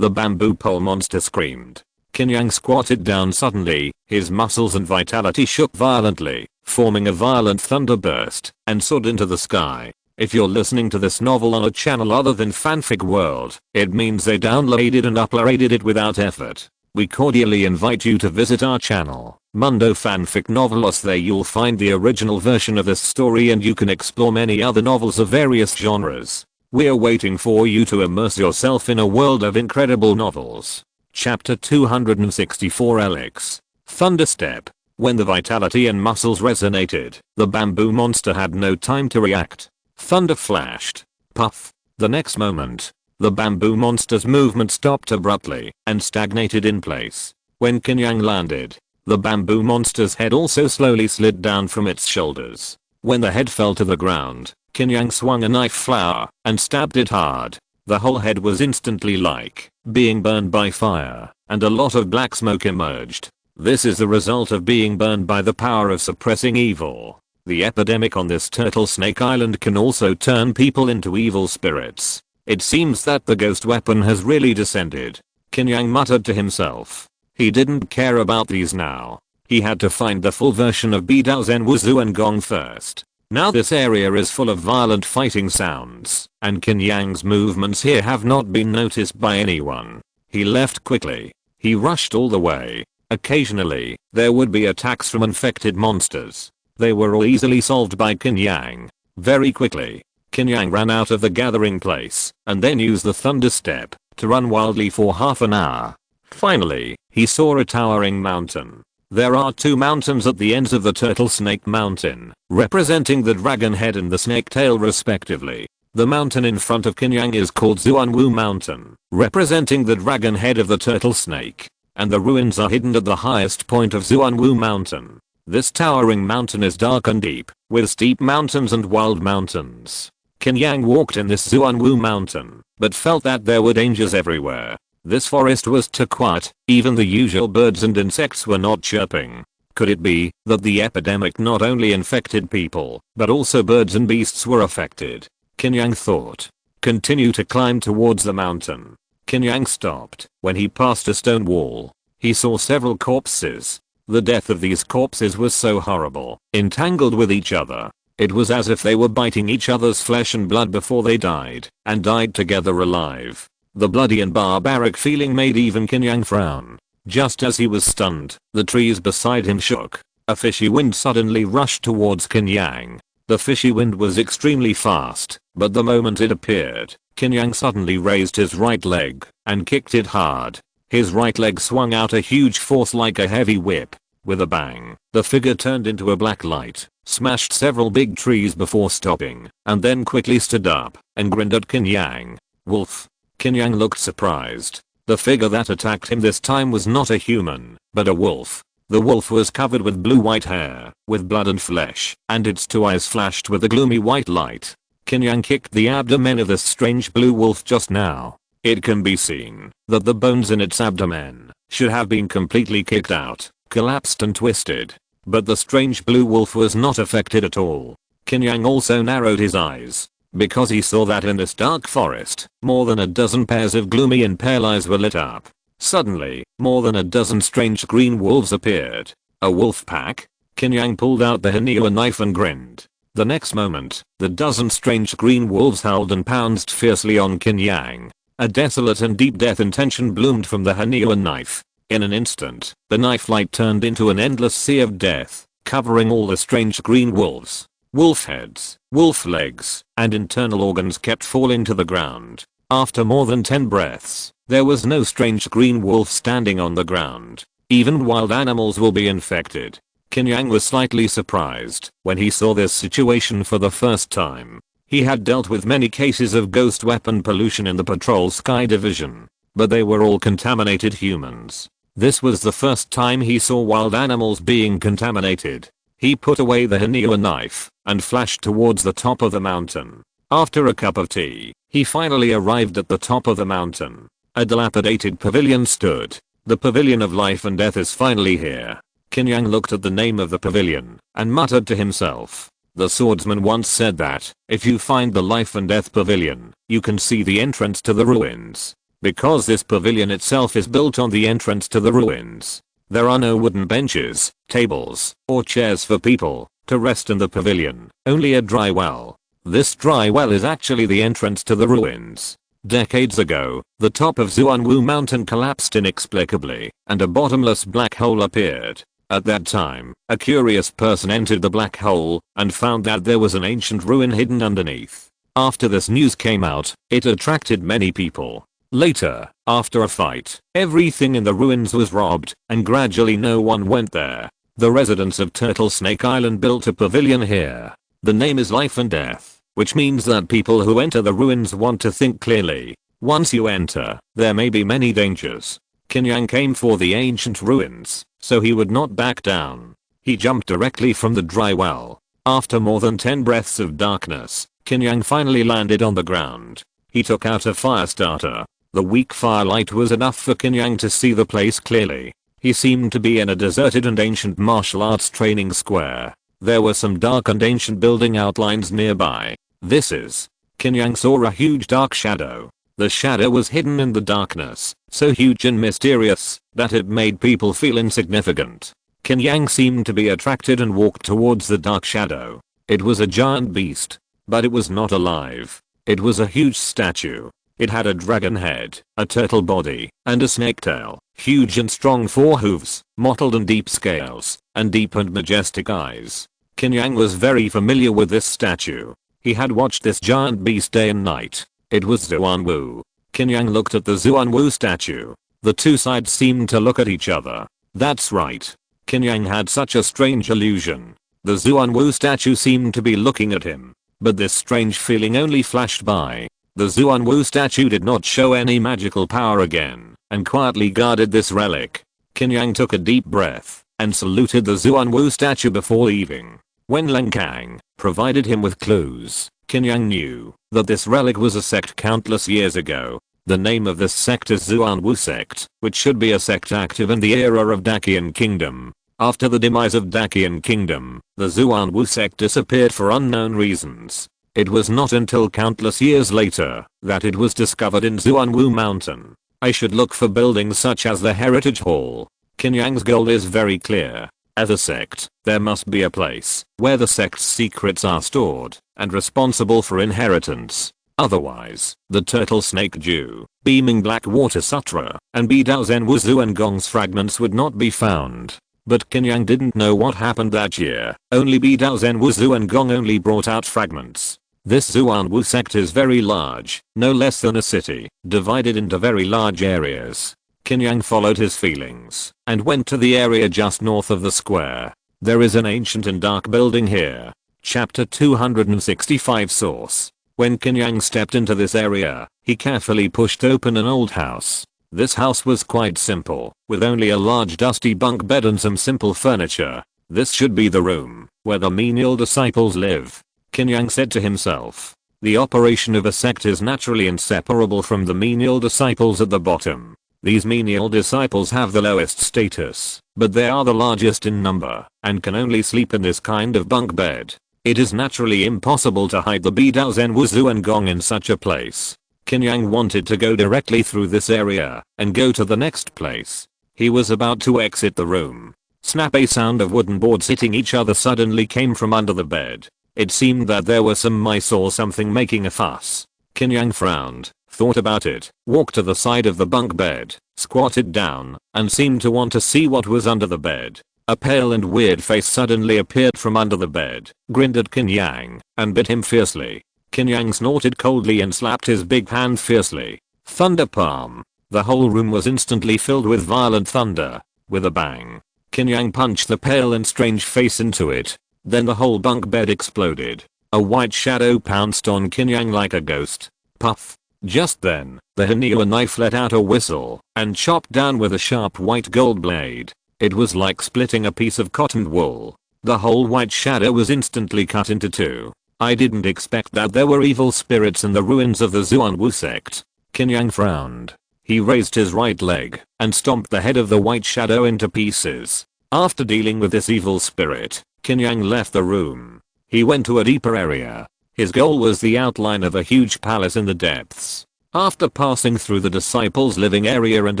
The bamboo pole monster screamed. Qin Yang squatted down suddenly, his muscles and vitality shook violently, forming a violent thunderburst, and soared into the sky. If you're listening to this novel on a channel other than Fanfic World, it means they downloaded and uploaded it without effort. We cordially invite you to visit our channel, Mundo Fanfic Novelos. There you'll find the original version of this story and you can explore many other novels of various genres. We're waiting for you to immerse yourself in a world of incredible novels. Chapter 264 Elix. Thunderstep. When the vitality and muscles resonated, the bamboo monster had no time to react. Thunder flashed. Puff. The next moment, the bamboo monster's movement stopped abruptly and stagnated in place. When Qin Yang landed, the bamboo monster's head also slowly slid down from its shoulders. When the head fell to the ground, Qin Yang swung a knife flower and stabbed it hard. The whole head was instantly like being burned by fire, and a lot of black smoke emerged. This is the result of being burned by the power of suppressing evil. The epidemic on this Turtle Snake Island can also turn people into evil spirits. It seems that the ghost weapon has really descended. Qin Yang muttered to himself. He didn't care about these now. He had to find the full version of Bidao Zen Wuzu and Gong first. Now this area is full of violent fighting sounds, and Qin Yang's movements here have not been noticed by anyone. He left quickly. He rushed all the way. Occasionally, there would be attacks from infected monsters. They were all easily solved by Qin Yang. Very quickly, Qin Yang ran out of the gathering place, and then used the thunder step to run wildly for half an hour. Finally, he saw a towering mountain. There are two mountains at the ends of the Turtle Snake Mountain, representing the dragon head and the snake tail respectively. The mountain in front of Qin Yang is called Zuanwu Mountain, representing the dragon head of the turtle snake, and the ruins are hidden at the highest point of Zuanwu Mountain. This towering mountain is dark and deep, with steep mountains and wild mountains. Qin Yang walked in this Zuanwu Mountain, but felt that there were dangers everywhere. This forest was too quiet, even the usual birds and insects were not chirping. Could it be that the epidemic not only infected people, but also birds and beasts were affected? Qin Yang thought. Continue to climb towards the mountain. Qin Yang stopped when he passed a stone wall. He saw several corpses. The death of these corpses was so horrible, entangled with each other. It was as if they were biting each other's flesh and blood before they died, and died together alive. The bloody and barbaric feeling made even Qin Yang frown. Just as he was stunned, the trees beside him shook. A fishy wind suddenly rushed towards Qin Yang. The fishy wind was extremely fast, but the moment it appeared, Qin Yang suddenly raised his right leg and kicked it hard. His right leg swung out a huge force like a heavy whip. With a bang, the figure turned into a black light, smashed several big trees before stopping, and then quickly stood up and grinned at Qin Yang. Wolf. Qin Yang looked surprised. The figure that attacked him this time was not a human, but a wolf. The wolf was covered with blue-white hair, with blood and flesh, and its two eyes flashed with a gloomy white light. Qin Yang kicked the abdomen of this strange blue wolf just now. It can be seen that the bones in its abdomen should have been completely kicked out, collapsed and twisted. But the strange blue wolf was not affected at all. Qin Yang also narrowed his eyes, because he saw that in this dark forest, more than a dozen pairs of gloomy and pale eyes were lit up. Suddenly, more than a dozen strange green wolves appeared. A wolf pack? Qin Yang pulled out the Hanua knife and grinned. The next moment, the dozen strange green wolves howled and pounced fiercely on Qin Yang. A desolate and deep death intention bloomed from the Hanua knife. In an instant, the knife light turned into an endless sea of death, covering all the strange green wolves. Wolf heads, wolf legs, and internal organs kept falling to the ground. After more than 10 breaths, there was no strange green wolf standing on the ground. Even wild animals will be infected. Qin Yang was slightly surprised when he saw this situation for the first time. He had dealt with many cases of ghost weapon pollution in the Patrol Sky Division, but they were all contaminated humans. This was the first time he saw wild animals being contaminated. He put away the Hanua knife and flashed towards the top of the mountain. After a cup of tea, he finally arrived at the top of the mountain. A dilapidated pavilion stood. The pavilion of life and death is finally here. Qin Yang looked at the name of the pavilion and muttered to himself. The swordsman once said that, if you find the life and death pavilion, you can see the entrance to the ruins. because this pavilion itself is built on the entrance to the ruins. There are no wooden benches, tables, or chairs for people to rest in the pavilion, only a dry well. This dry well is actually the entrance to the ruins. Decades ago, the top of Xuanwu Mountain collapsed inexplicably, and a bottomless black hole appeared. At that time, a curious person entered the black hole and found that there was an ancient ruin hidden underneath. After this news came out, it attracted many people. Later, after a fight, everything in the ruins was robbed, and gradually no one went there. The residents of Turtle Snake Island built a pavilion here. The name is Life and Death, which means that people who enter the ruins want to think clearly. Once you enter, there may be many dangers. Qin Yang came for the ancient ruins, so he would not back down. He jumped directly from the dry well. After more than 10 breaths of darkness, Qin Yang finally landed on the ground. He took out a fire starter. The weak firelight was enough for Qin Yang to see the place clearly. He seemed to be in a deserted and ancient martial arts training square. There were some dark and ancient building outlines nearby. Qin Yang saw a huge dark shadow. The shadow was hidden in the darkness, so huge and mysterious that it made people feel insignificant. Qin Yang seemed to be attracted and walked towards the dark shadow. It was a giant beast, but it was not alive. It was a huge statue. It had a dragon head, a turtle body, and a snake tail, huge and strong forehooves, mottled and deep scales, and deep and majestic eyes. Qin Yang was very familiar with this statue. He had watched this giant beast day and night. It was Xuanwu. Qin Yang looked at the Xuanwu statue. The two sides seemed to look at each other. That's right. Qin Yang had such a strange illusion. The Xuanwu statue seemed to be looking at him. But this strange feeling only flashed by. The Xuanwu statue did not show any magical power again, and quietly guarded this relic. Qin Yang took a deep breath, and saluted the Xuanwu statue before leaving. When Lang Kang provided him with clues, Qin Yang knew that this relic was a sect countless years ago. The name of this sect is Xuanwu sect, which should be a sect active in the era of Dacian Kingdom. After the demise of Dacian Kingdom, the Xuanwu sect disappeared for unknown reasons. It was not until countless years later that it was discovered in Xuanwu Mountain. I should look for buildings such as the Heritage Hall. Qin Yang's goal is very clear. As a sect, there must be a place where the sect's secrets are stored and responsible for inheritance. Otherwise, the Turtle Snake Dew, Beaming Black Water Sutra, and Bidao Zen Wuzu and Gong's fragments would not be found. But Qin Yang didn't know what happened that year. Only Bidao Zen Wuzu and Gong only brought out fragments. This Xuanwu sect is very large, no less than a city, divided into very large areas. Qin Yang followed his feelings and went to the area just north of the square. There is an ancient and dark building here. Chapter 265 Source. When Qin Yang stepped into this area, he carefully pushed open an old house. This house was quite simple, with only a large dusty bunk bed and some simple furniture. This should be the room where the menial disciples live, Qin Yang said to himself. The operation of a sect is naturally inseparable from the menial disciples at the bottom. These menial disciples have the lowest status, but they are the largest in number, and can only sleep in this kind of bunk bed. It is naturally impossible to hide the Bidao Zen Wuzu and Gong in such a place. Qin Yang wanted to go directly through this area and go to the next place. He was about to exit the room. Snap! A sound of wooden boards hitting each other suddenly came from under the bed. It seemed that there were some mice or something making a fuss. Qin Yang frowned, thought about it, walked to the side of the bunk bed, squatted down, and seemed to want to see what was under the bed. A pale and weird face suddenly appeared from under the bed, grinned at Qin Yang, and bit him fiercely. Qin Yang snorted coldly and slapped his big hand fiercely. Thunder palm. The whole room was instantly filled with violent thunder. With a bang, Qin Yang punched the pale and strange face into it. Then the whole bunk bed exploded. A white shadow pounced on Qin Yang like a ghost. Puff. Just then, the Hanua knife let out a whistle and chopped down with a sharp white gold blade. It was like splitting a piece of cotton wool. The whole white shadow was instantly cut into two. I didn't expect that there were evil spirits in the ruins of the Xuanwu sect. Qin Yang frowned. He raised his right leg and stomped the head of the white shadow into pieces. After dealing with this evil spirit, Qin Yang left the room. He went to a deeper area. His goal was the outline of a huge palace in the depths. After passing through the disciples' living area and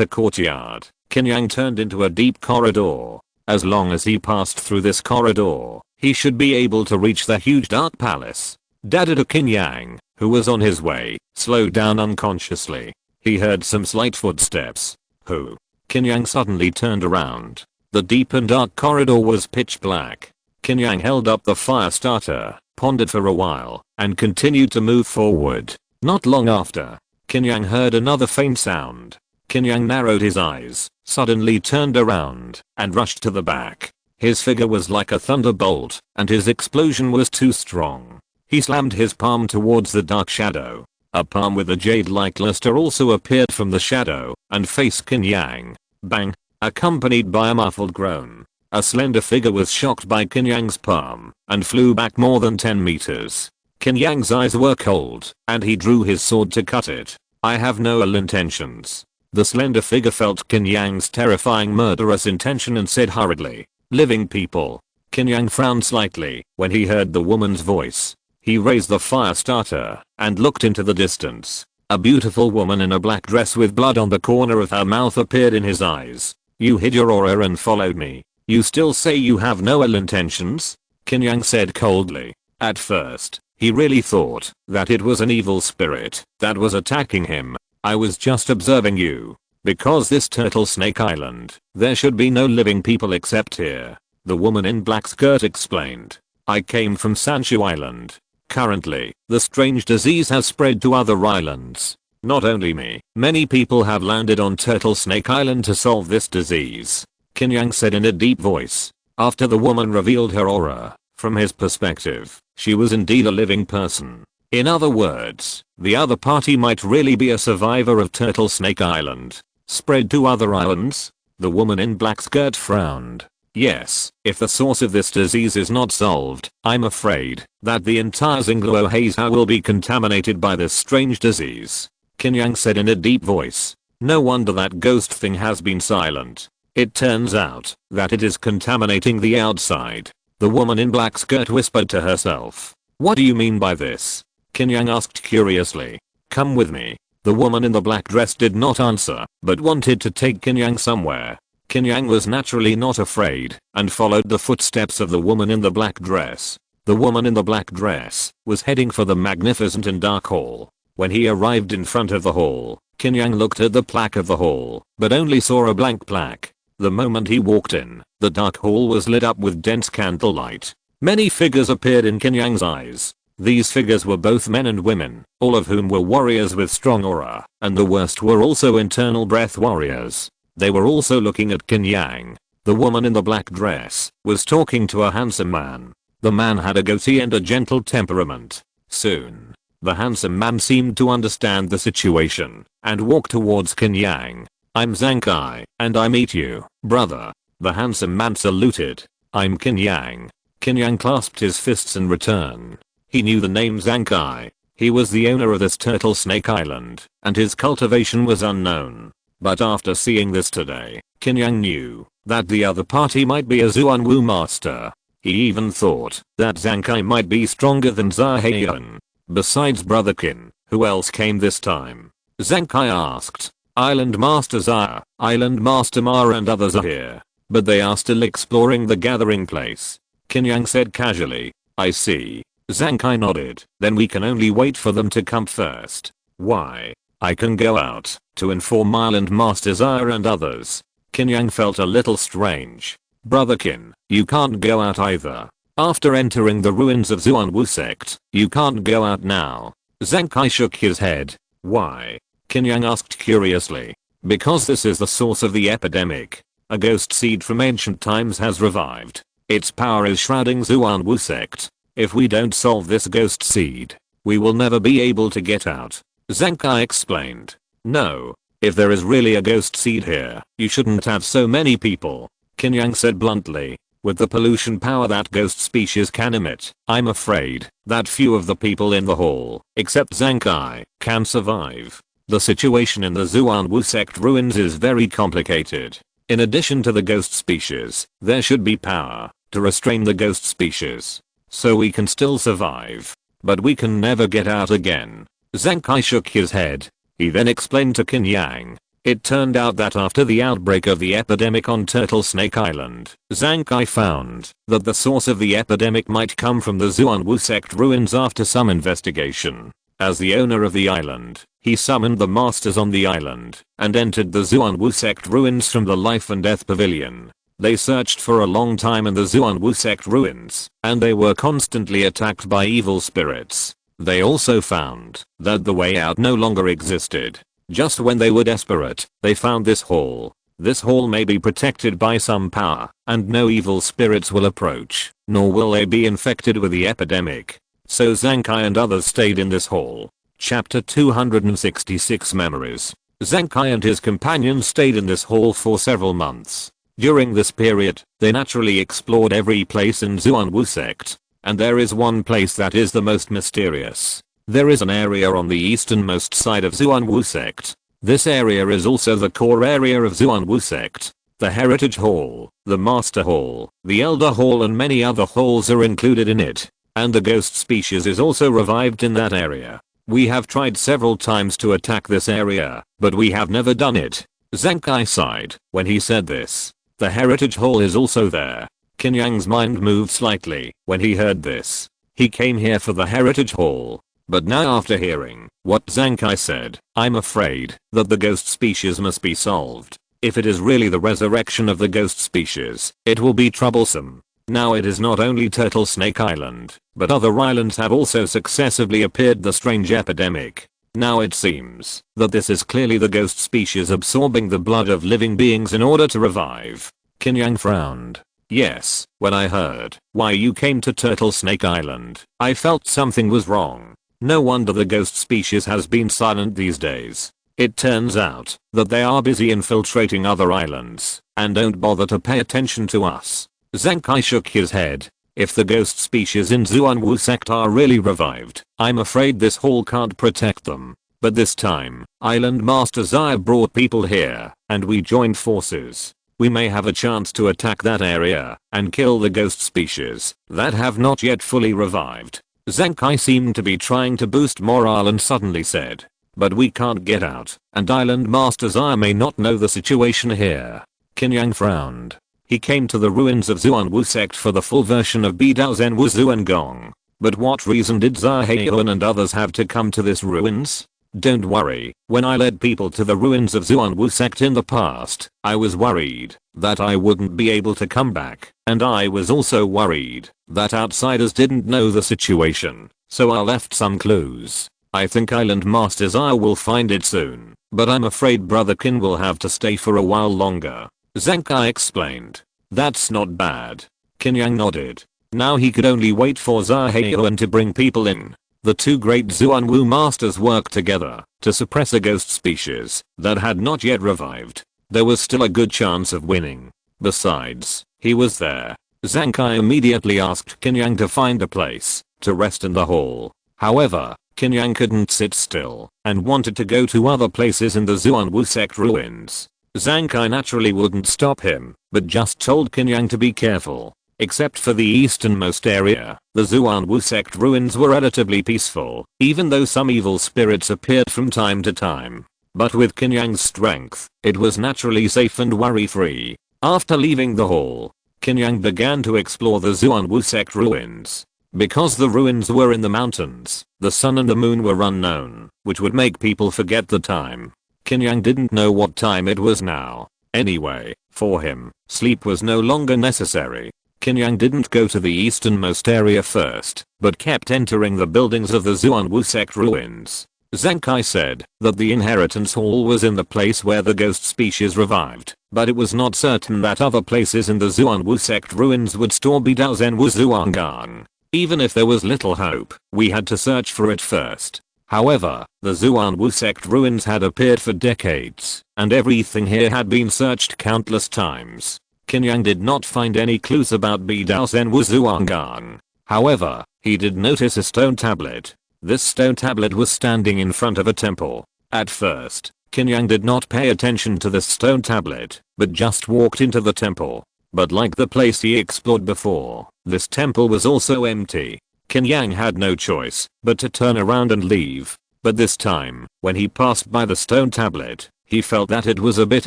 a courtyard, Qin Yang turned into a deep corridor. As long as he passed through this corridor, he should be able to reach the huge dark palace. Dada to Qin Yang, who was on his way, slowed down unconsciously. He heard some slight footsteps. Who? Qin Yang suddenly turned around. The deep and dark corridor was pitch black. Qin Yang held up the fire starter, pondered for a while, and continued to move forward. Not long after, Qin Yang heard another faint sound. Qin Yang narrowed his eyes, suddenly turned around, and rushed to the back. His figure was like a thunderbolt, and his explosion was too strong. He slammed his palm towards the dark shadow. A palm with a jade-like luster also appeared from the shadow, and faced Qin Yang. Bang! Accompanied by a muffled groan. A slender figure was shocked by Qin Yang's palm, and flew back more than 10 meters. Qin Yang's eyes were cold, and he drew his sword to cut it. I have no ill intentions. The slender figure felt Qin Yang's terrifying murderous intention and said hurriedly, living people. Qin Yang frowned slightly when he heard the woman's voice. He raised the fire starter and looked into the distance. A beautiful woman in a black dress with blood on the corner of her mouth appeared in his eyes. You hid your aura and followed me. You still say you have no ill intentions? Qin Yang said coldly. At first, he really thought that it was an evil spirit that was attacking him. I was just observing you. Because this Turtle Snake Island, there should be no living people except here. The woman in black skirt explained. I came from Sanshu Island. Currently, the strange disease has spread to other islands. Not only me, many people have landed on Turtle Snake Island to solve this disease. Qin Yang said in a deep voice. After the woman revealed her aura, from his perspective, she was indeed a living person. In other words, the other party might really be a survivor of Turtle Snake Island. Spread to other islands? The woman in black skirt frowned. Yes, if the source of this disease is not solved, I'm afraid that the entire Xingluo will be contaminated by this strange disease. Qin Yang said in a deep voice. No wonder that ghost thing has been silent. It turns out that it is contaminating the outside. The woman in black skirt whispered to herself. What do you mean by this? Qin Yang asked curiously. Come with me. The woman in the black dress did not answer, but wanted to take Qin Yang somewhere. Qin Yang was naturally not afraid, and followed the footsteps of the woman in the black dress. The woman in the black dress was heading for the magnificent and dark hall. When he arrived in front of the hall, Qin Yang looked at the plaque of the hall, but only saw a blank plaque. The moment he walked in, the dark hall was lit up with dense candlelight. Many figures appeared in Qin Yang's eyes. These figures were both men and women, all of whom were warriors with strong aura, and the worst were also internal breath warriors. They were also looking at Qin Yang. The woman in the black dress was talking to a handsome man. The man had a goatee and a gentle temperament. Soon, the handsome man seemed to understand the situation and walked towards Qin Yang. I'm Zankai, and I meet you, brother. The handsome man saluted. I'm Qin Yang. Qin Yang clasped his fists in return. He knew the name Zankai. He was the owner of this Turtle Snake Island, and his cultivation was unknown. But after seeing this today, Qin Yang knew that the other party might be a Zuanwu master. He even thought that Zankai might be stronger than Zahayan. Besides Brother Qin, who else came this time? Zankai asked. Island Master Zaya, Island Master Mara and others are here. But they are still exploring the gathering place. Qin Yang said casually. I see. Zankai nodded. Then we can only wait for them to come first. Why? I can go out to inform Island Master Zaya and others. Qin Yang felt a little strange. Brother Qin, you can't go out either. After entering the ruins of Zuanwu sect, you can't go out now. Zankai shook his head. Why? Qin Yang asked curiously. Because this is the source of the epidemic. A ghost seed from ancient times has revived. Its power is shrouding Zuanwu sect. If we don't solve this ghost seed, we will never be able to get out. Zankai explained. No. If there is really a ghost seed here, you shouldn't have so many people. Qin Yang said bluntly. With the pollution power that ghost species can emit, I'm afraid that few of the people in the hall, except Zankai, can survive. The situation in the Zuanwu sect ruins is very complicated. In addition to the ghost species, there should be power to restrain the ghost species. So we can still survive. But we can never get out again. Zankai shook his head. He then explained to Qin Yang. It turned out that after the outbreak of the epidemic on Turtle Snake Island, Zhang Kai found that the source of the epidemic might come from the Xuanwu sect ruins after some investigation. As the owner of the island, he summoned the masters on the island and entered the Xuanwu sect ruins from the Life and Death Pavilion. They searched for a long time in the Xuanwu sect ruins, and they were constantly attacked by evil spirits. They also found that the way out no longer existed. Just when they were desperate, they found this hall. This hall may be protected by some power, and no evil spirits will approach, nor will they be infected with the epidemic. So Zhang Kai and others stayed in this hall. Chapter 266 Memories. Zhang Kai and his companions stayed in this hall for several months. During this period, they naturally explored every place in Xuanwu sect. And there is one place that is the most mysterious. There is an area on the easternmost side of Xuanwu sect. This area is also the core area of Xuanwu sect. The Heritage Hall, the Master Hall, the Elder Hall and many other halls are included in it. And the ghost species is also revived in that area. We have tried several times to attack this area, but we have never done it. Zhang Kai sighed when he said this. The Heritage Hall is also there. Qin Yang's mind moved slightly when he heard this. He came here for the Heritage Hall. But now after hearing what Zhang Kai said, I'm afraid that the ghost species must be solved. If it is really the resurrection of the ghost species, it will be troublesome. Now it is not only Turtle Snake Island, but other islands have also successively appeared the strange epidemic. Now it seems that this is clearly the ghost species absorbing the blood of living beings in order to revive. Qin Yang frowned. Yes, when I heard why you came to Turtle Snake Island, I felt something was wrong. No wonder the ghost species has been silent these days. It turns out that they are busy infiltrating other islands and don't bother to pay attention to us. Zhang Kai shook his head. If the ghost species in Xuanwu sect are really revived, I'm afraid this hall can't protect them. But this time, Island Master Zaya brought people here, and we joined forces. We may have a chance to attack that area and kill the ghost species that have not yet fully revived. Zhang Kai seemed to be trying to boost morale and suddenly said, but we can't get out, and Island Master Zaya may not know the situation here. Qin Yang frowned. He came to the ruins of Xuanwu sect for the full version of Bidao Zen Wuzu and Gong. But what reason did Zhao Heiyuan and others have to come to this ruins? Don't worry, when I led people to the ruins of Xuanwu sect in the past, I was worried that I wouldn't be able to come back, and I was also worried that outsiders didn't know the situation, so I left some clues. I think Island Master Zaya will find it soon, but I'm afraid Brother Qin will have to stay for a while longer. Zhang Kai explained. That's not bad. Qin Yang nodded. Now he could only wait for Zhao Heiyuan to bring people in. The two great Xuanwu masters worked together to suppress a ghost species that had not yet revived. There was still a good chance of winning. Besides, he was there. Zhang Kai immediately asked Qin Yang to find a place to rest in the hall. However, Qin Yang couldn't sit still and wanted to go to other places in the Xuanwu sect ruins. Zhang Kai naturally wouldn't stop him, but just told Qin Yang to be careful. Except for the easternmost area, the Xuanwu sect ruins were relatively peaceful, even though some evil spirits appeared from time to time. But with Qin Yang's strength, it was naturally safe and worry-free. After leaving the hall, Qin Yang began to explore the Xuanwu sect ruins. Because the ruins were in the mountains, the sun and the moon were unknown, which would make people forget the time. Qin Yang didn't know what time it was now. Anyway, for him, sleep was no longer necessary. Qin Yang didn't go to the easternmost area first, but kept entering the buildings of the Xuanwu sect ruins. Zhang Kai said that the inheritance hall was in the place where the ghost species revived, but it was not certain that other places in the Xuanwu sect ruins would store Bidao Zen Wuzuangang. Even if there was little hope, we had to search for it first. However, the Xuanwu sect ruins had appeared for decades, and everything here had been searched countless times. Qin Yang did not find any clues about Bidao Zen Wuzuangang. However, he did notice a stone tablet. This stone tablet was standing in front of a temple. At first, Qin Yang did not pay attention to this stone tablet, but just walked into the temple. But like the place he explored before, this temple was also empty. Qin Yang had no choice but to turn around and leave. But this time, when he passed by the stone tablet, he felt that it was a bit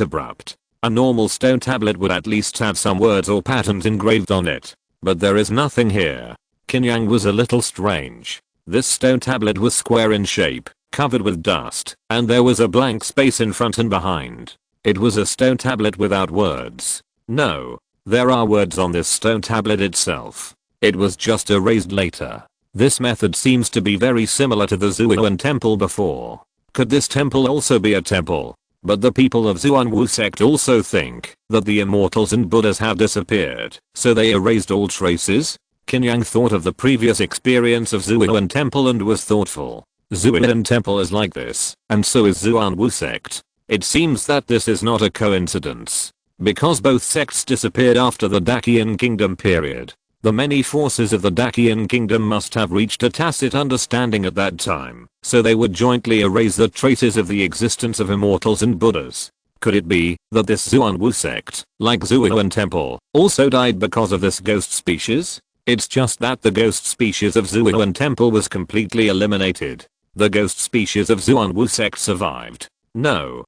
abrupt. A normal stone tablet would at least have some words or patterns engraved on it. But there is nothing here. Qin Yang was a little strange. This stone tablet was square in shape, covered with dust, and there was a blank space in front and behind. It was a stone tablet without words. No, there are words on this stone tablet itself. It was just erased later. This method seems to be very similar to the Zhuan temple before. Could this temple also be a temple? But the people of Xuanwu sect also think that the immortals and Buddhas have disappeared, so they erased all traces? Qin Yang thought of the previous experience of Xuan temple and was thoughtful. Xuan temple is like this, and so is Xuanwu sect. It seems that this is not a coincidence. Because both sects disappeared after the Dacian kingdom period. The many forces of the Dacian kingdom must have reached a tacit understanding at that time, so they would jointly erase the traces of the existence of immortals and Buddhas. Could it be that this Xuanwu sect, like Xuan temple, also died because of this ghost species? It's just that the ghost species of Xuan temple was completely eliminated. The ghost species of Xuanwu sect survived. No.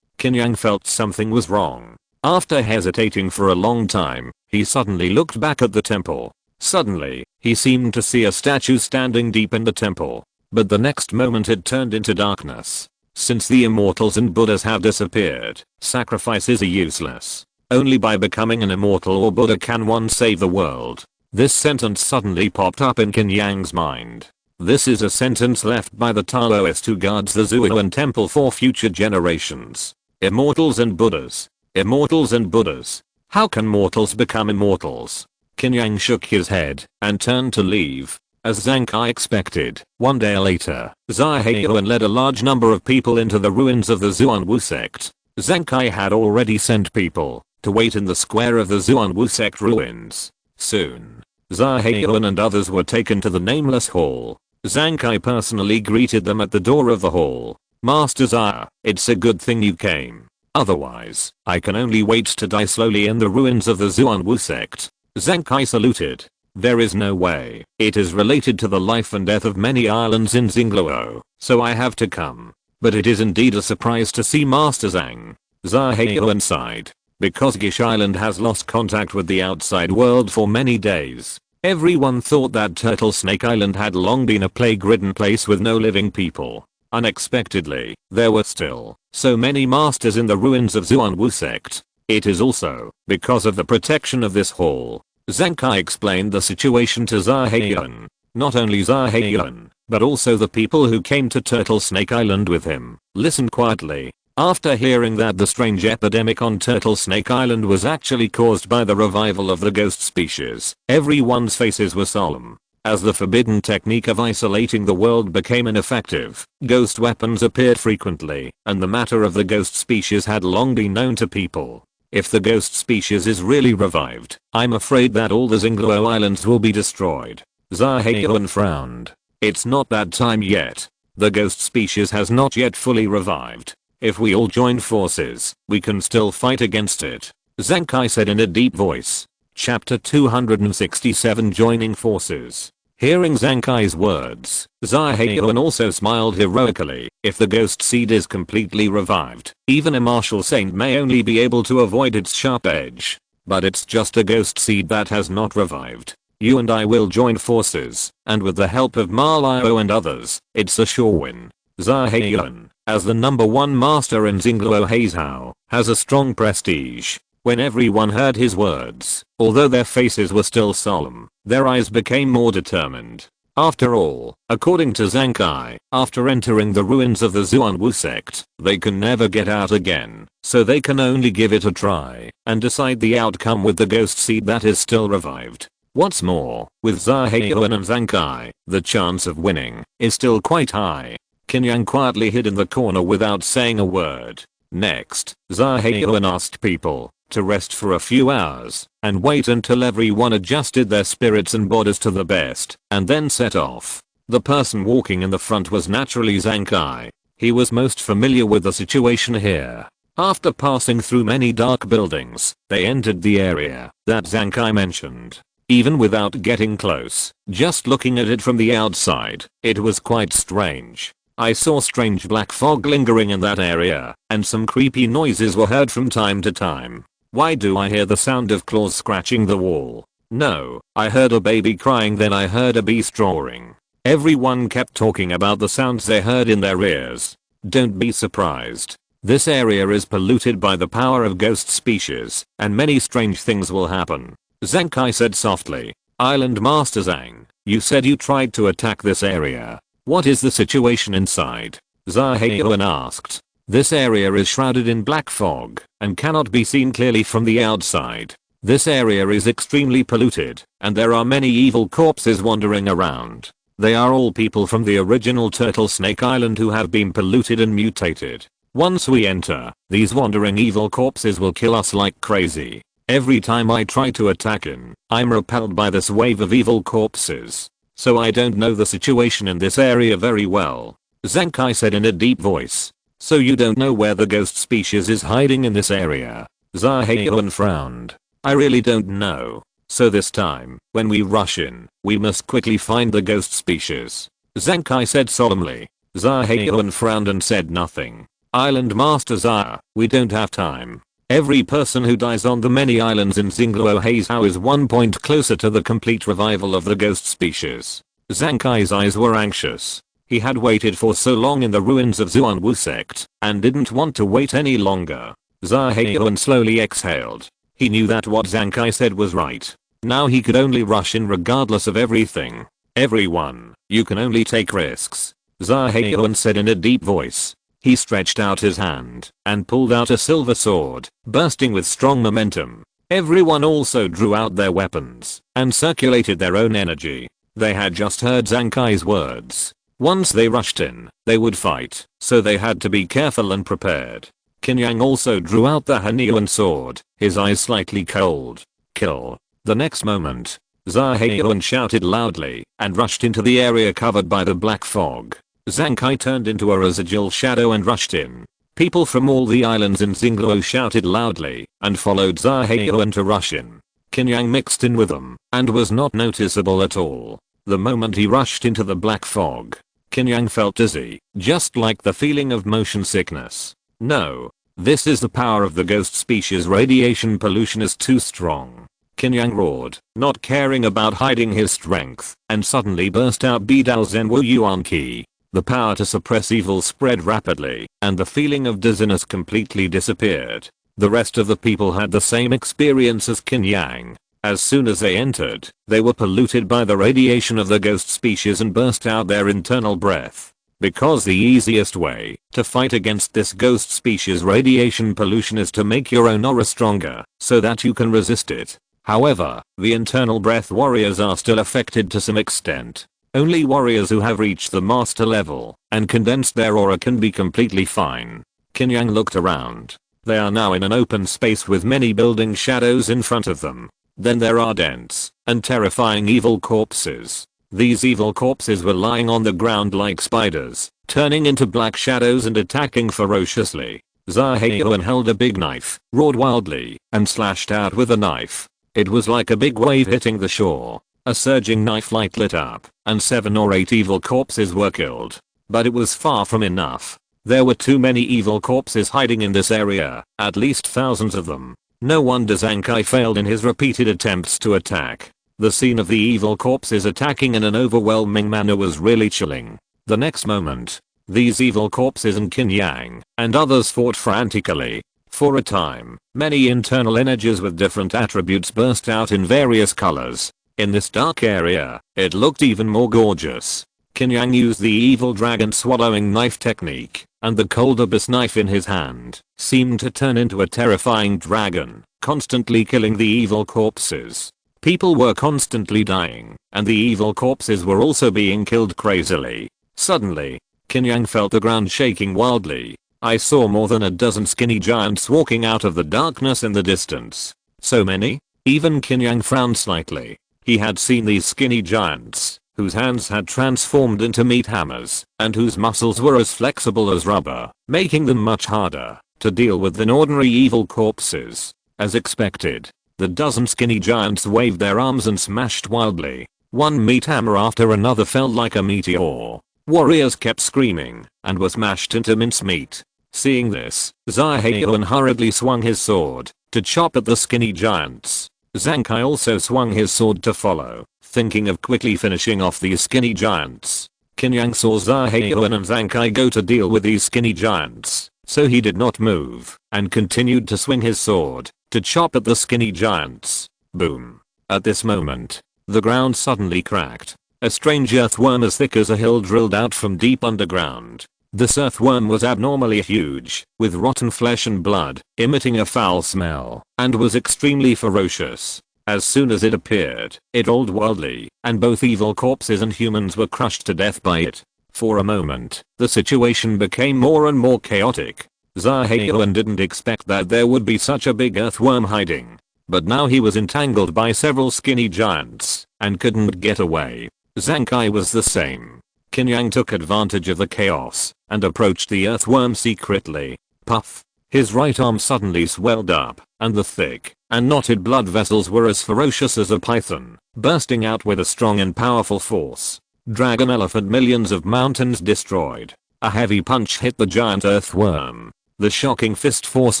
Qin Yang felt something was wrong. After hesitating for a long time, he suddenly looked back at the temple. Suddenly, he seemed to see a statue standing deep in the temple. But the next moment it turned into darkness. Since the immortals and Buddhas have disappeared, sacrifices are useless. Only by becoming an immortal or Buddha can one save the world. This sentence suddenly popped up in Qin Yang's mind. This is a sentence left by the Taoist who guards the Xuan temple for future generations. Immortals and Buddhas. Immortals and Buddhas. How can mortals become immortals? Qin Yang shook his head and turned to leave. As Zhang Kai expected, one day later, Zhai Heiyuan led a large number of people into the ruins of the Xuanwu sect. Zhang Kai had already sent people to wait in the square of the Xuanwu sect ruins. Soon, Zhai Heiyuan and others were taken to the nameless hall. Zhang Kai personally greeted them at the door of the hall. Master Zhai, it's a good thing you came. Otherwise, I can only wait to die slowly in the ruins of the Xuanwu sect. Zhang Kai saluted. There is no way. It is related to the life and death of many islands in Xingluo, so I have to come. But it is indeed a surprise to see Master Zhang. Zhai Heiyuan sighed. Because Gish Island has lost contact with the outside world for many days. Everyone thought that Turtle Snake Island had long been a plague-ridden place with no living people. Unexpectedly, there were still so many masters in the ruins of Xuanwu sect. It is also because of the protection of this hall. Zhang Kai explained the situation to Zhai Heiyuan. Not only Zhai Heiyuan, but also the people who came to Turtle Snake Island with him, listened quietly. After hearing that the strange epidemic on Turtle Snake Island was actually caused by the revival of the ghost species, everyone's faces were solemn. As the forbidden technique of isolating the world became ineffective, ghost weapons appeared frequently, and the matter of the ghost species had long been known to people. If the ghost species is really revived, I'm afraid that all the Xingluo Islands will be destroyed. Zhai Heiyuan frowned. It's not that time yet. The ghost species has not yet fully revived. If we all join forces, we can still fight against it. Zhang Kai said in a deep voice. Chapter 267 Joining Forces. Hearing Zhang Kai's words, Zhai Heiyuan also smiled heroically. If the ghost seed is completely revived, even a martial saint may only be able to avoid its sharp edge. But it's just a ghost seed that has not revived. You and I will join forces, and with the help of Ma Liao and others, it's a sure win. Zhai Heiyuan, as the #1 master in Xingluo Heizhou, has a strong prestige. When everyone heard his words, although their faces were still solemn, their eyes became more determined. After all, according to Zhang Kai, after entering the ruins of the Xuanwu sect, they can never get out again, so they can only give it a try and decide the outcome with the ghost seed that is still revived. What's more, with Zhai Heiyuan and Zhang Kai, the chance of winning is still quite high. Qin Yang quietly hid in the corner without saying a word. Next, Zhai Heiyuan asked people to rest for a few hours and wait until everyone adjusted their spirits and bodies to the best, and then set off. The person walking in the front was naturally Zhang Kai. He was most familiar with the situation here. After passing through many dark buildings, they entered the area that Zhang Kai mentioned. Even without getting close, just looking at it from the outside, it was quite strange. I saw strange black fog lingering in that area, and some creepy noises were heard from time to time. Why do I hear the sound of claws scratching the wall? No, I heard a baby crying, then I heard a beast roaring. Everyone kept talking about the sounds they heard in their ears. Don't be surprised. This area is polluted by the power of ghost species, and many strange things will happen. Zenkai said softly. Island Master Zhang, you said you tried to attack this area. What is the situation inside? Zaheoan asked. This area is shrouded in black fog and cannot be seen clearly from the outside. This area is extremely polluted, and there are many evil corpses wandering around. They are all people from the original Turtle Snake Island who have been polluted and mutated. Once we enter, these wandering evil corpses will kill us like crazy. Every time I try to attack him, I'm repelled by this wave of evil corpses. So I don't know the situation in this area very well. Zenkai said in a deep voice. So you don't know where the ghost species is hiding in this area? Zaheoan frowned. I really don't know. So this time, when we rush in, we must quickly find the ghost species. Zenkai said solemnly. Zaheoan frowned and said nothing. Island Master Zaya, we don't have time. Every person who dies on the many islands in Xingluo Heizhou is 1 point closer to the complete revival of the ghost species. Zenkai's eyes were anxious. He had waited for so long in the ruins of Zuanwu sect, and didn't want to wait any longer. Zaheoan slowly exhaled. He knew that what Zenkai said was right. Now he could only rush in regardless of everything. Everyone, you can only take risks. Zaheoan said in a deep voice. He stretched out his hand and pulled out a silver sword, bursting with strong momentum. Everyone also drew out their weapons and circulated their own energy. They had just heard Zenkai's words. Once they rushed in, they would fight, so they had to be careful and prepared. Qin Yang also drew out the Hanyuan sword, his eyes slightly cold. Kill. The next moment, Zaheoan shouted loudly and rushed into the area covered by the black fog. Zenkai turned into a residual shadow and rushed in. People from all the islands in Xingluo shouted loudly and followed Zaheoan to rush in. Qin Yang mixed in with them and was not noticeable at all. The moment he rushed into the black fog, Qin Yang felt dizzy, just like the feeling of motion sickness. No. This is the power of the ghost species. Radiation pollution is too strong. Qin Yang roared, not caring about hiding his strength, and suddenly burst out Bidao Zenwu Yuan Qi. The power to suppress evil spread rapidly, and the feeling of dizziness completely disappeared. The rest of the people had the same experience as Qin Yang. As soon as they entered, they were polluted by the radiation of the ghost species and burst out their internal breath. Because the easiest way to fight against this ghost species radiation pollution is to make your own aura stronger, so that you can resist it. However, the internal breath warriors are still affected to some extent. Only warriors who have reached the master level and condensed their aura can be completely fine. Qin Yang looked around. They are now in an open space with many building shadows in front of them. Then there are dense and terrifying evil corpses. These evil corpses were lying on the ground like spiders, turning into black shadows and attacking ferociously. Zaheoan held a big knife, roared wildly, and slashed out with the knife. It was like a big wave hitting the shore. A surging knife light lit up, and 7 or 8 evil corpses were killed. But it was far from enough. There were too many evil corpses hiding in this area, at least thousands of them. No wonder Zenkai failed in his repeated attempts to attack. The scene of the evil corpses attacking in an overwhelming manner was really chilling. The next moment, these evil corpses and Qin Yang and others fought frantically. For a time, many internal energies with different attributes burst out in various colors. In this dark area, it looked even more gorgeous. Qin Yang used the evil dragon swallowing knife technique, and the cold abyss knife in his hand seemed to turn into a terrifying dragon, constantly killing the evil corpses. People were constantly dying, and the evil corpses were also being killed crazily. Suddenly, Qin Yang felt the ground shaking wildly. I saw more than a dozen skinny giants walking out of the darkness in the distance. So many? Even Qin Yang frowned slightly. He had seen these skinny giants, whose hands had transformed into meat hammers, and whose muscles were as flexible as rubber, making them much harder to deal with than ordinary evil corpses. As expected, the dozen skinny giants waved their arms and smashed wildly. One meat hammer after another fell like a meteor. Warriors kept screaming and were smashed into mincemeat. Seeing this, Zaheoan hurriedly swung his sword to chop at the skinny giants. Zankai also swung his sword to follow, thinking of quickly finishing off these skinny giants. Qin Yang saw Zaheoan and Zankai go to deal with these skinny giants, so he did not move and continued to swing his sword to chop at the skinny giants. Boom. At this moment, the ground suddenly cracked. A strange earthworm as thick as a hill drilled out from deep underground. This earthworm was abnormally huge, with rotten flesh and blood, emitting a foul smell, and was extremely ferocious. As soon as it appeared, it rolled wildly, and both evil corpses and humans were crushed to death by it. For a moment, the situation became more and more chaotic. Zaheoan didn't expect that there would be such a big earthworm hiding. But now he was entangled by several skinny giants, and couldn't get away. Zankai was the same. Qin Yang took advantage of the chaos, and approached the earthworm secretly. Puff! His right arm suddenly swelled up, and the thick and knotted blood vessels were as ferocious as a python, bursting out with a strong and powerful force. Dragon elephant millions of mountains destroyed. A heavy punch hit the giant earthworm. The shocking fist force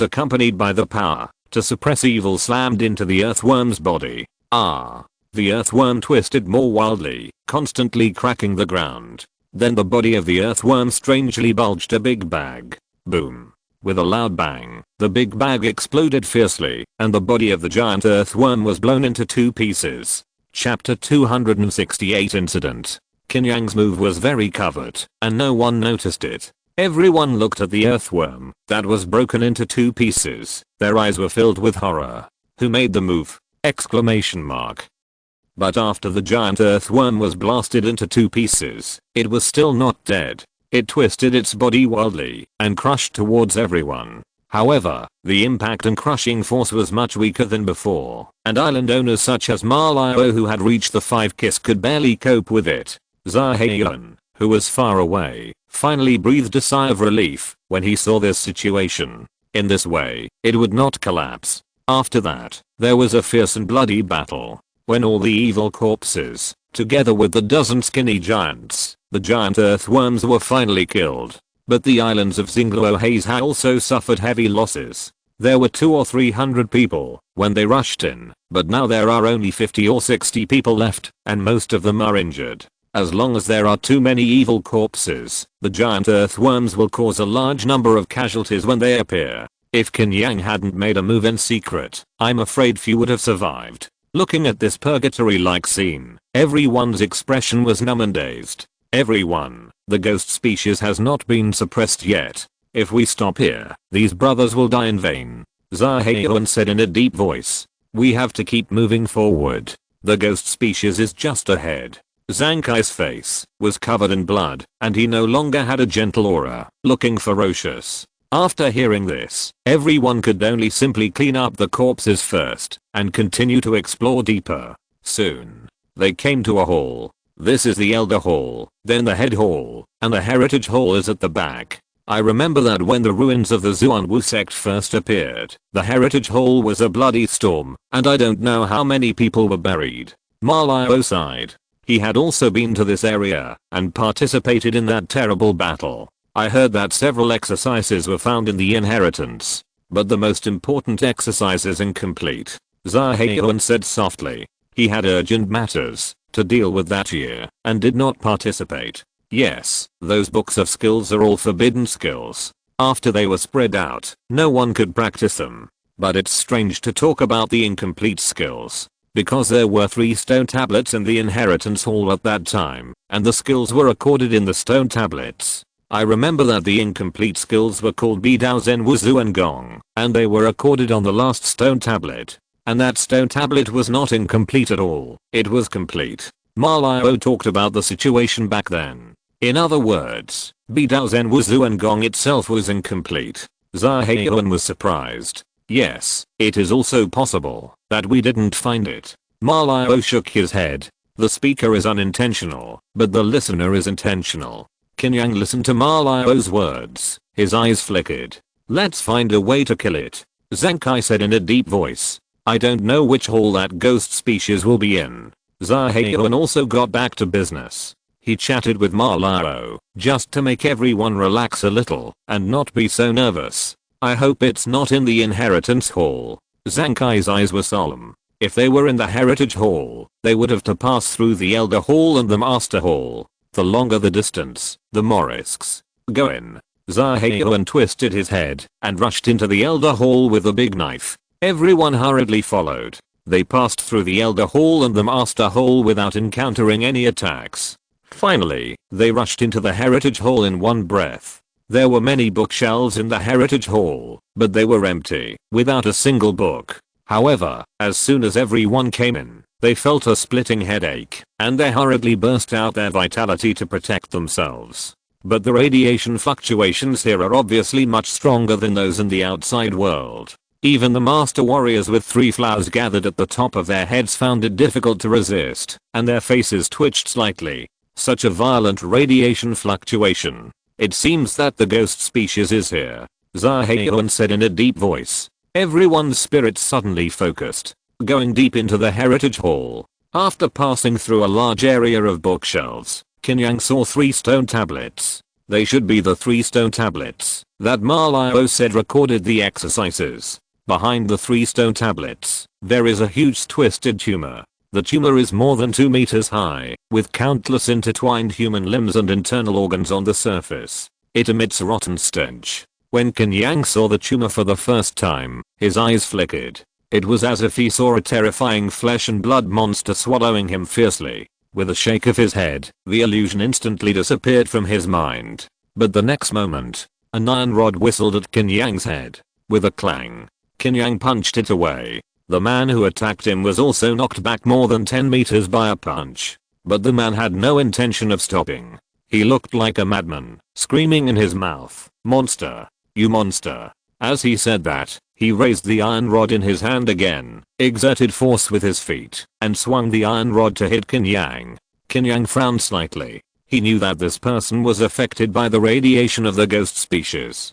accompanied by the power to suppress evil slammed into the earthworm's body. The earthworm twisted more wildly, constantly cracking the ground. Then the body of the earthworm strangely bulged a big bag. Boom. With a loud bang, the big bag exploded fiercely, and the body of the giant earthworm was blown into 2 pieces. Chapter 268 Incident. Qin Yang's move was very covert, and no one noticed it. Everyone looked at the earthworm that was broken into 2 pieces. Their eyes were filled with horror. Who made the move? Exclamation mark. But after the giant earthworm was blasted into 2 pieces, it was still not dead. It twisted its body wildly and crushed towards everyone. However, the impact and crushing force was much weaker than before, and island owners such as Ma Liao who had reached the 5 kiss could barely cope with it. Zaheoan, who was far away, finally breathed a sigh of relief when he saw this situation. In this way, it would not collapse. After that, there was a fierce and bloody battle. When all the evil corpses, together with the dozen skinny giants, the giant earthworms were finally killed. But the islands of Xingluo Heizhou also suffered heavy losses. There were 200 or 300 people when they rushed in, but now there are only 50 or 60 people left, and most of them are injured. As long as there are too many evil corpses, the giant earthworms will cause a large number of casualties when they appear. If Qin Yang hadn't made a move in secret, I'm afraid few would have survived. Looking at this purgatory-like scene, everyone's expression was numb and dazed. Everyone, the ghost species has not been suppressed yet. If we stop here, these brothers will die in vain. Zaheoan said in a deep voice. We have to keep moving forward. The ghost species is just ahead. Zankai's face was covered in blood, and he no longer had a gentle aura, looking ferocious. After hearing this, everyone could only simply clean up the corpses first, and continue to explore deeper. Soon, they came to a hall. This is the Elder Hall, then the Head Hall, and the Heritage Hall is at the back. I remember that when the ruins of the Xuanwu sect first appeared, the Heritage Hall was a bloody storm, and I don't know how many people were buried. Ma Liao sighed. He had also been to this area, and participated in that terrible battle. I heard that several exercises were found in the inheritance, but the most important exercise is incomplete. Zaheoan said softly. He had urgent matters to deal with that year, and did not participate. Yes, those books of skills are all forbidden skills. After they were spread out, no one could practice them. But it's strange to talk about the incomplete skills, because there were 3 stone tablets in the inheritance hall at that time, and the skills were recorded in the stone tablets. I remember that the incomplete skills were called Bidao Zen Wuzu and Gong, and they were recorded on the last stone tablet. And that stone tablet was not incomplete at all, it was complete. Ma Liao talked about the situation back then. In other words, Bidao Zen Wuzu and Gong itself was incomplete. Zaheoan was surprised. Yes, it is also possible that we didn't find it. Ma Liao shook his head. The speaker is unintentional, but the listener is intentional. Qin Yang listened to Ma Liao's words. His eyes flickered. Let's find a way to kill it. Zankai said in a deep voice. I don't know which hall that ghost species will be in. Zaheoan also got back to business. He chatted with Ma Lao, just to make everyone relax a little and not be so nervous. I hope it's not in the inheritance hall. Zankai's eyes were solemn. If they were in the heritage hall, they would have to pass through the elder hall and the master hall. The longer the distance, the more risks. Go in. Zaheoan twisted his head and rushed into the elder hall with a big knife. Everyone hurriedly followed. They passed through the elder hall and the master hall without encountering any attacks. Finally, they rushed into the heritage hall in one breath. There were many bookshelves in the heritage hall, but they were empty, without a single book. However, as soon as everyone came in, they felt a splitting headache, and they hurriedly burst out their vitality to protect themselves. But the radiation fluctuations here are obviously much stronger than those in the outside world. Even the master warriors with 3 flowers gathered at the top of their heads found it difficult to resist, and their faces twitched slightly. Such a violent radiation fluctuation. It seems that the ghost species is here, Zaheoan said in a deep voice. Everyone's spirits suddenly focused, going deep into the heritage hall. After passing through a large area of bookshelves, Qin Yang saw 3 stone tablets. They should be the 3 stone tablets that Ma Lao said recorded the exercises. Behind the 3 stone tablets, there is a huge twisted tumor. The tumor is more than 2 meters high, with countless intertwined human limbs and internal organs on the surface. It emits a rotten stench. When Qin Yang saw the tumor for the first time, his eyes flickered. It was as if he saw a terrifying flesh and blood monster swallowing him fiercely. With a shake of his head, the illusion instantly disappeared from his mind. But the next moment, an iron rod whistled at Qin Yang's head. With a clang, Qin Yang punched it away. The man who attacked him was also knocked back more than 10 meters by a punch. But the man had no intention of stopping. He looked like a madman, screaming in his mouth, "Monster! You monster!" As he said that, he raised the iron rod in his hand again, exerted force with his feet, and swung the iron rod to hit Qin Yang. Qin Yang frowned slightly. He knew that this person was affected by the radiation of the ghost species.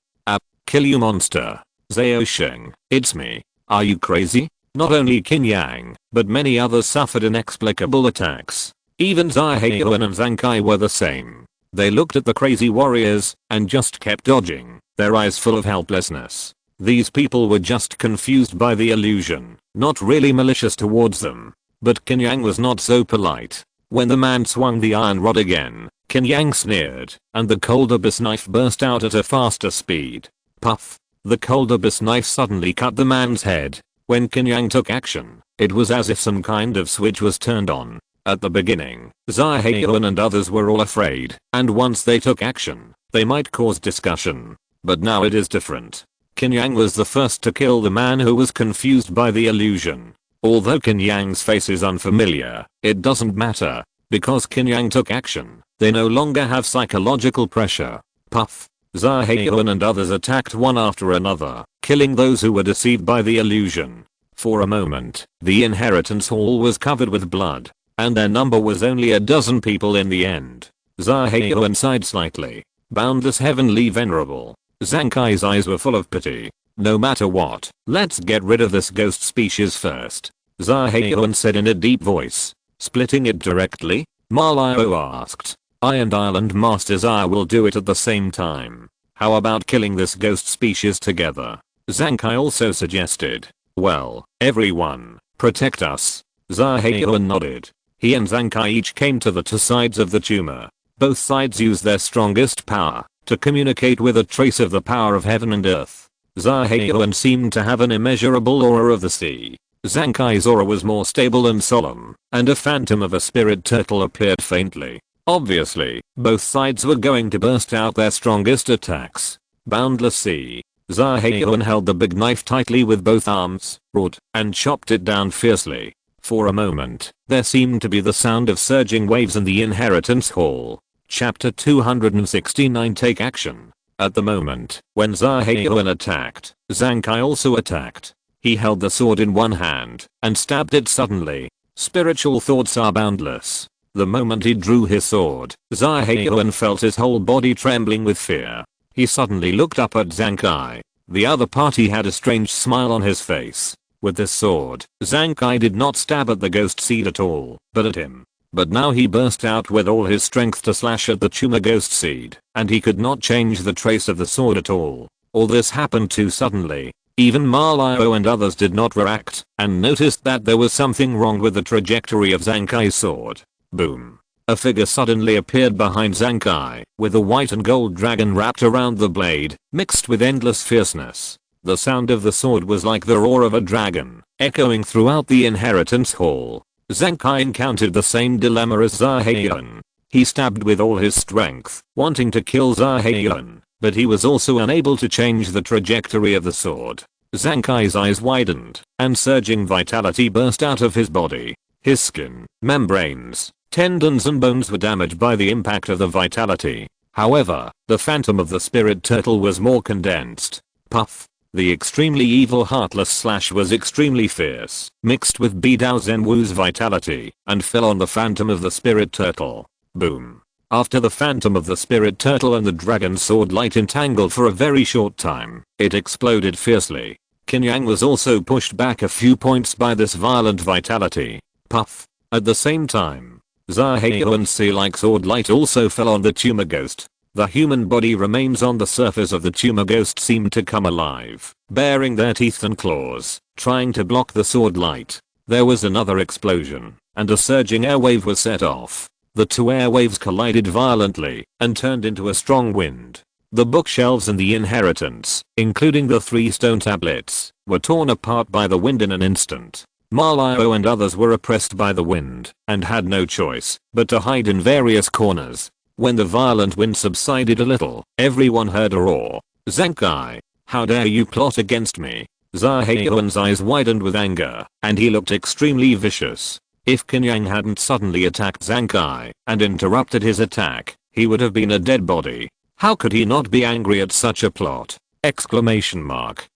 Kill you monster. Zhao Sheng, it's me. Are you crazy? Not only Qin Yang, but many others suffered inexplicable attacks. Even Zaheoan and Zankai were the same. They looked at the crazy warriors, and just kept dodging, their eyes full of helplessness. These people were just confused by the illusion, not really malicious towards them. But Qin Yang was not so polite. When the man swung the iron rod again, Qin Yang sneered, and the cold abyss knife burst out at a faster speed. Puff! The cold abyss knife suddenly cut the man's head. When Qin Yang took action, it was as if some kind of switch was turned on. At the beginning, Zaheoan and others were all afraid, and once they took action, they might cause discussion. But now it is different. Qin Yang was the first to kill the man who was confused by the illusion. Although Qin Yang's face is unfamiliar, it doesn't matter, because Qin Yang took action. They no longer have psychological pressure. Puff! Zaheoan and others attacked one after another, killing those who were deceived by the illusion. For a moment, the inheritance hall was covered with blood, and their number was only a dozen people in the end. Zaheoan sighed slightly. Boundless heavenly venerable. Zankai's eyes were full of pity. No matter what, let's get rid of this ghost species first. Zaheoan said in a deep voice. Splitting it directly? Ma Lao asked. I and Island Master Zaya will do it at the same time. How about killing this ghost species together? Zankai also suggested. Well, everyone, protect us. Zaheoan nodded. He and Zankai each came to the 2 sides of the tumor. Both sides use their strongest power to communicate with a trace of the power of heaven and earth. Zaheoan seemed to have an immeasurable aura of the sea. Zankai's aura was more stable and solemn, and a phantom of a spirit turtle appeared faintly. Obviously, both sides were going to burst out their strongest attacks. Boundless sea. Zaheoan held the big knife tightly with both arms, roared, and chopped it down fiercely. For a moment, there seemed to be the sound of surging waves in the inheritance hall. Chapter 269 Take action. At the moment, when Zaheoan attacked, Zankai also attacked. He held the sword in one hand, and stabbed it suddenly. Spiritual thoughts are boundless. The moment he drew his sword, Zaheoan felt his whole body trembling with fear. He suddenly looked up at Zankai. The other party had a strange smile on his face. With this sword, Zankai did not stab at the ghost seed at all, but at him. But now he burst out with all his strength to slash at the tumor ghost seed, and he could not change the trace of the sword at all. All this happened too suddenly. Even Marlio and others did not react and noticed that there was something wrong with the trajectory of Zankai's sword. Boom. A figure suddenly appeared behind Zankai, with a white and gold dragon wrapped around the blade, mixed with endless fierceness. The sound of the sword was like the roar of a dragon, echoing throughout the inheritance hall. Zankai encountered the same dilemma as Zaheiyun. He stabbed with all his strength, wanting to kill Zaheiyun, but he was also unable to change the trajectory of the sword. Zankai's eyes widened, and surging vitality burst out of his body. His skin, membranes, tendons and bones were damaged by the impact of the vitality. However, the phantom of the spirit turtle was more condensed. Puff. The extremely evil heartless slash was extremely fierce, mixed with Bidao Zenwu's vitality, and fell on the phantom of the spirit turtle. Boom. After the phantom of the spirit turtle and the dragon sword light entangled for a very short time, it exploded fiercely. Qin Yang was also pushed back a few points by this violent vitality. Puff. At the same time, Zaheiyun's sea-like sword light also fell on the tumor ghost. The human body remains on the surface of the tumor ghost seemed to come alive, baring their teeth and claws, trying to block the sword light. There was another explosion, and a surging airwave was set off. The two airwaves collided violently, and turned into a strong wind. The bookshelves and the inheritance, including the 3 stone tablets, were torn apart by the wind in an instant. Marlio and others were oppressed by the wind, and had no choice but to hide in various corners. When the violent wind subsided a little, everyone heard a roar. Zankai, how dare you plot against me? Zaheiyun's eyes widened with anger, and he looked extremely vicious. If Qin Yang hadn't suddenly attacked Zankai and interrupted his attack, he would have been a dead body. How could he not be angry at such a plot? Exclamation mark.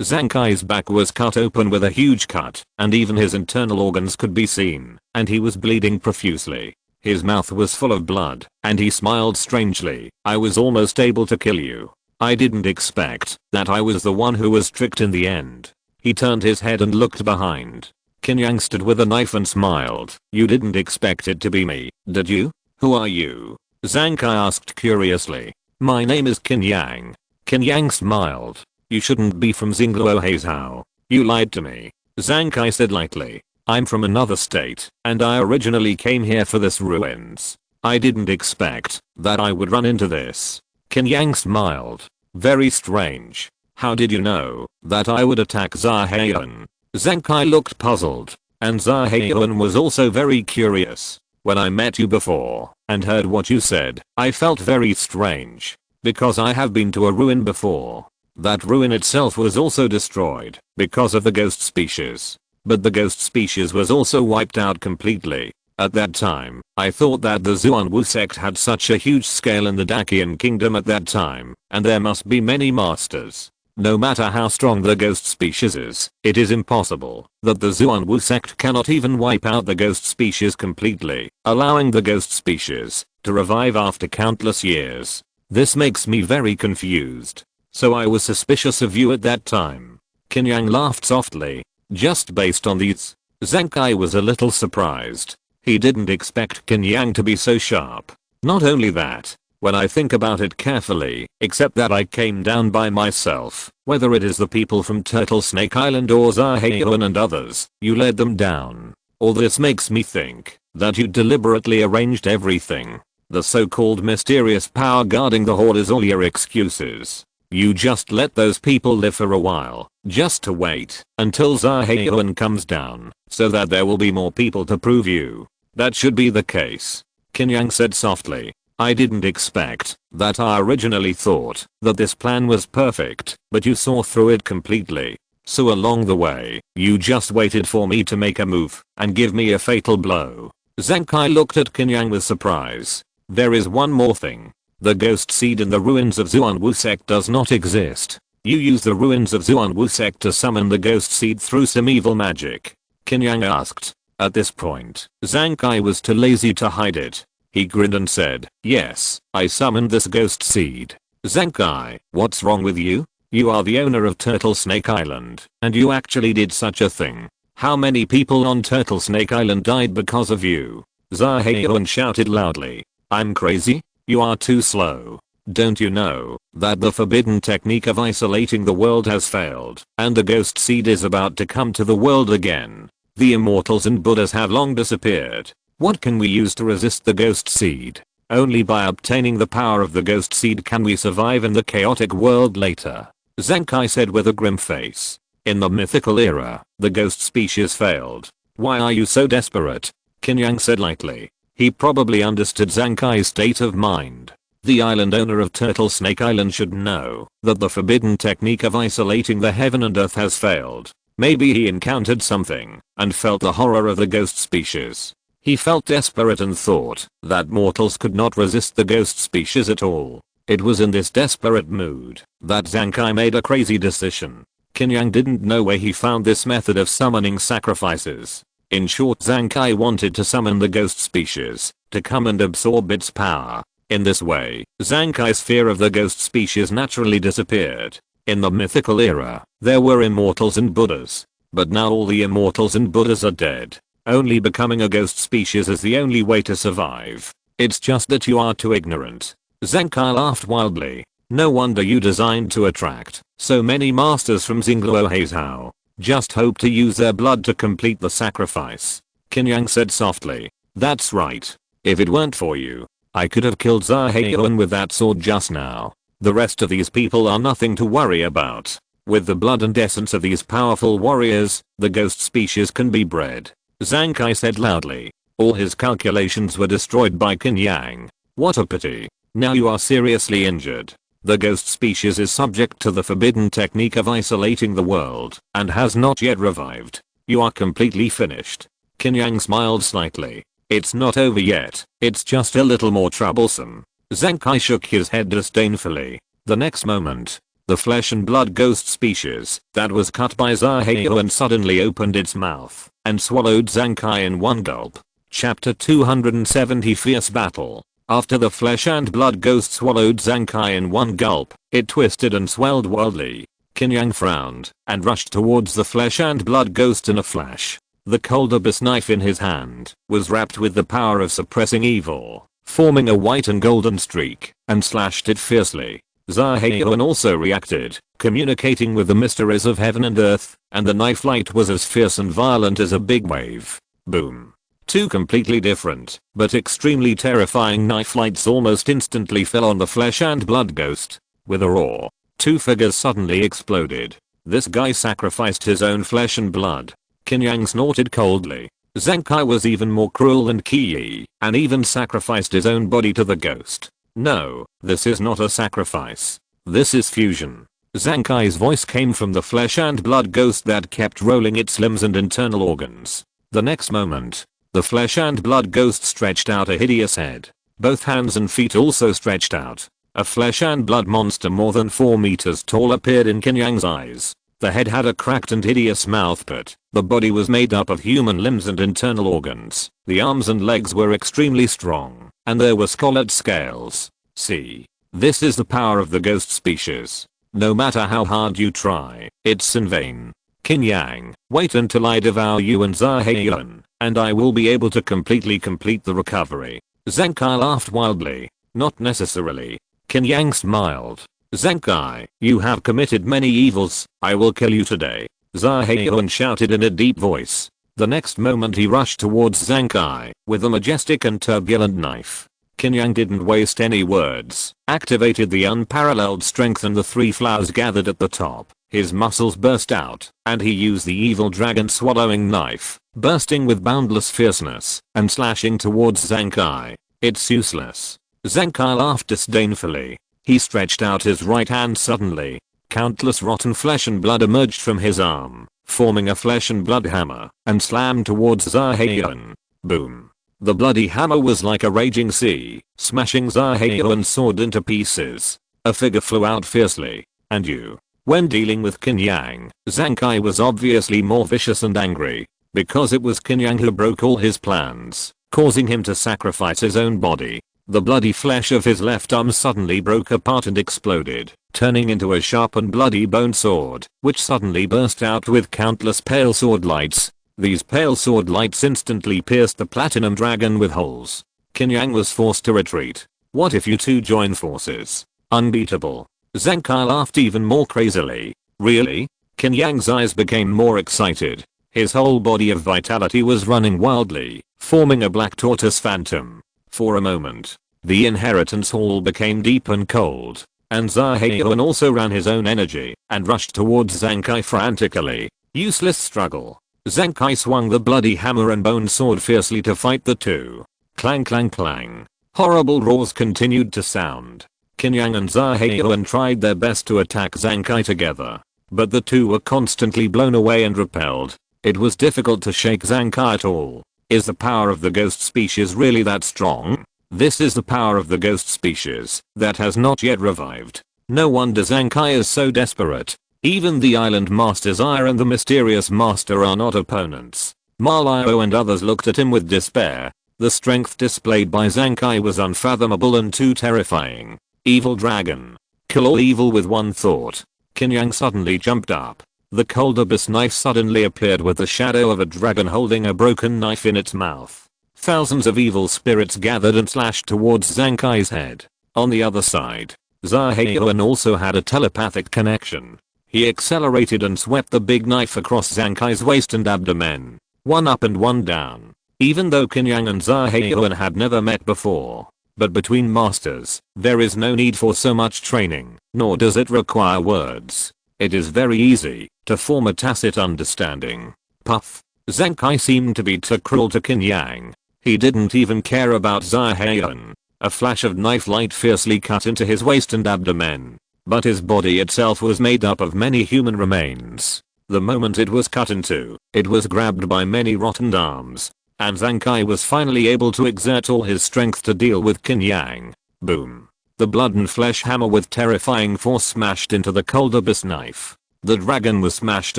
Zankai's back was cut open with a huge cut, and even his internal organs could be seen, and he was bleeding profusely. His mouth was full of blood, and he smiled strangely. I was almost able to kill you. I didn't expect that I was the one who was tricked in the end. He turned his head and looked behind. Qin Yang stood with a knife and smiled. You didn't expect it to be me, did you? Who are you? Zankai asked curiously. My name is Qin Yang. Qin Yang smiled. You shouldn't be from Xingluo Heizhao. You lied to me. Zankai said lightly. I'm from another state, and I originally came here for this ruins. I didn't expect that I would run into this. Qin Yang smiled. Very strange. How did you know that I would attack Zaheiyun? Zankai looked puzzled, and Zaheiyun was also very curious. When I met you before and heard what you said, I felt very strange, because I have been to a ruin before. That ruin itself was also destroyed because of the ghost species. But the ghost species was also wiped out completely. At that time, I thought that the Xuanwu sect had such a huge scale in the Dacian kingdom at that time, and there must be many masters. No matter how strong the ghost species is, it is impossible that the Xuanwu sect cannot even wipe out the ghost species completely, allowing the ghost species to revive after countless years. This makes me very confused. So I was suspicious of you at that time. Qin Yang laughed softly. Just based on these, Zankai was a little surprised. He didn't expect Qin Yang to be so sharp. Not only that, when I think about it carefully, except that I came down by myself, whether it is the people from Turtle Snake Island or Zaheiyun and others, you led them down. All this makes me think that you deliberately arranged everything. The so-called mysterious power guarding the hall is all your excuses. You just let those people live for a while, just to wait until Zaheiyun comes down, so that there will be more people to prove you. That should be the case. Qin Yang said softly. I didn't expect that. I originally thought that this plan was perfect, but you saw through it completely. So along the way, you just waited for me to make a move and give me a fatal blow. Zankai looked at Qin Yang with surprise. There is one more thing. The ghost seed in the ruins of Xuanwu sect does not exist. You use the ruins of Xuanwu sect to summon the ghost seed through some evil magic. Qin Yang asked. At this point, Zankai was too lazy to hide it. He grinned and said, yes, I summoned this ghost seed. Zankai, what's wrong with you? You are the owner of Turtle Snake Island, and you actually did such a thing. How many people on Turtle Snake Island died because of you? Zaheon shouted loudly. I'm crazy? You are too slow. Don't you know that the forbidden technique of isolating the world has failed and the ghost seed is about to come to the world again? The immortals and Buddhas have long disappeared. What can we use to resist the ghost seed? Only by obtaining the power of the ghost seed can we survive in the chaotic world later, Zenkai said with a grim face. In the mythical era, the ghost species failed. Why are you so desperate? Qin Yang said lightly. He probably understood Zankai's state of mind. The island owner of Turtle Snake Island should know that the forbidden technique of isolating the heaven and earth has failed. Maybe he encountered something and felt the horror of the ghost species. He felt desperate and thought that mortals could not resist the ghost species at all. It was in this desperate mood that Zankai made a crazy decision. Qin Yang didn't know where he found this method of summoning sacrifices. In short, Zankai wanted to summon the ghost species to come and absorb its power. In this way, Zankai's fear of the ghost species naturally disappeared. In the mythical era, there were immortals and Buddhas. But now all the immortals and Buddhas are dead. Only becoming a ghost species is the only way to survive. It's just that you are too ignorant. Zenkai laughed wildly. No wonder you designed to attract so many masters from Xingluo Heizhao. Just hope to use their blood to complete the sacrifice. Qin Yang said softly. That's right. If it weren't for you, I could have killed Zaheon with that sword just now. The rest of these people are nothing to worry about. With the blood and essence of these powerful warriors, the ghost species can be bred. Zankai said loudly. All his calculations were destroyed by Qin Yang. What a pity. Now you are seriously injured. The ghost species is subject to the forbidden technique of isolating the world and has not yet revived. You are completely finished. Qin Yang smiled slightly. It's not over yet. It's just a little more troublesome. Zankai shook his head disdainfully. The next moment, the flesh and blood ghost species that was cut by Zaheon suddenly opened its mouth and swallowed Zankai in one gulp. Chapter 270 Fierce Battle. After the flesh and blood ghost swallowed Zankai in one gulp, it twisted and swelled wildly. Qin Yang frowned and rushed towards the flesh and blood ghost in a flash. The cold abyss knife in his hand was wrapped with the power of suppressing evil, forming a white and golden streak, and slashed it fiercely. Zaheon also reacted, communicating with the mysteries of heaven and earth, and the knife light was as fierce and violent as a big wave. Boom. Two completely different, but extremely terrifying knife lights almost instantly fell on the flesh and blood ghost. With a roar, two figures suddenly exploded. This guy sacrificed his own flesh and blood. Qin Yang snorted coldly. Zankai was even more cruel than Qi, and even sacrificed his own body to the ghost. No, this is not a sacrifice. This is fusion. Zankai's voice came from the flesh and blood ghost that kept rolling its limbs and internal organs. The next moment, the flesh and blood ghost stretched out a hideous head. Both hands and feet also stretched out. A flesh and blood monster more than 4 meters tall appeared in Qin Yang's eyes. The head had a cracked and hideous mouth, but the body was made up of human limbs and internal organs. The arms and legs were extremely strong, and there were scarlet scales. See, this is the power of the ghost species. No matter how hard you try, it's in vain. Qin Yang, wait until I devour you and Zaheon, and I will be able to completely complete the recovery. Zankai laughed wildly. Not necessarily. Qin Yang smiled. Zankai, you have committed many evils. I will kill you today. Zaheon shouted in a deep voice. The next moment he rushed towards Zankai with a majestic and turbulent knife. Qin Yang didn't waste any words, activated the unparalleled strength and the 3 flowers gathered at the top. His muscles burst out, and he used the evil dragon swallowing knife, bursting with boundless fierceness, and slashing towards Zankai. It's useless. Zankai laughed disdainfully. He stretched out his right hand suddenly. Countless rotten flesh and blood emerged from his arm, forming a flesh and blood hammer, and slammed towards Zaheon. Boom. The bloody hammer was like a raging sea, smashing Zaheon's sword into pieces. A figure flew out fiercely. And you. When dealing with Qin Yang, Zankai was obviously more vicious and angry, because it was Qin Yang who broke all his plans, causing him to sacrifice his own body. The bloody flesh of his left arm suddenly broke apart and exploded, turning into a sharp and bloody bone sword, which suddenly burst out with countless pale sword lights. These pale sword lights instantly pierced the platinum dragon with holes. Qin Yang was forced to retreat. What if you two join forces? Unbeatable. Zenkai laughed even more crazily. Really? Qin Yang's eyes became more excited. His whole body of vitality was running wildly, forming a black tortoise phantom. For a moment, the inheritance hall became deep and cold, and Zaheoan also ran his own energy and rushed towards Zenkai frantically. Useless struggle. Zenkai swung the bloody hammer and bone sword fiercely to fight the two. Clang clang clang. Horrible roars continued to sound. Qin Yang and Zaheoan tried their best to attack Zenkai together, but the two were constantly blown away and repelled. It was difficult to shake Zenkai at all. Is the power of the ghost species really that strong? This is the power of the ghost species that has not yet revived. No wonder Zenkai is so desperate. Even the island master Zaya and the mysterious master are not opponents. Marlio and others looked at him with despair. The strength displayed by Zenkai was unfathomable and too terrifying. Evil dragon. Kill all evil with one thought. Qin Yang suddenly jumped up. The cold abyss knife suddenly appeared with the shadow of a dragon holding a broken knife in its mouth. Thousands of evil spirits gathered and slashed towards Zenkai's head. On the other side, Zaheoan also had a telepathic connection. He accelerated and swept the big knife across Zenkai's waist and abdomen. One up and one down. Even though Qin Yang and Zaheoan had never met before. But between masters, there is no need for so much training, nor does it require words. It is very easy to form a tacit understanding. Puff. Zenkai seemed to be too cruel to Qin Yang. He didn't even care about Zaheoan. A flash of knife light fiercely cut into his waist and abdomen. But his body itself was made up of many human remains. The moment it was cut into, it was grabbed by many rotten arms. And Zenkai was finally able to exert all his strength to deal with Qin Yang. Boom. The blood and flesh hammer with terrifying force smashed into the cold abyss knife. The dragon was smashed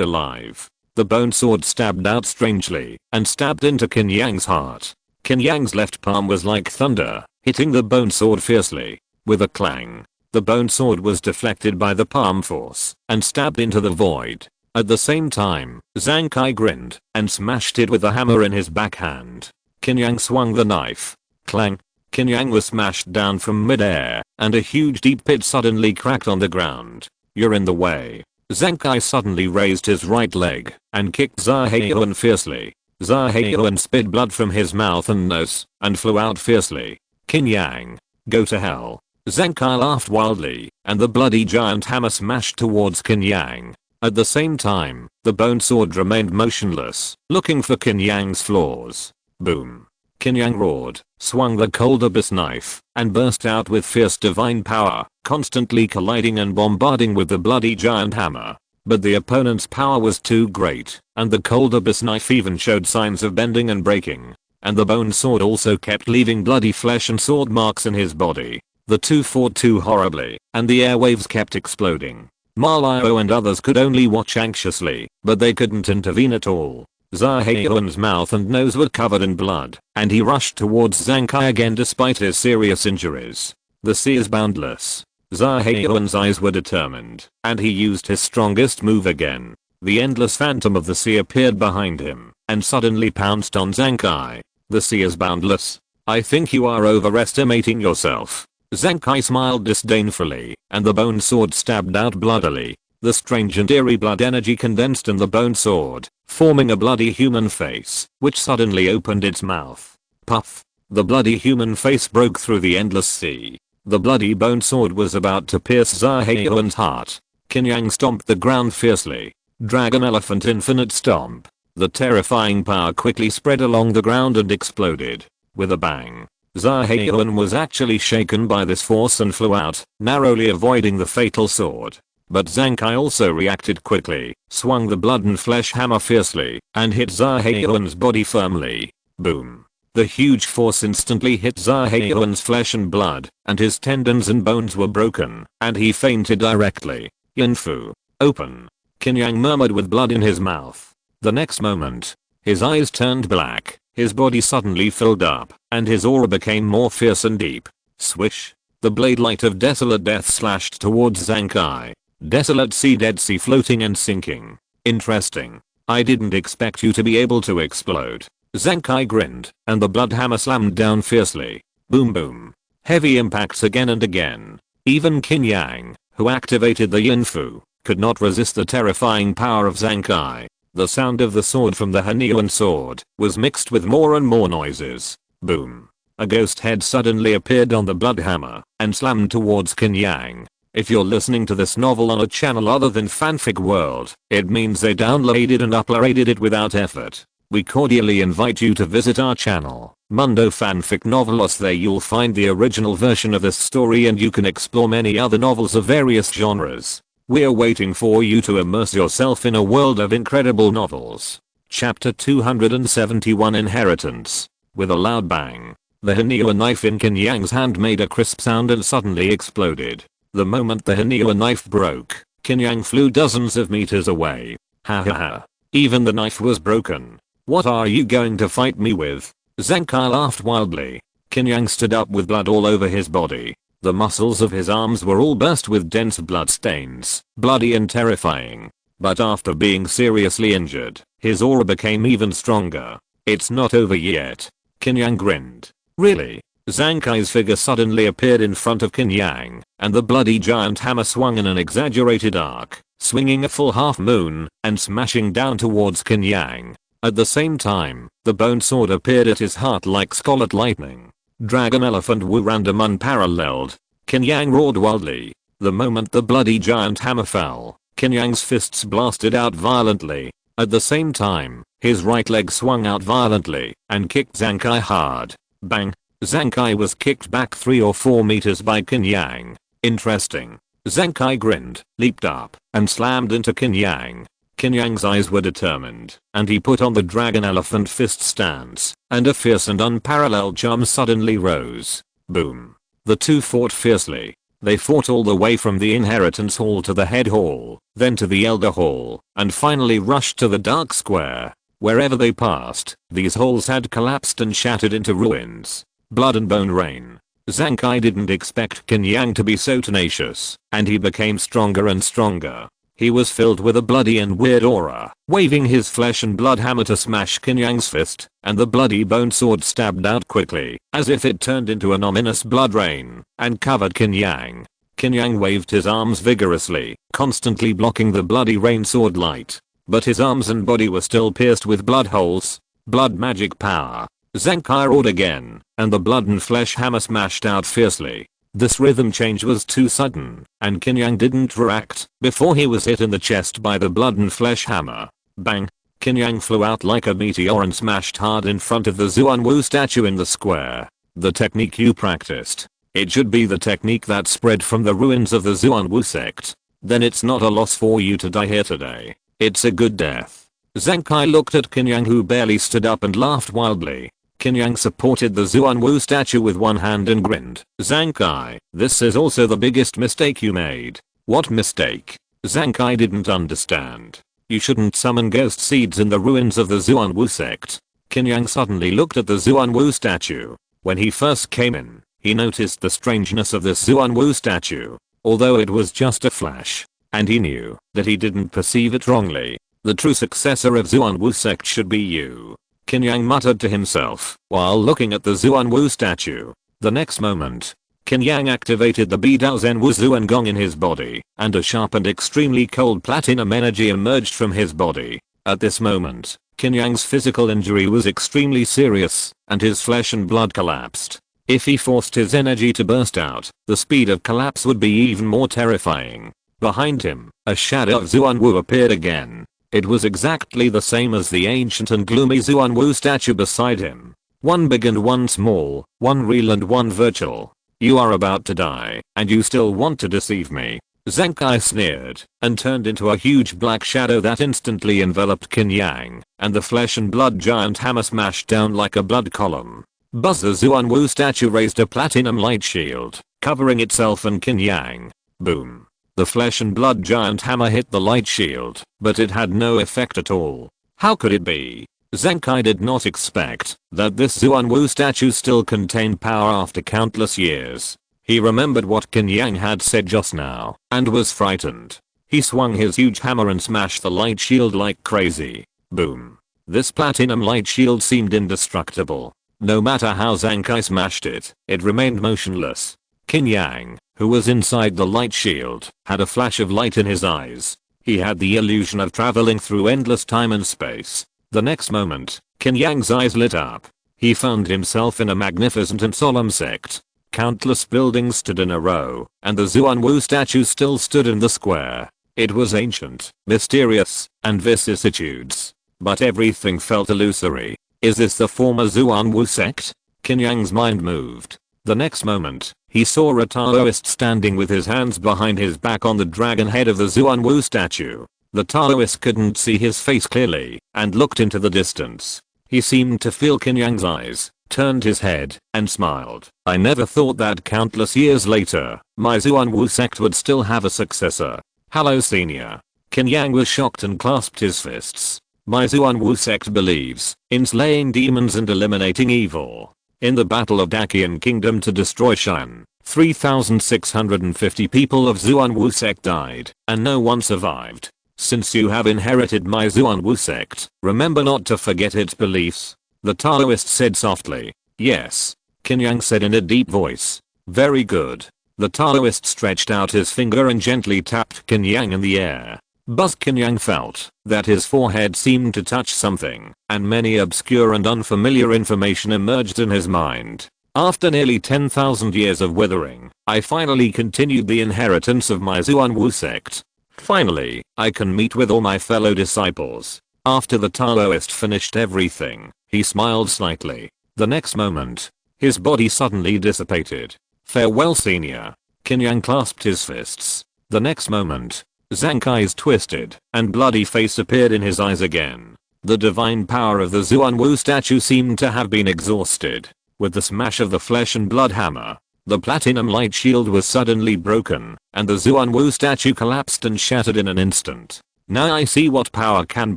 alive. The bone sword stabbed out strangely and stabbed into Qin Yang's heart. Qin Yang's left palm was like thunder, hitting the bone sword fiercely. With a clang, the bone sword was deflected by the palm force and stabbed into the void. At the same time, Zenkai grinned and smashed it with the hammer in his backhand. Qin Yang swung the knife. Clang. Qin Yang was smashed down from midair, and a huge deep pit suddenly cracked on the ground. You're in the way. Zenkai suddenly raised his right leg and kicked Zaheoan fiercely. Zaheoan spit blood from his mouth and nose and flew out fiercely. Qin Yang, go to hell. Zenkai laughed wildly, and the bloody giant hammer smashed towards Qin Yang. At the same time, the bone sword remained motionless, looking for Qin Yang's flaws. Boom. Qin Yang roared, swung the cold abyss knife, and burst out with fierce divine power, constantly colliding and bombarding with the bloody giant hammer. But the opponent's power was too great, and the cold abyss knife even showed signs of bending and breaking. And the bone sword also kept leaving bloody flesh and sword marks in his body. The two fought too horribly, and the airwaves kept exploding. Marlio and others could only watch anxiously, but they couldn't intervene at all. Zaheoan's mouth and nose were covered in blood, and he rushed towards Zenkai again despite his serious injuries. The sea is boundless. Zaheoan's eyes were determined, and he used his strongest move again. The endless phantom of the sea appeared behind him, and suddenly pounced on Zenkai. The sea is boundless. I think you are overestimating yourself. Zenkai smiled disdainfully, and the bone sword stabbed out bloodily. The strange and eerie blood energy condensed in the bone sword, forming a bloody human face, which suddenly opened its mouth. Puff. The bloody human face broke through the endless sea. The bloody bone sword was about to pierce Zaheoan's heart. Qin Yang stomped the ground fiercely. Dragon Elephant Infinite Stomp. The terrifying power quickly spread along the ground and exploded. With a bang. Zaheoan was actually shaken by this force and flew out, narrowly avoiding the fatal sword. But Zenkai also reacted quickly, swung the blood and flesh hammer fiercely, and hit Zaheoan's body firmly. Boom. The huge force instantly hit Zaheoan's flesh and blood, and his tendons and bones were broken, and he fainted directly. Yinfu. Open. Qin Yang murmured with blood in his mouth. The next moment, his eyes turned black, his body suddenly filled up, and his aura became more fierce and deep. Swish. The blade light of desolate death slashed towards Zenkai. Desolate sea, dead sea floating and sinking. Interesting. I didn't expect you to be able to explode. Zenkai grinned, and the blood hammer slammed down fiercely. Boom boom. Heavy impacts again and again. Even Qin Yang, who activated the Yinfu, could not resist the terrifying power of Zenkai. The sound of the sword from the Hanyuan sword was mixed with more and more noises. Boom. A ghost head suddenly appeared on the blood hammer and slammed towards Qin Yang. If you're listening to this novel on a channel other than Fanfic World, it means they downloaded and uploaded it without effort. We cordially invite you to visit our channel, Mundo Fanfic Novelos. There you'll find the original version of this story and you can explore many other novels of various genres. We're waiting for you to immerse yourself in a world of incredible novels. Chapter 271 Inheritance. With a loud bang, the Hanyuan knife in Qin Yang's hand made a crisp sound and suddenly exploded. The moment the Hanyuan knife broke, Qin Yang flew dozens of meters away. Ha ha ha. Even the knife was broken. What are you going to fight me with? Zenkai laughed wildly. Qin Yang stood up with blood all over his body. The muscles of his arms were all burst with dense blood stains, bloody and terrifying. But after being seriously injured, his aura became even stronger. It's not over yet. Qin Yang grinned. Really? Zenkai's figure suddenly appeared in front of Qin Yang, and the bloody giant hammer swung in an exaggerated arc, swinging a full half moon and smashing down towards Qin Yang. At the same time, the bone sword appeared at his heart like scarlet lightning. Dragon Elephant Wu random unparalleled. Qin Yang roared wildly. The moment the bloody giant hammer fell, Qin Yang's fists blasted out violently. At the same time, his right leg swung out violently and kicked Zenkai hard. Bang. Zenkai was kicked back 3 or 4 meters by Qin Yang. Interesting. Zenkai grinned, leaped up, and slammed into Qin Yang. Qin Yang's eyes were determined, and he put on the dragon elephant fist stance, and a fierce and unparalleled charm suddenly rose. Boom. The two fought fiercely. They fought all the way from the inheritance hall to the head hall, then to the elder hall, and finally rushed to the dark square. Wherever they passed, these halls had collapsed and shattered into ruins. Blood and bone rain. Zenkai didn't expect Qin Yang to be so tenacious, and he became stronger and stronger. He was filled with a bloody and weird aura, waving his flesh and blood hammer to smash Qin Yang's fist, and the bloody bone sword stabbed out quickly, as if it turned into an ominous blood rain, and covered Qin Yang. Qin Yang waved his arms vigorously, constantly blocking the bloody rain sword light. But his arms and body were still pierced with blood holes. Blood magic power. Zenkai roared again, and the blood and flesh hammer smashed out fiercely. This rhythm change was too sudden, and Qin Yang didn't react before he was hit in the chest by the blood and flesh hammer. Bang. Qin Yang flew out like a meteor and smashed hard in front of the Xuanwu statue in the square. The technique you practiced. It should be the technique that spread from the ruins of the Xuanwu sect. Then it's not a loss for you to die here today. It's a good death. Zenkai looked at Qin Yang, who barely stood up, and laughed wildly. Qin Yang supported the Xuanwu statue with one hand and grinned. Zenkai, this is also the biggest mistake you made. What mistake? Zenkai didn't understand. You shouldn't summon ghost seeds in the ruins of the Xuanwu sect. Qin Yang suddenly looked at the Xuanwu statue. When he first came in, he noticed the strangeness of this Xuanwu statue, although it was just a flash. And he knew that he didn't perceive it wrongly. The true successor of Xuanwu sect should be you. Qin Yang muttered to himself while looking at the Xuanwu statue. The next moment, Qin Yang activated the Bidao Zen Wuzuan Gong in his body, and a sharp and extremely cold platinum energy emerged from his body. At this moment, Qin Yang's physical injury was extremely serious, and his flesh and blood collapsed. If he forced his energy to burst out, the speed of collapse would be even more terrifying. Behind him, a shadow of Xuanwu appeared again. It was exactly the same as the ancient and gloomy Xuanwu statue beside him. One big and one small, one real and one virtual. You are about to die, and you still want to deceive me. Zenkai sneered, and turned into a huge black shadow that instantly enveloped Qin Yang, and the flesh and blood giant hammer smashed down like a blood column. Buzz, the Xuanwu statue raised a platinum light shield, covering itself and Qin Yang. Boom. The flesh and blood giant hammer hit the light shield, but it had no effect at all. How could it be? Zenkai did not expect that this Xuanwu statue still contained power after countless years. He remembered what Qin Yang had said just now, and was frightened. He swung his huge hammer and smashed the light shield like crazy. Boom. This platinum light shield seemed indestructible. No matter how Zankai smashed it, it remained motionless. Qin Yang, who was inside the light shield, had a flash of light in his eyes. He had the illusion of traveling through endless time and space. The next moment, Qin Yang's eyes lit up. He found himself in a magnificent and solemn sect. Countless buildings stood in a row, and the Zuanwu statue still stood in the square. It was ancient, mysterious, and vicissitudes. But everything felt illusory. Is this the former Zuanwu sect? Qin Yang's mind moved. The next moment, he saw a Taoist standing with his hands behind his back on the dragon head of the Zuanwu statue. The Taoist couldn't see his face clearly, and looked into the distance. He seemed to feel Qin Yang's eyes, turned his head, and smiled. I never thought that countless years later, my Zuanwu sect would still have a successor. Hello senior. Qin Yang was shocked and clasped his fists. My Zuanwu sect believes in slaying demons and eliminating evil. In the Battle of Daqian Kingdom to destroy Shan, 3,650 people of Zuanwu sect died, and no one survived. Since you have inherited my Zuanwu sect, remember not to forget its beliefs. The Taoist said softly. Yes. Qin Yang said in a deep voice. Very good. The Taoist stretched out his finger and gently tapped Qin Yang in the air. Buzz. Qin Yang felt that his forehead seemed to touch something, and many obscure and unfamiliar information emerged in his mind. After nearly 10,000 years of withering, I finally continued the inheritance of my Zuanwu sect. Finally, I can meet with all my fellow disciples. After the Taoist finished everything, he smiled slightly. The next moment, his body suddenly dissipated. Farewell senior. Qin Yang clasped his fists. The next moment, Zankai's twisted and bloody face appeared in his eyes again. The divine power of the Zuanwu statue seemed to have been exhausted. With the smash of the flesh and blood hammer, the platinum light shield was suddenly broken, and the Zuanwu statue collapsed and shattered in an instant. Now I see what power can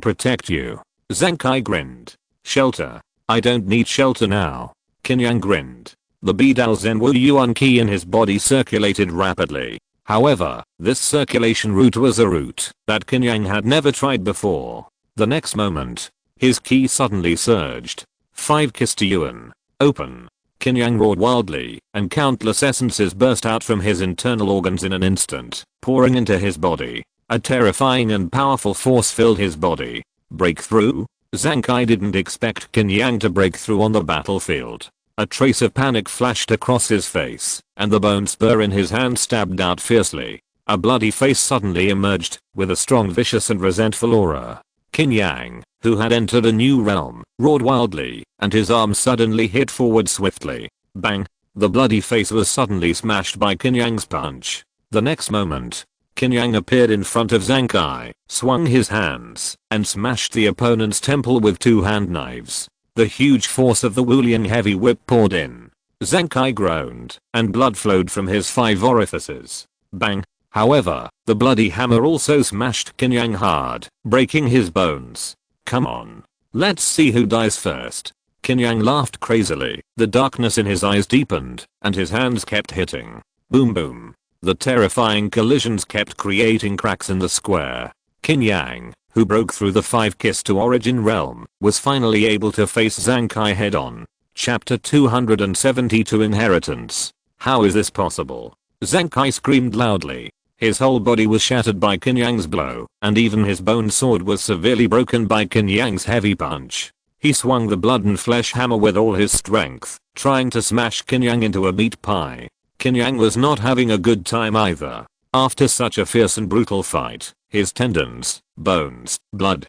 protect you. Zankai grinned. Shelter. I don't need shelter now. Qin Yang grinned. The Bidao Zenwu Yuan Qi in his body circulated rapidly. However, this circulation route was a route that Qin Yang had never tried before. The next moment, his Qi suddenly surged. 5 Kiss to Yuan. Open. Qin Yang roared wildly, and countless essences burst out from his internal organs in an instant, pouring into his body. A terrifying and powerful force filled his body. Breakthrough? Zankai didn't expect Qin Yang to break through on the battlefield. A trace of panic flashed across his face, and the bone spur in his hand stabbed out fiercely. A bloody face suddenly emerged, with a strong, vicious and resentful aura. Qin Yang, who had entered a new realm, roared wildly, and his arm suddenly hit forward swiftly. Bang! The bloody face was suddenly smashed by Qin Yang's punch. The next moment, Qin Yang appeared in front of Zankai, swung his hands, and smashed the opponent's temple with 2 hand knives. The huge force of the Wulian heavy whip poured in. Zankai groaned, and blood flowed from his 5 orifices. Bang! However, the bloody hammer also smashed Qin Yang hard, breaking his bones. Come on. Let's see who dies first. Qin Yang laughed crazily. The darkness in his eyes deepened, and his hands kept hitting. Boom boom. The terrifying collisions kept creating cracks in the square. Qin Yang, who broke through the 5 Kiss to Origin realm, was finally able to face Zankai head on. Chapter 272 Inheritance. How is this possible? Zankai screamed loudly. His whole body was shattered by Qin Yang's blow, and even his bone sword was severely broken by Qin Yang's heavy punch. He swung the blood and flesh hammer with all his strength, trying to smash Qin Yang into a meat pie. Qin Yang was not having a good time either. After such a fierce and brutal fight, his tendons, bones, blood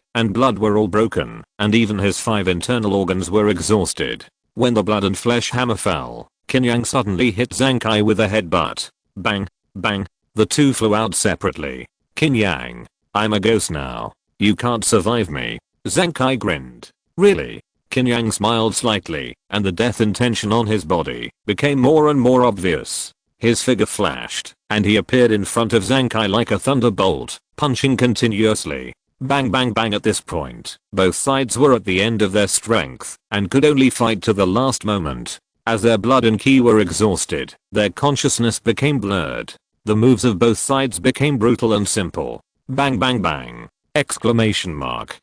were all broken, and even his 5 internal organs were exhausted. When the blood and flesh hammer fell, Qin Yang suddenly hit Zankai with a headbutt. Bang, bang, the two flew out separately. Qin Yang, I'm a ghost now. You can't survive me. Zankai grinned. Really? Qin Yang smiled slightly, and the death intention on his body became more and more obvious. His figure flashed, and he appeared in front of Zankai like a thunderbolt, punching continuously. Bang bang bang. At this point, both sides were at the end of their strength, and could only fight to the last moment. As their blood and ki were exhausted, their consciousness became blurred. The moves of both sides became brutal and simple. Bang bang bang! Exclamation mark.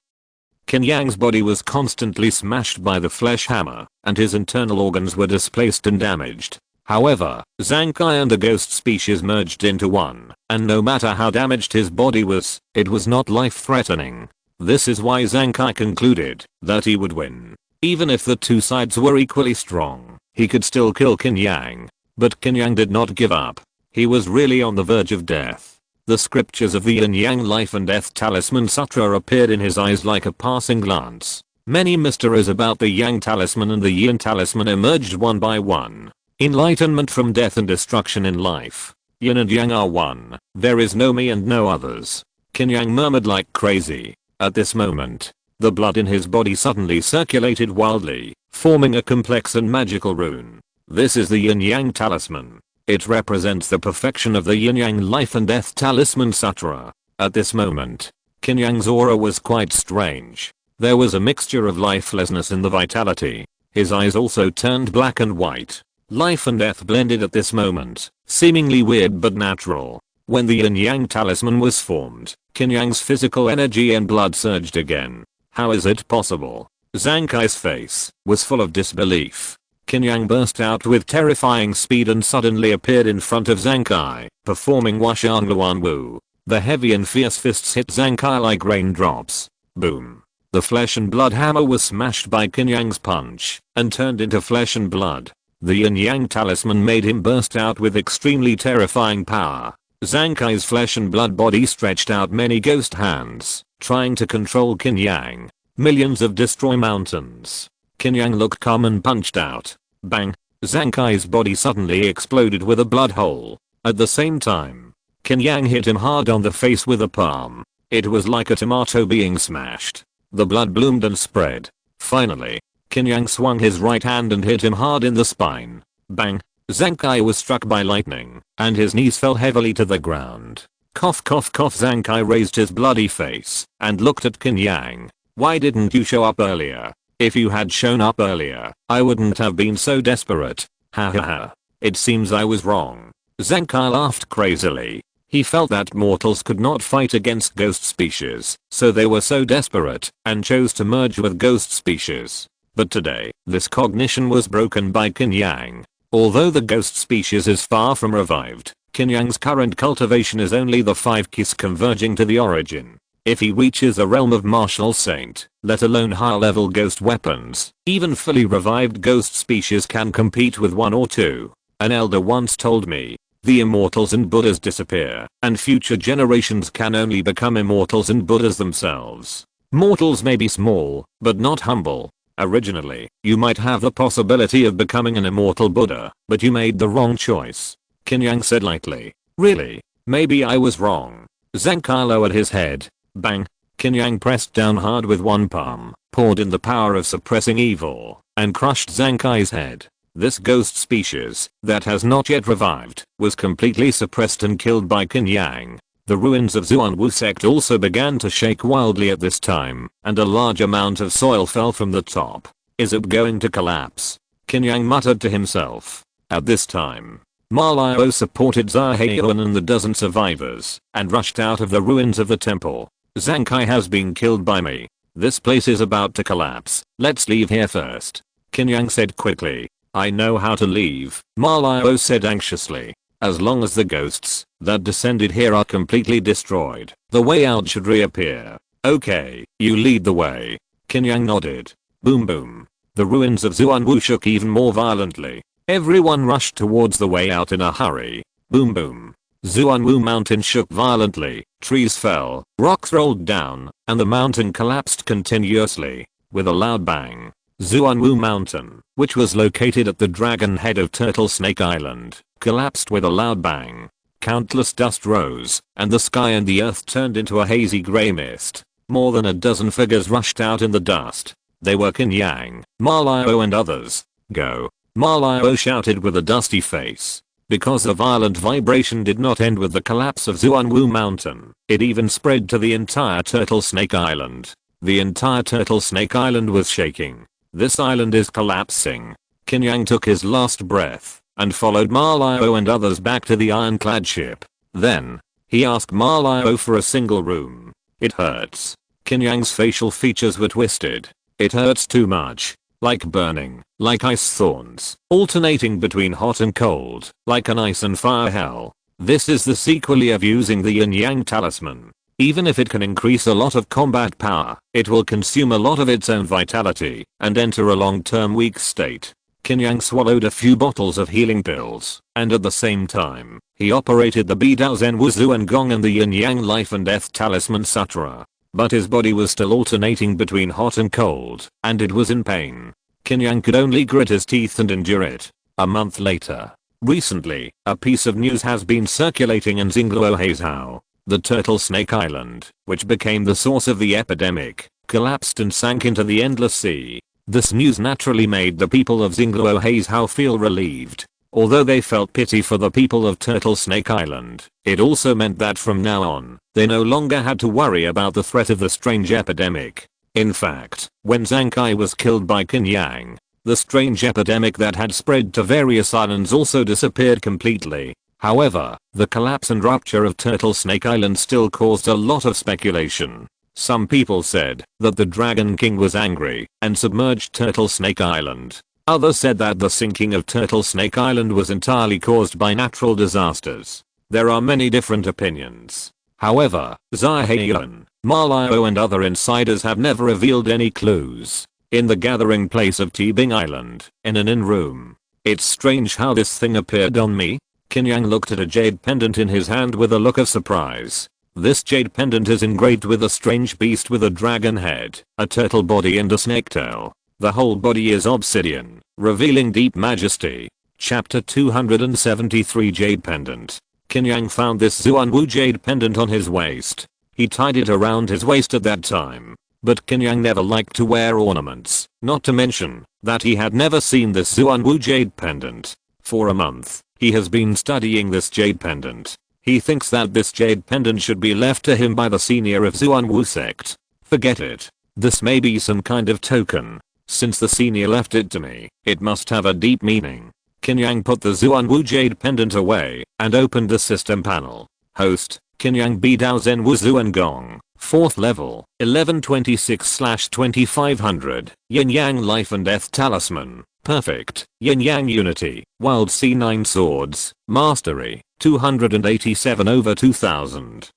Qin Yang's body was constantly smashed by the flesh hammer, and his internal organs were displaced and damaged. However, Zhang Kai and the ghost species merged into one, and no matter how damaged his body was, it was not life-threatening. This is why Zhang Kai concluded that he would win. Even if the two sides were equally strong, he could still kill Qin Yang. But Qin Yang did not give up. He was really on the verge of death. The scriptures of the Yin Yang Life and Death Talisman Sutra appeared in his eyes like a passing glance. Many mysteries about the Yang Talisman and the Yin Talisman emerged one by one. Enlightenment from death and destruction in life. Yin and Yang are one. There is no me and no others. Qin Yang murmured like crazy. At this moment, the blood in his body suddenly circulated wildly, forming a complex and magical rune. This is the Yin Yang Talisman. It represents the perfection of the Yin Yang Life and Death Talisman Sutra. At this moment, Qin Yang's aura was quite strange. There was a mixture of lifelessness in the vitality. His eyes also turned black and white. Life and death blended at this moment, seemingly weird but natural. When the Yin Yang Talisman was formed, Qin Yang's physical energy and blood surged again. How is it possible? Zhang Kai's face was full of disbelief. Qin Yang burst out with terrifying speed and suddenly appeared in front of Zhang Kai, performing Washang Luan Wu. The heavy and fierce fists hit Zhang Kai like raindrops. Boom. The flesh and blood hammer was smashed by Qin Yang's punch, and turned into flesh and blood. The Yin Yang Talisman made him burst out with extremely terrifying power. Zhang Kai's flesh and blood body stretched out many ghost hands, trying to control Qin Yang. Millions of destroy mountains. Qin Yang looked calm and punched out. Bang! Zhang Kai's body suddenly exploded with a blood hole. At the same time, Qin Yang hit him hard on the face with a palm. It was like a tomato being smashed. The blood bloomed and spread. Finally, Qin Yang swung his right hand and hit him hard in the spine. Bang! Zhang Kai was struck by lightning, and his knees fell heavily to the ground. Cough cough cough. Zhang Kai raised his bloody face and looked at Qin Yang. Why didn't you show up earlier? If you had shown up earlier, I wouldn't have been so desperate. Ha ha ha. It seems I was wrong. Zhang Kai laughed crazily. He felt that mortals could not fight against ghost species, so they were so desperate and chose to merge with ghost species. But today, this cognition was broken by Qin Yang. Although the ghost species is far from revived, Qin Yang's current cultivation is only the 5 keys converging to the origin. If he reaches the realm of martial saint, let alone higher level ghost weapons, even fully revived ghost species can compete with 1 or 2. An elder once told me, the immortals and Buddhas disappear, and future generations can only become immortals and Buddhas themselves. Mortals may be small, but not humble. Originally, you might have the possibility of becoming an immortal Buddha, but you made the wrong choice. Qin Yang said lightly. Really? Maybe I was wrong. Zhang Kai lowered his head. Bang! Qin Yang pressed down hard with one palm, poured in the power of suppressing evil, and crushed Zhang Kai's head. This ghost species, that has not yet revived, was completely suppressed and killed by Qin Yang. The ruins of Xuanwu sect also began to shake wildly at this time, and a large amount of soil fell from the top. Is it going to collapse? Qin Yang muttered to himself. At this time, Ma Liao supported Zha Heiyuan and the dozen survivors, and rushed out of the ruins of the temple. Zhang Kai has been killed by me. This place is about to collapse. Let's leave here first. Qin Yang said quickly. I know how to leave, Ma Liao said anxiously. As long as the ghosts that descended here are completely destroyed, the way out should reappear. Okay, you lead the way. Qin Yang nodded. Boom boom. The ruins of Xuanwu shook even more violently. Everyone rushed towards the way out in a hurry. Boom boom. Xuanwu mountain shook violently, trees fell, rocks rolled down, and the mountain collapsed continuously. With a loud bang, Xuanwu mountain, which was located at the dragon head of Turtle Snake Island, collapsed with a loud bang. Countless dust rose, and the sky and the earth turned into a hazy grey mist. More than a dozen figures rushed out in the dust. They were Qin Yang, Ma Liao and others. Go! Ma Liao shouted with a dusty face. Because the violent vibration did not end with the collapse of Xuanwu mountain, it even spread to the entire Turtle Snake Island. The entire Turtle Snake Island was shaking. This island is collapsing. Qin Yang took his last breath, and followed Ma Liao and others back to the ironclad ship. Then, he asked Ma Liao for a single room. It hurts. Qin Yang's facial features were twisted. It hurts too much. Like burning, like ice thorns, alternating between hot and cold, like an ice and fire hell. This is the sequelae of using the Yin Yang talisman. Even if it can increase a lot of combat power, it will consume a lot of its own vitality and enter a long-term weak state. Qin Yang swallowed a few bottles of healing pills, and at the same time, he operated the Bidao Zen Wuzu and Gong and the Yin Yang Life and Death Talisman Sutra. But his body was still alternating between hot and cold, and it was in pain. Qin Yang could only grit his teeth and endure it. A month later. Recently, a piece of news has been circulating in Xingluoheizhao. The Turtle Snake Island, which became the source of the epidemic, collapsed and sank into the endless sea. This news naturally made the people of Xingluoheizhao feel relieved. Although they felt pity for the people of Turtle Snake Island, it also meant that from now on, they no longer had to worry about the threat of the strange epidemic. In fact, when Zhang Kai was killed by Qin Yang, the strange epidemic that had spread to various islands also disappeared completely. However, the collapse and rupture of Turtle Snake Island still caused a lot of speculation. Some people said that the Dragon King was angry and submerged Turtle Snake Island. Others said that the sinking of Turtle Snake Island was entirely caused by natural disasters. There are many different opinions. However, Xia Heiyuan, Ma Liao and other insiders have never revealed any clues. In the gathering place of Tebing Island, in an inn room. It's strange how this thing appeared on me. Qin Yang looked at a jade pendant in his hand with a look of surprise. This jade pendant is engraved with a strange beast with a dragon head, a turtle body and a snake tail. The whole body is obsidian, revealing deep majesty. Chapter 273 Jade Pendant. Qin Yang found this Zuanwu jade pendant on his waist. He tied it around his waist at that time. But Qin Yang never liked to wear ornaments, not to mention that he had never seen this Zuanwu jade pendant. For a month, he has been studying this jade pendant. He thinks that this jade pendant should be left to him by the senior of Zuanwu sect. Forget it. This may be some kind of token. Since the senior left it to me, it must have a deep meaning. Qin Yang put the Zuanwu jade pendant away and opened the system panel. Host, Qin Yang Bidao Zen Wuzu and Gong. 4th level, 1126/2500, Yin Yang Life and Death Talisman, Perfect, Yin Yang Unity, Wild C9 Swords, Mastery, 287/2000.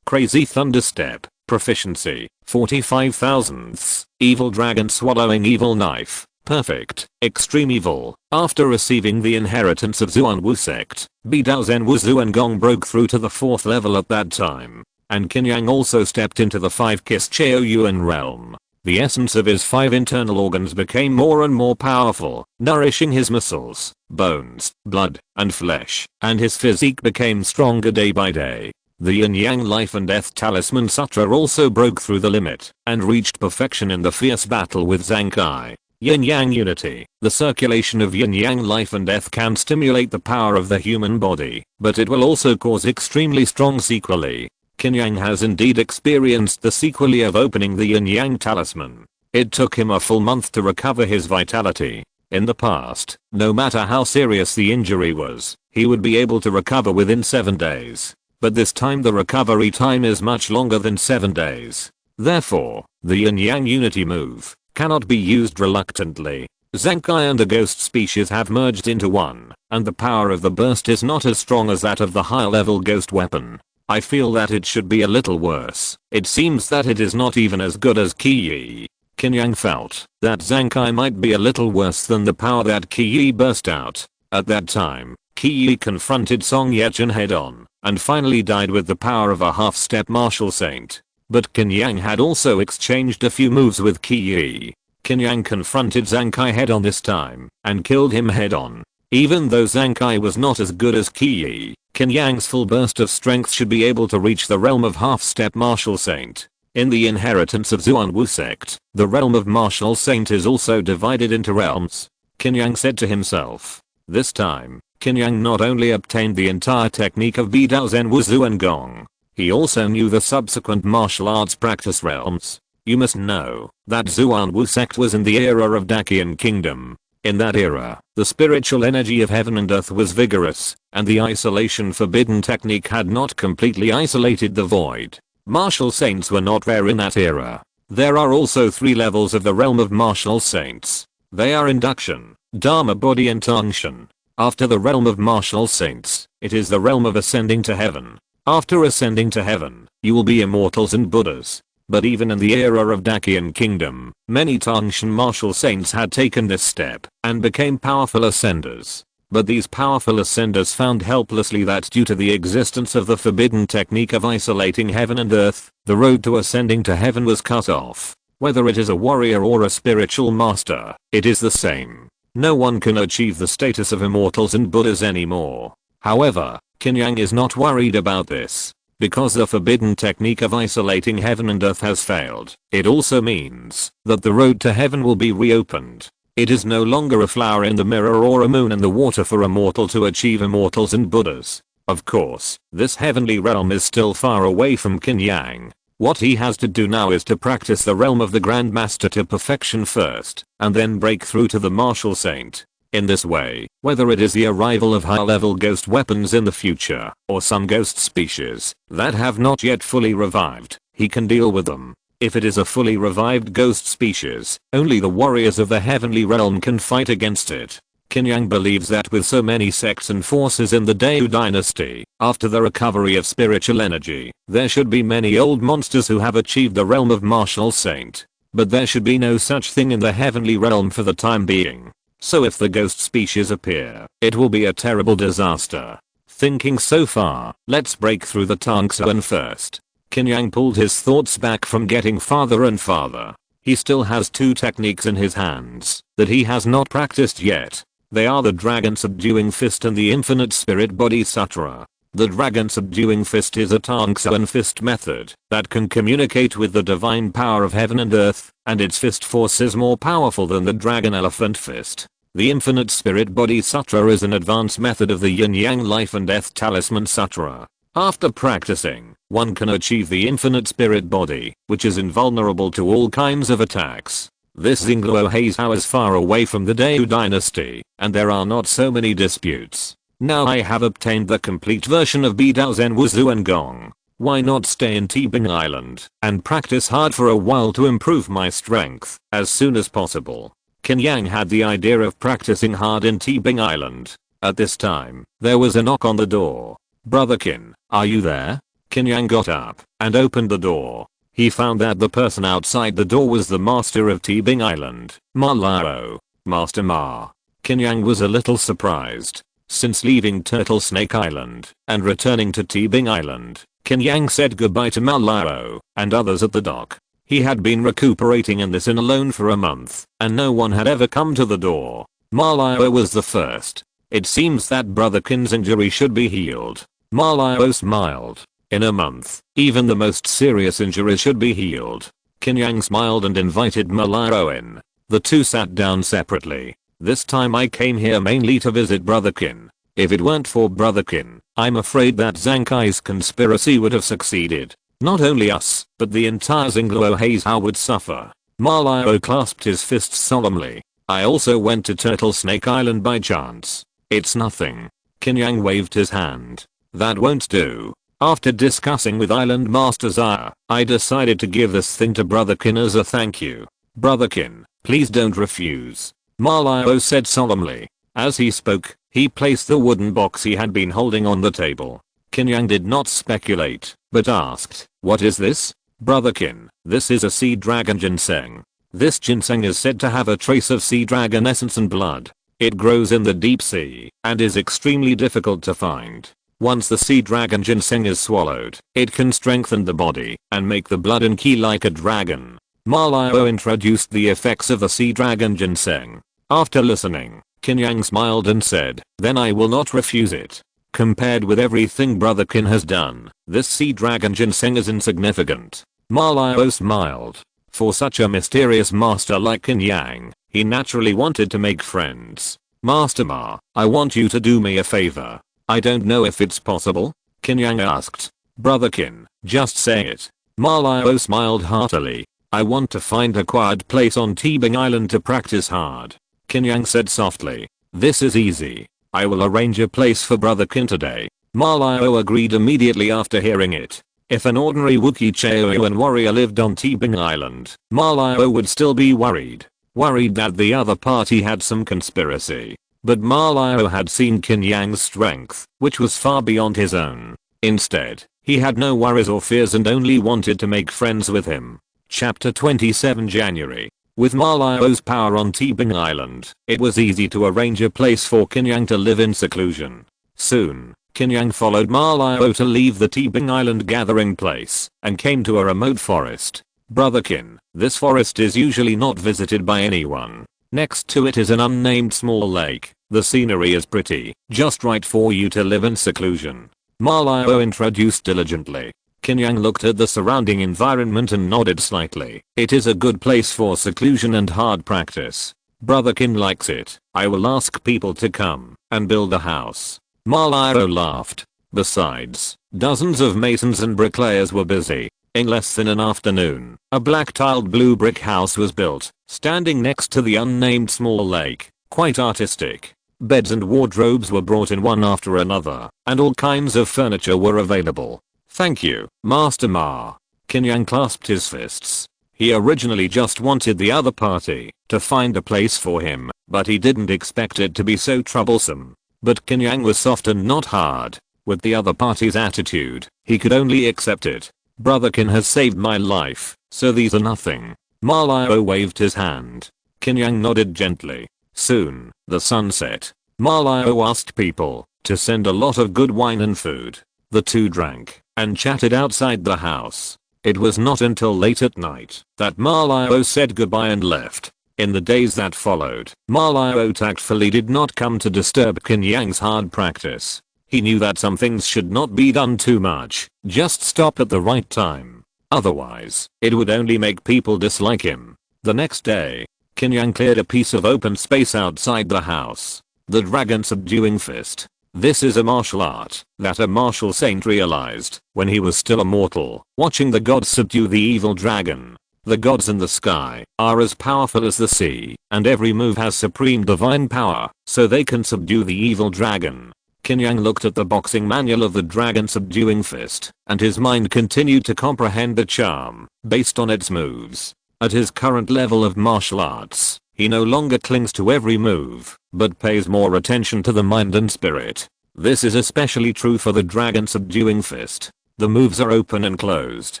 Crazy Thunderstep, Proficiency, 45 thousandths, Evil Dragon Swallowing Evil Knife, Perfect, Extreme Evil. After receiving the inheritance of Zuanwu sect, Bidao Zen Wuzu and Gong broke through to the 4th level at that time. And Qin Yang also stepped into the 5 Kiss Cheo Yuan realm. The essence of his 5 internal organs became more and more powerful, nourishing his muscles, bones, blood, and flesh, and his physique became stronger day by day. The Yin Yang Life and Death Talisman Sutra also broke through the limit, and reached perfection in the fierce battle with Zhang Kai. Yin Yang Unity. The circulation of Yin Yang Life and Death can stimulate the power of the human body, but it will also cause extremely strong sequelae. Qin Yang has indeed experienced the sequelae of opening the Yin Yang talisman. It took him a full month to recover his vitality. In the past, no matter how serious the injury was, he would be able to recover within 7 days. But this time the recovery time is much longer than 7 days. Therefore, the Yin Yang Unity move cannot be used reluctantly. Zhang Kai and the ghost species have merged into one, and the power of the burst is not as strong as that of the higher level ghost weapon. I feel that it should be a little worse. It seems that it is not even as good as Qi Yi. Qin Yang felt that Zhang Kai might be a little worse than the power that Qi Yi burst out. At that time, Qi Yi confronted Song Yechun head on, and finally died with the power of a half-step martial saint. But Qin Yang had also exchanged a few moves with Qi Yi. Qin Yang confronted Zhang Kai head on this time, and killed him head on. Even though Zhang Kai was not as good as Qi Yi, Qin Yang's full burst of strength should be able to reach the realm of half-step martial saint. In the inheritance of Zuanwu sect, the realm of martial saint is also divided into realms. Qin Yang said to himself. This time, Qin Yang not only obtained the entire technique of Bidao Zen Wuzu and Gong, he also knew the subsequent martial arts practice realms. You must know that Zuanwu sect was in the era of Dacian Kingdom. In that era, the spiritual energy of heaven and earth was vigorous, and the isolation forbidden technique had not completely isolated the void. Martial saints were not rare in that era. There are also 3 levels of the realm of martial saints. They are induction, dharma body and unction. After the realm of martial saints, it is the realm of ascending to heaven. After ascending to heaven, you will be immortals and Buddhas. But even in the era of Dacian kingdom, many Tangshan martial saints had taken this step and became powerful ascenders. But these powerful ascenders found helplessly that due to the existence of the forbidden technique of isolating heaven and earth, the road to ascending to heaven was cut off. Whether it is a warrior or a spiritual master, it is the same. No one can achieve the status of immortals and Buddhas anymore. However, Qin Yang is not worried about this. Because the forbidden technique of isolating heaven and earth has failed, it also means that the road to heaven will be reopened. It is no longer a flower in the mirror or a moon in the water for a mortal to achieve immortals and Buddhas. Of course, this heavenly realm is still far away from Qin Yang. What he has to do now is to practice the realm of the Grand Master to perfection first, and then break through to the martial saint. In this way, whether it is the arrival of high-level ghost weapons in the future, or some ghost species that have not yet fully revived, he can deal with them. If it is a fully revived ghost species, only the warriors of the heavenly realm can fight against it. Qin Yang believes that with so many sects and forces in the Deu dynasty, after the recovery of spiritual energy, there should be many old monsters who have achieved the realm of martial saint. But there should be no such thing in the heavenly realm for the time being. So if the ghost species appear, it will be a terrible disaster. Thinking so far, let's break through the Tangsuan first. Qin Yang pulled his thoughts back from getting farther and farther. He still has 2 techniques in his hands that he has not practiced yet. They are the Dragon Subduing Fist and the Infinite Spirit Body Sutra. The Dragon Subduing Fist is a Tangsuan fist method that can communicate with the divine power of heaven and earth, and its fist force is more powerful than the Dragon Elephant Fist. The Infinite Spirit Body Sutra is an advanced method of the Yin Yang Life and Death Talisman Sutra. After practicing, one can achieve the Infinite Spirit Body, which is invulnerable to all kinds of attacks. This Xingluo Heizhou is far away from the Deu dynasty, and there are not so many disputes. Now I have obtained the complete version of Bidao Zen Wuzhu and Gong. Why not stay in Tibing Island and practice hard for a while to improve my strength as soon as possible? Qin Yang had the idea of practicing hard in Tibing Island. At this time, there was a knock on the door. "Brother Qin, are you there?" Qin Yang got up and opened the door. He found that the person outside the door was the master of Tibing Island, Ma Lao. "Master Ma." Qin Yang was a little surprised. Since leaving Turtle Snake Island and returning to Tibing Island, Qin Yang said goodbye to Ma Lao and others at the dock. He had been recuperating in this inn alone for a month, and no one had ever come to the door. Ma Lao was the first. "It seems that Brother Qin's injury should be healed." Ma Lao smiled. "In a month, even the most serious injuries should be healed." Qin Yang smiled and invited Ma Lao in. The two sat down separately. "This time I came here mainly to visit Brother Qin. If it weren't for Brother Qin, I'm afraid that Zhang Kai's conspiracy would have succeeded. Not only us, but the entire Xingluo Heizhou would suffer." Ma Lao clasped his fists solemnly. "I also went to Turtle Snake Island by chance." "It's nothing." Qin Yang waved his hand. "That won't do. After discussing with Island Master Zaya, I decided to give this thing to Brother Qin as a thank you. Brother Qin, please don't refuse." Ma Lao said solemnly. As he spoke, he placed the wooden box he had been holding on the table. Qin Yang did not speculate, but asked, "What is this?" "Brother Qin, this is a sea dragon ginseng. This ginseng is said to have a trace of sea dragon essence and blood. It grows in the deep sea and is extremely difficult to find. Once the sea dragon ginseng is swallowed, it can strengthen the body and make the blood and ki like a dragon." Ma Lao introduced the effects of the sea dragon ginseng. After listening, Qin Yang smiled and said, "Then I will not refuse it. Compared with everything Brother Qin has done, this sea dragon ginseng is insignificant." Ma Lao smiled. For such a mysterious master like Qin Yang, he naturally wanted to make friends. "Master Ma, I want you to do me a favor." "I don't know if it's possible?" Qin Yang asked. "Brother Qin, just say it." Ma Lao smiled heartily. "I want to find a quiet place on Tibing Island to practice hard." Qin Yang said softly. "This is easy. I will arrange a place for Brother Qin today." Ma Lao agreed immediately after hearing it. If an ordinary Wookiee Chaoan warrior lived on Tebing Island, Marlio would still be worried. Worried that the other party had some conspiracy. But Marlio had seen Qin Yang's strength, which was far beyond his own. Instead, he had no worries or fears and only wanted to make friends with him. Chapter 27 January. With Marlio's power on Tebing Island, it was easy to arrange a place for Qin Yang to live in seclusion. Soon, Qin Yang followed Marlio to leave the Tebing Island gathering place and came to a remote forest. Brother Qin, this forest is usually not visited by anyone. Next to it is an unnamed small lake. The scenery is pretty, just right for you to live in seclusion. Marlio introduced diligently. Qin Yang looked at the surrounding environment and nodded slightly. It is a good place for seclusion and hard practice. Brother Qin likes it. I will ask people to come and build a house. Marlio laughed. Besides, dozens of masons and bricklayers were busy. In less than an afternoon, a black-tiled blue brick house was built, standing next to the unnamed small lake. Quite artistic. Beds and wardrobes were brought in one after another, and all kinds of furniture were available. Thank you, Master Ma. Qin Yang clasped his fists. He originally just wanted the other party to find a place for him, but he didn't expect it to be so troublesome. But Qin Yang was soft and not hard. With the other party's attitude, he could only accept it. Brother Qin has saved my life, so these are nothing. Marlio waved his hand. Qin Yang nodded gently. Soon, the sun set. Marlio asked people to send a lot of good wine and food. The two drank and chatted outside the house. It was not until late at night that Marlio said goodbye and left. In the days that followed, Marlio tactfully did not come to disturb Qin Yang's hard practice. He knew that some things should not be done too much, just stop at the right time. Otherwise, it would only make people dislike him. The next day, Qin Yang cleared a piece of open space outside the house. The dragon subduing fist. This is a martial art that a martial saint realized when he was still a mortal, watching the gods subdue the evil dragon. The gods in the sky are as powerful as the sea, and every move has supreme divine power, so they can subdue the evil dragon. Qin Yang looked at the boxing manual of the dragon subduing fist, and his mind continued to comprehend the charm based on its moves. At his current level of martial arts, he no longer clings to every move, but pays more attention to the mind and spirit. This is especially true for the dragon subduing fist. The moves are open and closed,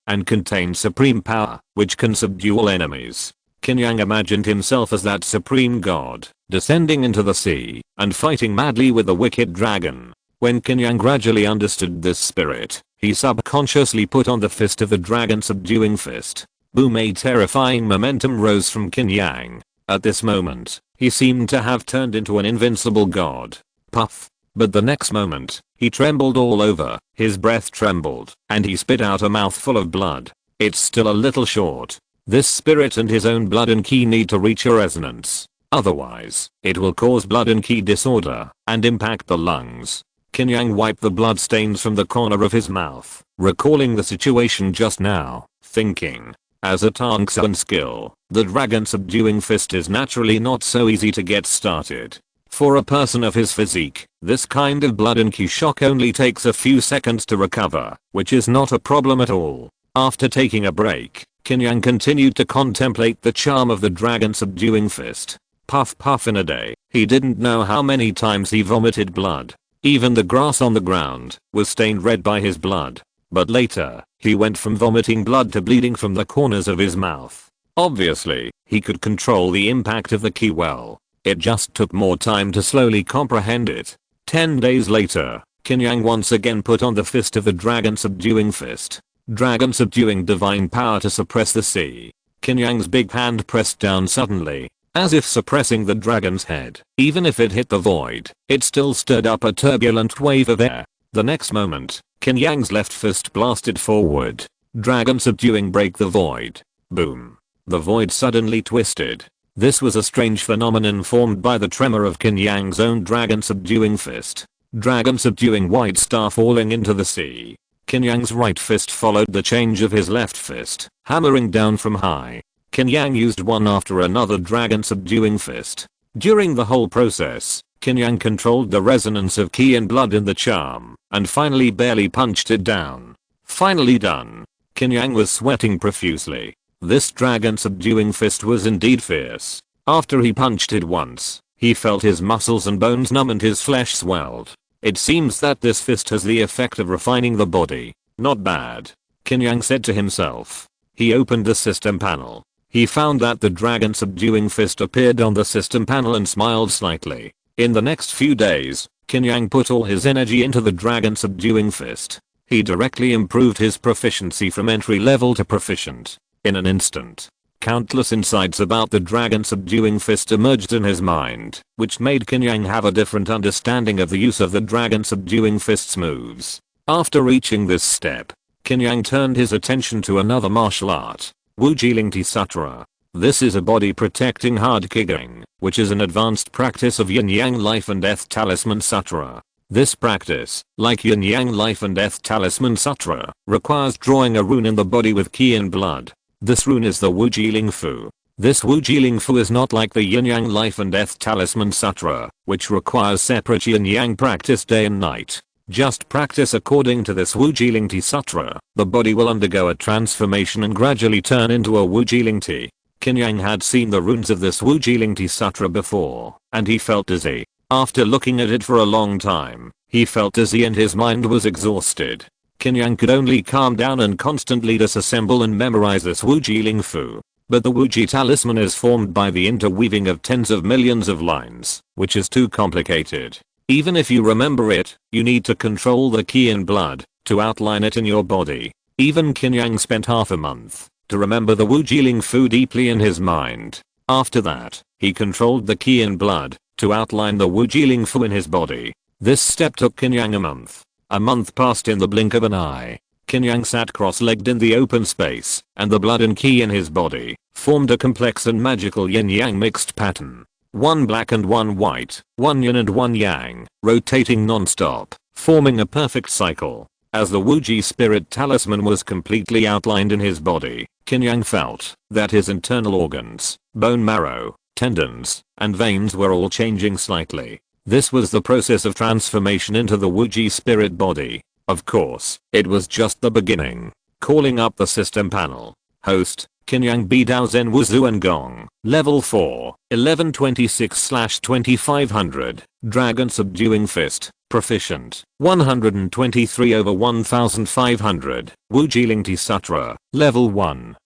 and contain supreme power, which can subdue all enemies. Qin Yang imagined himself as that supreme god, descending into the sea, and fighting madly with the wicked dragon. When Qin Yang gradually understood this spirit, he subconsciously put on the fist of the dragon subduing fist. Boom! A terrifying momentum rose from Qin Yang. At this moment, he seemed to have turned into an invincible god. Puff! But the next moment, he trembled all over, his breath trembled, and he spit out a mouthful of blood. It's still a little short. This spirit and his own blood and ki need to reach a resonance. Otherwise, it will cause blood and ki disorder and impact the lungs. Qin Yang wiped the blood stains from the corner of his mouth, recalling the situation just now, thinking. As a Tangxuan skill, the dragon subduing fist is naturally not so easy to get started. For a person of his physique, this kind of blood and ki shock only takes a few seconds to recover, which is not a problem at all. After taking a break, Qin Yang continued to contemplate the charm of the dragon subduing fist. Puff puff. In a day, he didn't know how many times he vomited blood. Even the grass on the ground was stained red by his blood. But later, he went from vomiting blood to bleeding from the corners of his mouth. Obviously, he could control the impact of the ki well. It just took more time to slowly comprehend it. 10 days later, Qin Yang once again put on the fist of the dragon subduing fist. Dragon subduing divine power to suppress the sea. Qin Yang's big hand pressed down suddenly, as if suppressing the dragon's head. Even if it hit the void, it still stirred up a turbulent wave of air. The next moment, Qin Yang's left fist blasted forward. Dragon subduing break the void. Boom. The void suddenly twisted. This was a strange phenomenon formed by the tremor of Qin Yang's own dragon subduing fist. Dragon subduing white star falling into the sea. Qin Yang's right fist followed the change of his left fist, hammering down from high. Qin Yang used one after another dragon subduing fist. During the whole process, Qin Yang controlled the resonance of ki and blood in the charm, and finally barely punched it down. Finally done. Qin Yang was sweating profusely. This dragon subduing fist was indeed fierce. After he punched it once, he felt his muscles and bones numb and his flesh swelled. It seems that this fist has the effect of refining the body. Not bad, Qin Yang said to himself. He opened the system panel. He found that the dragon subduing fist appeared on the system panel and smiled slightly. In the next few days, Qin Yang put all his energy into the dragon subduing fist. He directly improved his proficiency from entry level to proficient. In an instant, countless insights about the dragon subduing fist emerged in his mind, which made Qin Yang have a different understanding of the use of the dragon subduing fist's moves. After reaching this step, Qin Yang turned his attention to another martial art, Wujilingti Sutra. This is a body protecting hard kicking, which is an advanced practice of Yin Yang Life and Death Talisman Sutra. This practice, like Yin Yang Life and Death Talisman Sutra, requires drawing a rune in the body with Qi and blood. This rune is the Wujiling Fu. This Wujiling Fu is not like the Yin Yang Life and Death Talisman Sutra, which requires separate Yin Yang practice day and night. Just practice according to this Wujilingti Sutra, the body will undergo a transformation and gradually turn into a Wujilingti. Qin Yang had seen the runes of this Wujilingti Sutra before, and he felt dizzy. After looking at it for a long time, he felt dizzy and his mind was exhausted. Qin Yang could only calm down and constantly disassemble and memorize this Wujiling Fu. But the Wuji talisman is formed by the interweaving of tens of millions of lines, which is too complicated. Even if you remember it, you need to control the Qi and blood to outline it in your body. Even Qin Yang spent half a month to remember the Wujiling Fu deeply in his mind. After that, he controlled the Qi and blood to outline the Wujiling Fu in his body. This step took Qin Yang a month. A month passed in the blink of an eye. Qin Yang sat cross-legged in the open space, and the blood and Qi in his body formed a complex and magical yin-yang mixed pattern. One black and one white, one yin and one yang, rotating non-stop, forming a perfect cycle. As the Wuji spirit talisman was completely outlined in his body, Qin Yang felt that his internal organs, bone marrow, tendons, and veins were all changing slightly. This was the process of transformation into the Wuji spirit body. Of course, it was just the beginning. Calling up the system panel. Host, Qin Yang Bidao Zen Wuzu and Gong. Level 4, 1126/2500. Dragon Subduing Fist. Proficient. 123/1500. Wujilingti Sutra. Level 1.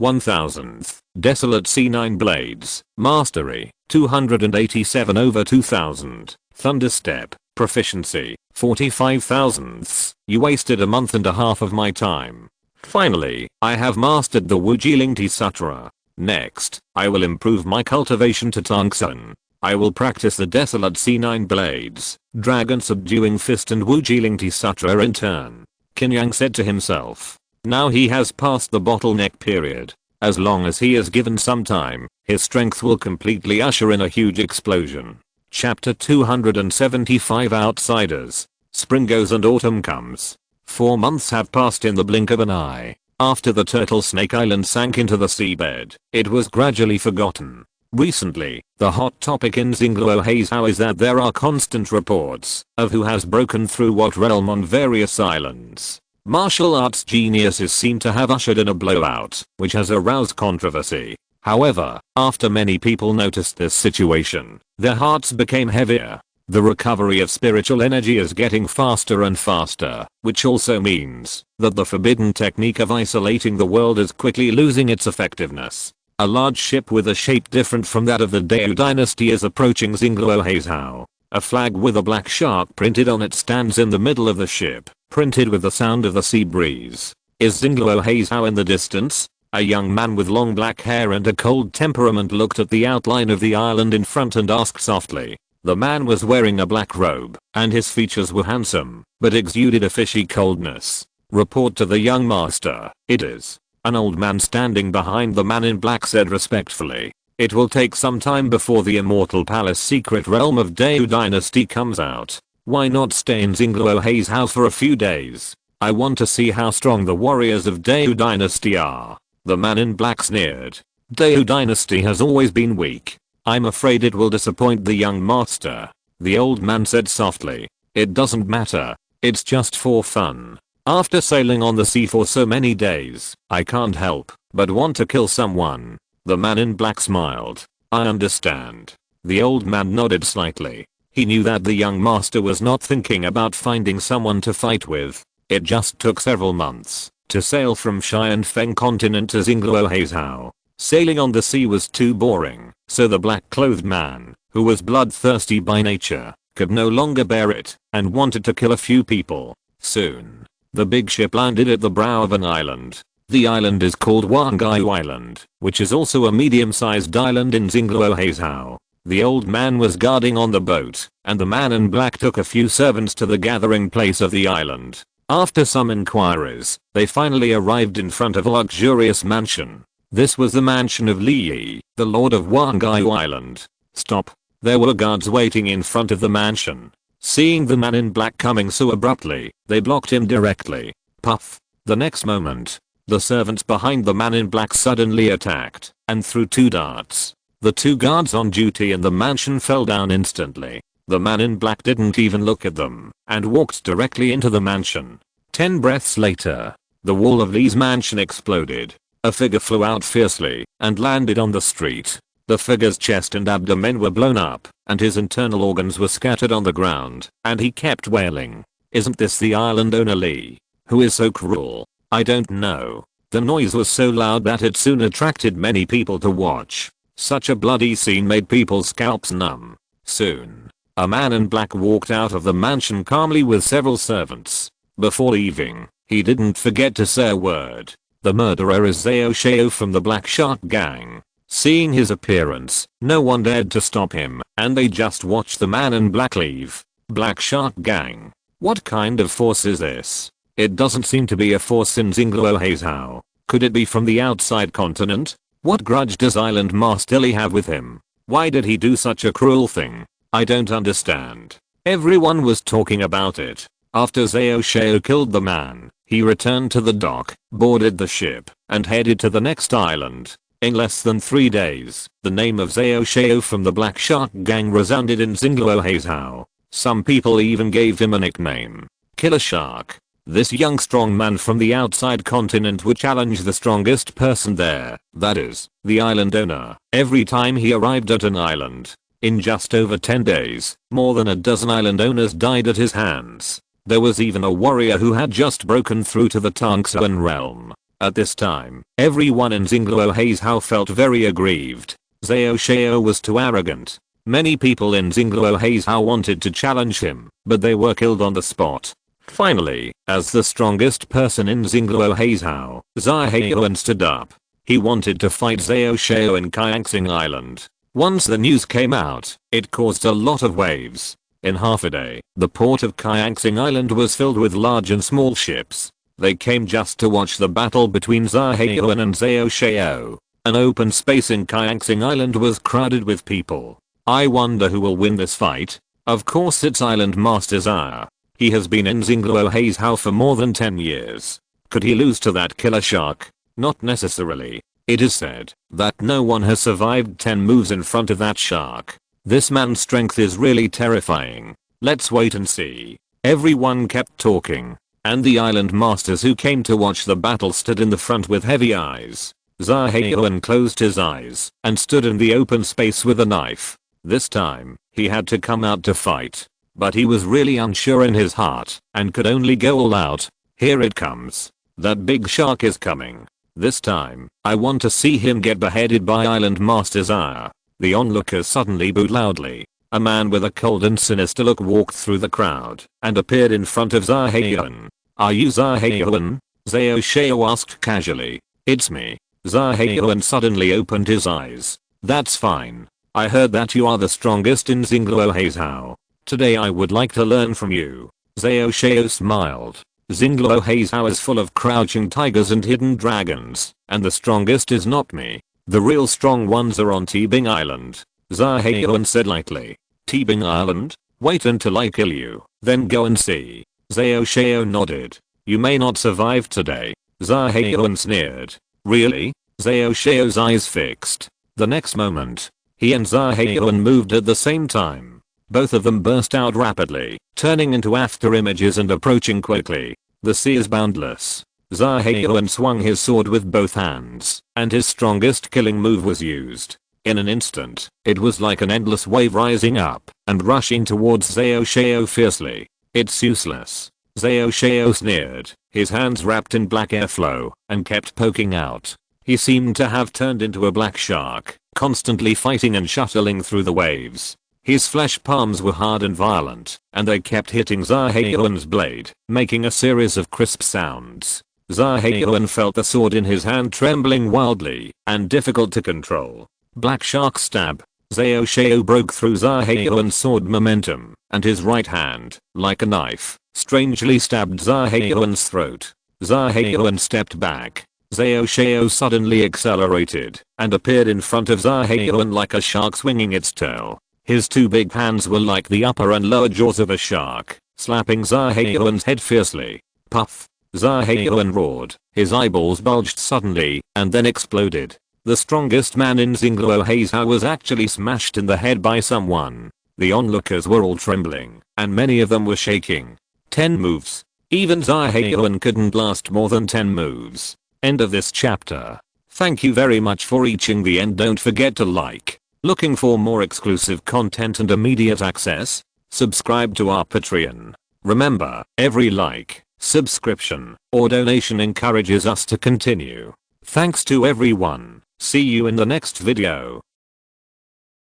1000th. Desolate C9 Blades. Mastery. 287/2000. Thunderstep. Proficiency. 45,000ths. You wasted a month and a half of my time. Finally, I have mastered the Wujilingti Sutra. Next, I will improve my cultivation to Tongsun. I will practice the Desolate C9 Blades, Dragon Subduing Fist and Wujilingti Sutra in turn. Qin Yang said to himself. Now he has passed the bottleneck period. As long as he is given some time, his strength will completely usher in a huge explosion. Chapter 275 Outsiders. Spring goes and autumn comes. 4 months have passed in the blink of an eye. After the Turtle Snake Island sank into the seabed, it was gradually forgotten. Recently, the hot topic in Xingluo Heizhou is that there are constant reports of who has broken through what realm on various islands. Martial arts geniuses seem to have ushered in a blowout, which has aroused controversy. However, after many people noticed this situation, their hearts became heavier. The recovery of spiritual energy is getting faster and faster, which also means that the forbidden technique of isolating the world is quickly losing its effectiveness. A large ship with a shape different from that of the Deu dynasty is approaching Xingluo Heizhou. A flag with a black shark printed on it stands in the middle of the ship, printed with the sound of the sea breeze. Is Xingluo Heizhou in the distance? A young man with long black hair and a cold temperament looked at the outline of the island in front and asked softly. The man was wearing a black robe, and his features were handsome, but exuded a fishy coldness. Report to the young master, it is. An old man standing behind the man in black said respectfully. It will take some time before the immortal palace secret realm of Deu dynasty comes out. Why not stay in Xingluo Heizhou for a few days? I want to see how strong the warriors of Deu dynasty are. The man in black sneered. Deu dynasty has always been weak. I'm afraid it will disappoint the young master. The old man said softly. It doesn't matter. It's just for fun. After sailing on the sea for so many days, I can't help but want to kill someone. The man in black smiled. I understand. The old man nodded slightly. He knew that the young master was not thinking about finding someone to fight with. It just took several months to sail from Xianfeng continent to Xingluoheizhao. Sailing on the sea was too boring, so the black-clothed man, who was bloodthirsty by nature, could no longer bear it and wanted to kill a few people. Soon, the big ship landed at the brow of an island. The island is called Wangai Island, which is also a medium-sized island in Xingluoheizhao. The old man was guarding on the boat, and the man in black took a few servants to the gathering place of the island. After some inquiries, they finally arrived in front of a luxurious mansion. This was the mansion of Li Yi, the lord of Wangai Island. Stop. There were guards waiting in front of the mansion. Seeing the man in black coming so abruptly, they blocked him directly. Puff. The next moment, the servants behind the man in black suddenly attacked and threw 2 darts. The 2 guards on duty in the mansion fell down instantly. The man in black didn't even look at them and walked directly into the mansion. 10 breaths later, the wall of Li's mansion exploded. A figure flew out fiercely and landed on the street. The figure's chest and abdomen were blown up, and his internal organs were scattered on the ground, and he kept wailing. Isn't this the island owner Li? Who is so cruel? I don't know. The noise was so loud that it soon attracted many people to watch. Such a bloody scene made people's scalps numb. Soon, a man in black walked out of the mansion calmly with several servants. Before leaving, he didn't forget to say a word. The murderer is Zhao Shao from the Black Shark Gang. Seeing his appearance, no one dared to stop him, and they just watched the man in black leave. Black Shark Gang. What kind of force is this? It doesn't seem to be a force in Xingluoheizhao. Could it be from the outside continent? What grudge does Island Master Li have with him? Why did he do such a cruel thing? I don't understand. Everyone was talking about it. After Zhao Shao killed the man, he returned to the dock, boarded the ship, and headed to the next island. In less than 3 days, the name of Zhao Shao from the Black Shark Gang resounded in Xingluoheizhao. Some people even gave him a nickname, Killer Shark. This young strong man from the outside continent would challenge the strongest person there, that is, the island owner, every time he arrived at an island. In just over 10 days, more than a dozen island owners died at his hands. There was even a warrior who had just broken through to the Tangxuan realm. At this time, everyone in Xingluoheizhao felt very aggrieved. Zhao Shao was too arrogant. Many people in Xingluoheizhao wanted to challenge him, but they were killed on the spot. Finally, as the strongest person in Xingluoheizhao, Zhao stood up. He wanted to fight Zhao Shao in Qianxing Island. Once the news came out, it caused a lot of waves. In half a day, the port of Qianxing Island was filled with large and small ships. They came just to watch the battle between Zhao and Zhao Shao. An open space in Qianxing Island was crowded with people. I wonder who will win this fight. Of course it's Island Master Zhao. He has been in Xingluoheizhao for more than 10 years. Could he lose to that killer shark? Not necessarily. It is said that no one has survived 10 moves in front of that shark. This man's strength is really terrifying. Let's wait and see. Everyone kept talking, and the island masters who came to watch the battle stood in the front with heavy eyes. Zhao closed his eyes and stood in the open space with a knife. This time, he had to come out to fight. But he was really unsure in his heart and could only go all out. Here it comes. That big shark is coming. This time, I want to see him get beheaded by Island Master Zhao. The onlookers suddenly booed loudly. A man with a cold and sinister look walked through the crowd and appeared in front of Zhao. Are you Zhao? Zhao Shao asked casually. It's me. Zhao suddenly opened his eyes. That's fine. I heard that you are the strongest in Xingluoheizhao. Today I would like to learn from you. Zhao Shao smiled. Xingluoheizhao is full of crouching tigers and hidden dragons, and the strongest is not me. The real strong ones are on Tebing Island. Zhao said lightly. Tebing Island? Wait until I kill you, then go and see. Zhao Shao nodded. You may not survive today. Zhao sneered. Really? Zhao Shao's eyes fixed. The next moment, he and Zhao moved at the same time. Both of them burst out rapidly, turning into after images and approaching quickly. The sea is boundless. Zaheoan swung his sword with both hands, and his strongest killing move was used. In an instant, it was like an endless wave rising up and rushing towards Zhao Shao fiercely. It's useless. Zhao Shao sneered, his hands wrapped in black airflow, and kept poking out. He seemed to have turned into a black shark, constantly fighting and shuttling through the waves. His flesh palms were hard and violent, and they kept hitting Zaheoan's blade, making a series of crisp sounds. Zaheoan felt the sword in his hand trembling wildly and difficult to control. Black shark stab. Zhao Shao broke through Zaheoan's sword momentum, and his right hand, like a knife, strangely stabbed Zaheoan's throat. Zaheoan stepped back. Zhao Shao suddenly accelerated and appeared in front of Zaheoan like a shark swinging its tail. His two big hands were like the upper and lower jaws of a shark, slapping Zaheoan's head fiercely. Puff! Zaheoan roared. His eyeballs bulged suddenly and then exploded. The strongest man in Xingluo Heizhou was actually smashed in the head by someone. The onlookers were all trembling, and many of them were shaking. 10 moves. Even Zaheoan couldn't last more than 10 moves. End of this chapter. Thank you very much for reaching the end. Don't forget to like. Looking for more exclusive content and immediate access? Subscribe to our Patreon. Remember, every like, subscription, or donation encourages us to continue. Thanks to everyone. See you in the next video.